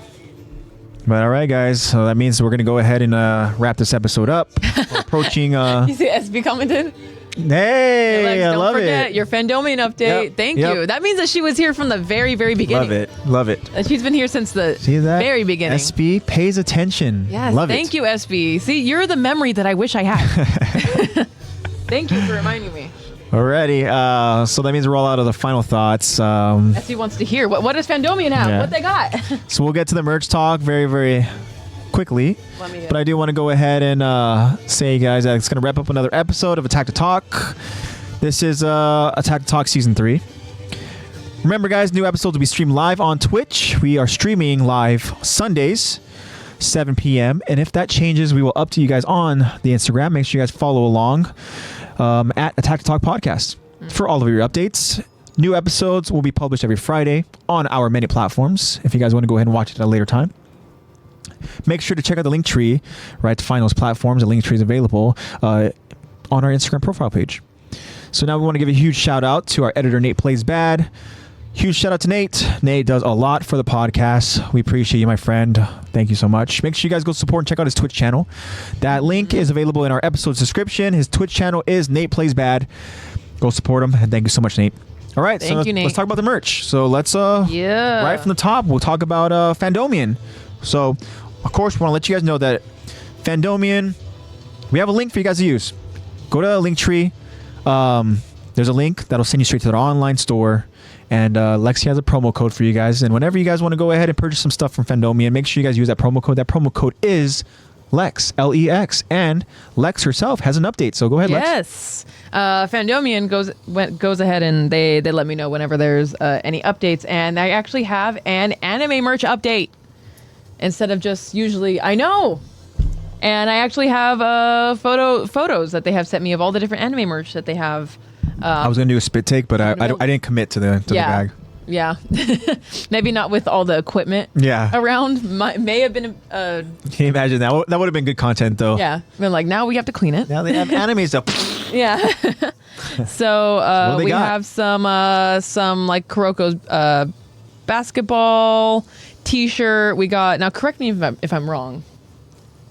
But all right, guys. So that means we're going to go ahead and wrap this episode up. We're approaching... You see SB commented? Hey, I love it. Don't forget your Fandomion update. Yep, Thank you. That means that she was here from the very, very beginning. Love it. She's been here since the very beginning. SB pays attention. Yes, thank you, SB. See, you're the memory that I wish I had. Thank you for reminding me. Alrighty, so that means we're all out of the final thoughts. SB wants to hear. What does Fandomion have? Yeah. What they got? So we'll get to the merch talk very, very quickly. But I do want to go ahead and say, guys, that it's going to wrap up another episode of Attack to Talk. This is Attack to Talk Season 3. Remember, guys, new episodes will be streamed live on Twitch. We are streaming live Sundays, 7 p.m. And if that changes, we will update you guys on the Instagram. Make sure you guys follow along at Attack to Talk Podcast for all of your updates. New episodes will be published every Friday on our many platforms. If you guys want to go ahead and watch it at a later time. Make sure to check out the link tree, right, to find those platforms. The link tree is available on our Instagram profile page. So now we want to give a huge shout out to our editor, NatePlaysBad. Huge shout out to Nate. Nate does a lot for the podcast. We appreciate you, my friend. Thank you so much. Make sure you guys go support and check out his Twitch channel. That link is available in our episode description. His Twitch channel is NatePlaysBad. Go support him. And thank you so much, Nate. All right, Thank you, Nate. Let's talk about the merch. So let's right from the top, we'll talk about Fandomion. So, of course, we want to let you guys know that Fandomion, we have a link for you guys to use. Go to the link tree. There's a link that'll send you straight to their online store. And Lexi has a promo code for you guys. And whenever you guys want to go ahead and purchase some stuff from Fandomion, make sure you guys use that promo code. That promo code is Lex, L-E-X. And Lex herself has an update. So go ahead, Lex. Yes. Fandomion goes ahead and they let me know whenever there's any updates. And I actually have an anime merch update. Instead of just usually, I know. And I actually have photos that they have sent me of all the different anime merch that they have. I was going to do a spit take, but I didn't commit to the bag. Yeah. Maybe not with all the equipment around. May have been... Can you imagine that? That would have been good content, though. Yeah. Been like, now we have to clean it. Now they have anime stuff. Yeah. So we have some like Kuroko's basketball T-shirt. We got... Now, correct me if I'm wrong.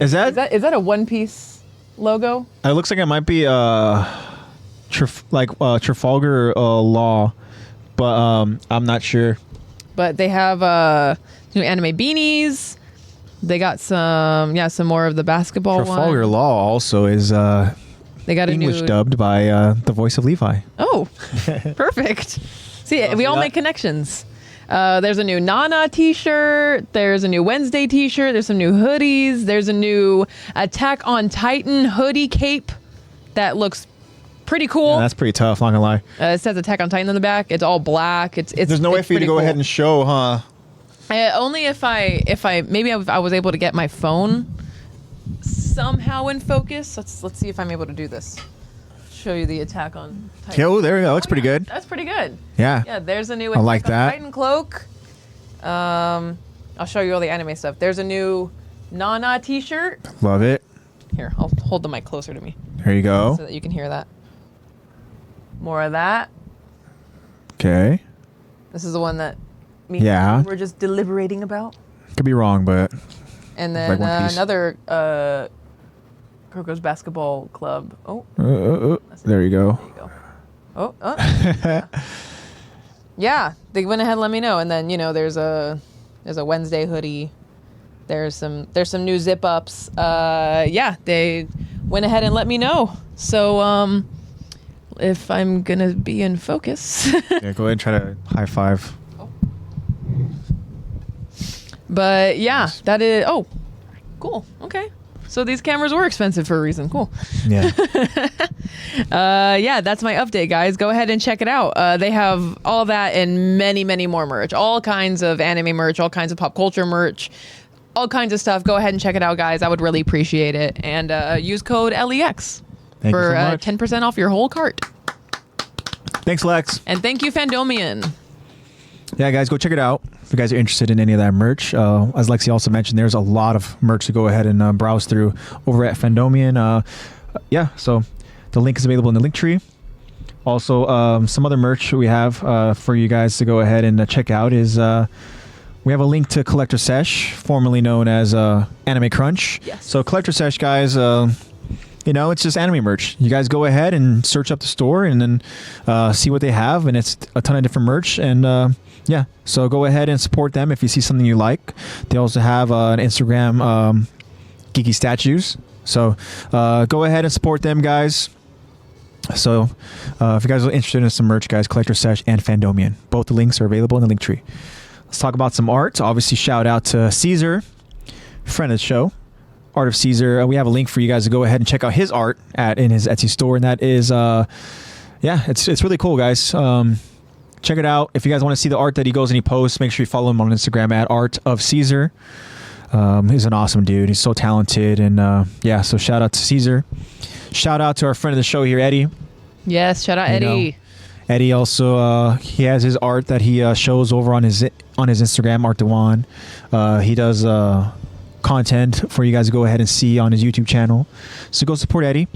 Is that a One Piece logo? It looks like it might be Trafalgar Law, but I'm not sure. But they have new anime beanies. They got some more of the basketball Trafalgar Law also is they got English dubbed by the voice of Levi. Oh, perfect. See, we all make connections. There's a new Nana t-shirt. There's a new Wednesday t-shirt. There's some new hoodies. There's a new Attack on Titan hoodie cape that looks pretty cool. Yeah, that's pretty tough, not gonna lie. It says Attack on Titan on the back. It's all black. There's no way for you to go ahead and show, huh? Only if I was able to get my phone somehow in focus. Let's see if I'm able to do this. Show you the Attack on Titan. Oh, there we go. Looks pretty good. That's pretty good. Yeah. Yeah, there's a new Attack on Titan cloak. I'll show you all the anime stuff. There's a new Nana t-shirt. Love it. Here, I'll hold the mic closer to me. There you go. So that you can hear that. More of that. Okay. This is the one that me and you were just deliberating about. Could be wrong, but... And then like another Kuroko's basketball club. Oh. There you go. There you go. Oh. Yeah, they went ahead and let me know. And then, there's a Wednesday hoodie. There's some new zip ups. They went ahead and let me know. So if I'm gonna be in focus. Yeah, go ahead and try to high five. But yeah, that is cool. Okay. So these cameras were expensive for a reason. Cool. Yeah. That's my update, guys. Go ahead and check it out. They have all that and many, many more merch. All kinds of anime merch, all kinds of pop culture merch, all kinds of stuff. Go ahead and check it out, guys. I would really appreciate it. And use code LEX for 10% off your whole cart. Thanks, Lex. And thank you, Fandomion. Yeah, guys, go check it out. If you guys are interested in any of that merch, as Lexi also mentioned, there's a lot of merch to go ahead and browse through over at Fandomion. So the link is available in the link tree. Also, some other merch we have for you guys to go ahead and check out is we have a link to Collector Sesh, formerly known as AnimeCrunch. Yes. So Collector Sesh, guys, it's just anime merch. You guys go ahead and search up the store and then see what they have, and it's a ton of different merch. And yeah, so go ahead and support them if you see something you like. They also have an Instagram, Geeky Statues. So go ahead and support them, guys. So if you guys are interested in some merch, guys, Collector Sesh and Fandomion. Both the links are available in the link tree. Let's talk about some art. Obviously, shout out to Caesar, friend of the show. ArtofCesar. We have a link for you guys to go ahead and check out his art in his Etsy store, and that is it's really cool, guys. Check it out. If you guys want to see the art that he goes and he posts, make sure you follow him on Instagram at ArtofCesar. He's an awesome dude. He's so talented, and so shout out to Caesar. Shout out to our friend of the show here, Eddie. Yes, shout out Eddie. Eddie also he has his art that he shows over on his Instagram, Art Dewan. He does content for you guys to go ahead and see on his YouTube channel. So go support Eddie.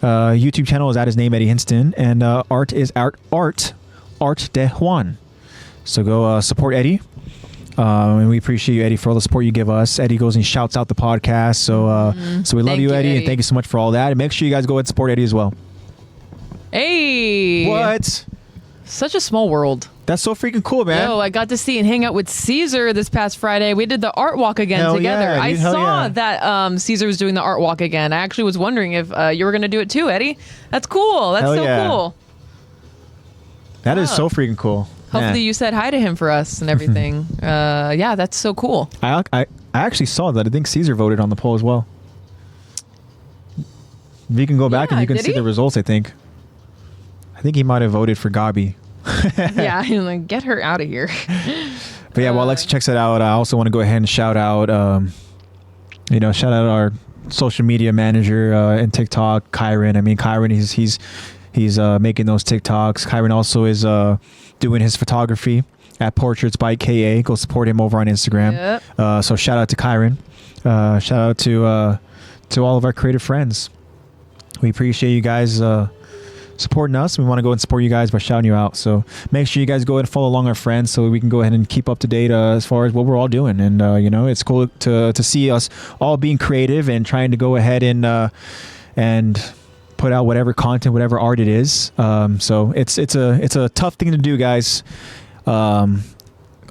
YouTube channel is at his name, Eddie Hinston, and art is Art de Juan. So go support Eddie. And we appreciate you, Eddie, for all the support you give us. Eddie goes and shouts out the podcast. So so we love you, Eddie, and thank you so much for all that. And make sure you guys go ahead and support Eddie as well. Hey. What? Such a small world. That's so freaking cool, man. Yo, I got to see and hang out with Caesar this past Friday. We did the art walk again Hell together. yeah, I dude, hell saw yeah. that Caesar was doing the art walk again. I actually was wondering if you were going to do it too, Eddie. That's cool. That's Hell so yeah. cool. That is so freaking cool. Hopefully Man. you said hi to him for us and everything. Yeah, that's so cool. I actually saw that. I think Caesar voted on the poll as well. You can go back and you can did see he? the results, I think. I think he might have voted for Gabi. Yeah, I'm like, get her out of here. But yeah, while Alexi checks it out, I also want to go ahead and shout out, shout out our social media manager and TikTok, Kyron. I mean, Kyron, he's making those TikToks. Kyron also is doing his photography at Portraits by KA. Go support him over on Instagram. Yep. So shout out to Kyron. Shout out to all of our creative friends. We appreciate you guys supporting us. We want to go and support you guys by shouting you out. So make sure you guys go ahead and follow along our friends so we can go ahead and keep up to date as far as what we're all doing. And it's cool to see us all being creative and trying to go ahead and put out whatever content, whatever art it is. So it's a tough thing to do, guys. A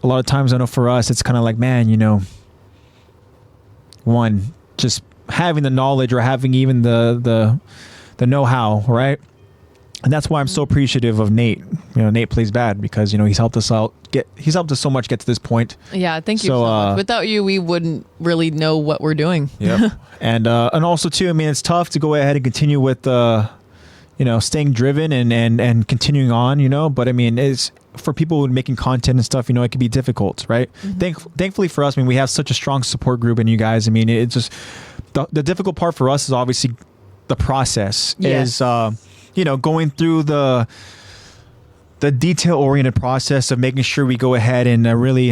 lot of times I know for us it's kind of like, man, just having the knowledge or having even the know-how, right? And that's why I'm so appreciative of Nate. NatePlaysBad, because he's helped us out. He's helped us so much get to this point. Yeah, thank you so much. Without you, we wouldn't really know what we're doing. Yeah, and also too, I mean, it's tough to go ahead and continue with staying driven and continuing on. But I mean, it's for people making content and stuff. It can be difficult, right? Mm-hmm. Thankfully for us, I mean, we have such a strong support group in you guys. I mean, it's just the difficult part for us is obviously the process. Yes. Is going through the detail-oriented process of making sure we go ahead and really,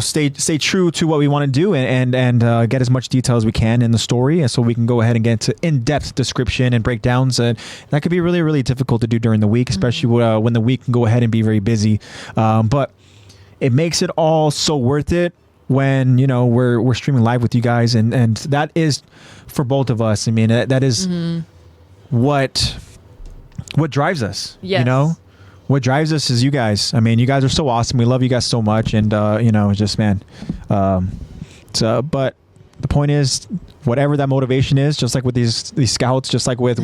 stay true to what we want to do and get as much detail as we can in the story, and so we can go ahead and get into in-depth description and breakdowns. And that could be really, really difficult to do during the week, especially when the week can go ahead and be very busy. But it makes it all so worth it when we're streaming live with you guys, and that is for both of us. I mean, that is what drives us. Yes. What drives us is you guys. I mean, you guys are so awesome. We love you guys so much, and just man. But the point is, whatever that motivation is, just like with these scouts, just like with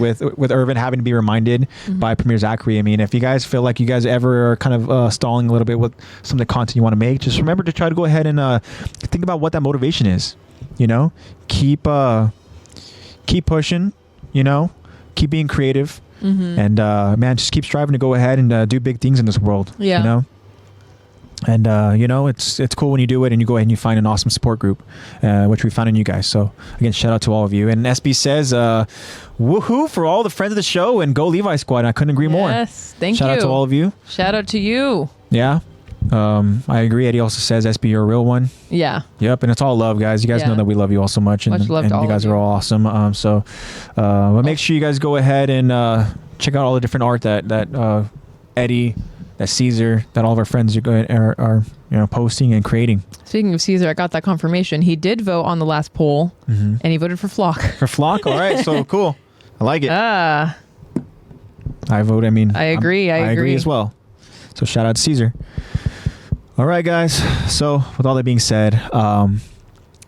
Irvin having to be reminded by Premier Zachary. I mean, if you guys feel like you guys ever are kind of stalling a little bit with some of the content you want to make, just remember to try to go ahead and think about what that motivation is. Keep pushing. Keep being creative. And man, just keep striving to go ahead and do big things in this world. Yeah. And it's cool when you do it and you go ahead and you find an awesome support group, which we found in you guys. So again, shout out to all of you. And SB says, woohoo for all the friends of the show and go Levi Squad. And I couldn't agree more. Yes, thank you. Shout out to all of you. Shout out to you. Yeah. I agree. Eddie also says, SB, you're a real one. Yeah. Yep. And it's all love, guys. You guys know that we love you all so much. And, much love to all you guys of you. are all awesome. But make sure you guys go ahead and check out all the different art that Eddie, that Caesar, that all of our friends are posting and creating. Speaking of Caesar, I got that confirmation. He did vote on the last poll, and he voted for Flock. For Flock? All right, so cool. I like it. Ah. I vote. I mean, I agree. I agree as well. So shout out to Caesar. All right, guys. So with all that being said,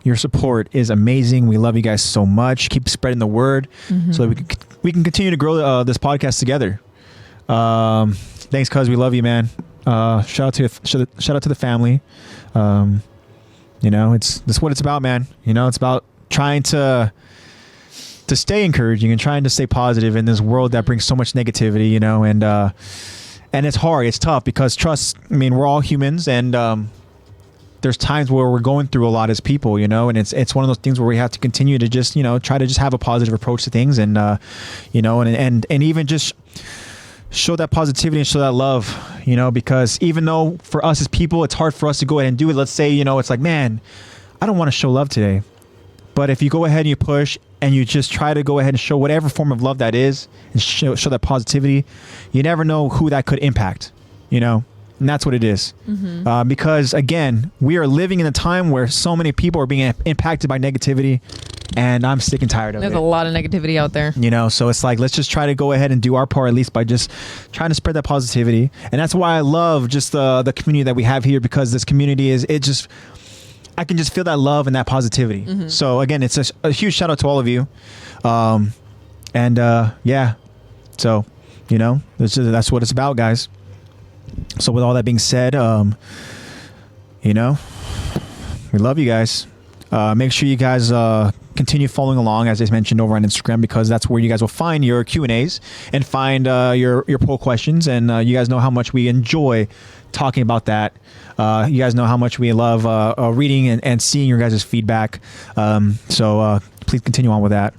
your support is amazing. We love you guys so much. Keep spreading the word so that we can continue to grow this podcast together. Thanks, cuz we love you, man. Shout out to the family. That's what it's about, man. It's about trying to stay encouraging and trying to stay positive in this world that brings so much negativity, and it's hard, it's tough because we're all humans, and there's times where we're going through a lot as people, and it's one of those things where we have to continue to just, try to just have a positive approach to things, and and even just show that positivity and show that love, because even though for us as people, it's hard for us to go ahead and do it. Let's say, it's like, man, I don't want to show love today. But if you go ahead and you push and you just try to go ahead and show whatever form of love that is and show that positivity, you never know who that could impact, and that's what it is. Because again, we are living in a time where so many people are being impacted by negativity, and I'm sick and tired of it. There's a lot of negativity out there. So it's like, let's just try to go ahead and do our part, at least by just trying to spread that positivity. And that's why I love just the community that we have here, because this community I can just feel that love and that positivity. So again, it's a huge shout out to all of you. Yeah, so, that's what it's about, guys. So with all that being said, we love you guys. Make sure you guys continue following along, as I mentioned, over on Instagram, because that's where you guys will find your Q&As and find your poll questions. And you guys know how much we enjoy talking about that. You guys know how much we love reading and seeing your guys' feedback. So please continue on with that.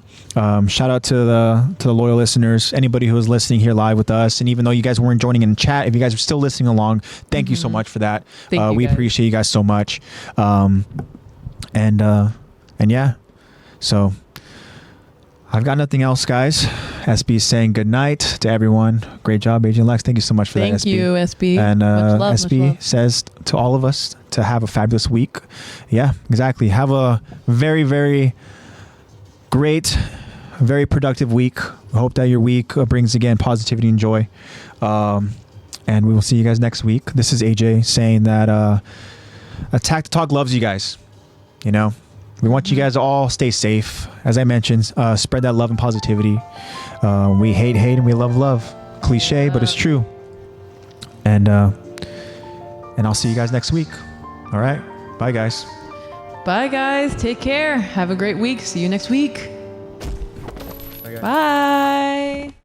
Shout out to the loyal listeners, anybody who is listening here live with us. And even though you guys weren't joining in chat, if you guys are still listening along, thank you so much for that. We appreciate you guys so much. And yeah, so I've got nothing else, guys. SB is saying good night to everyone. Great job, Agent Lex. Thank you so much for that, SB. Thank you, SB. And much love, SB says to all of us to have a fabulous week. Yeah, exactly. Have a very, very great, very productive week. I hope that your week brings, again, positivity and joy. And we will see you guys next week. This is AJ saying that Attack the Talk loves you guys. We want you guys to all stay safe. As I mentioned, spread that love and positivity. We hate and we love. Cliche, but it's true. And I'll see you guys next week. All right. Bye, guys. Bye, guys. Take care. Have a great week. See you next week. Bye.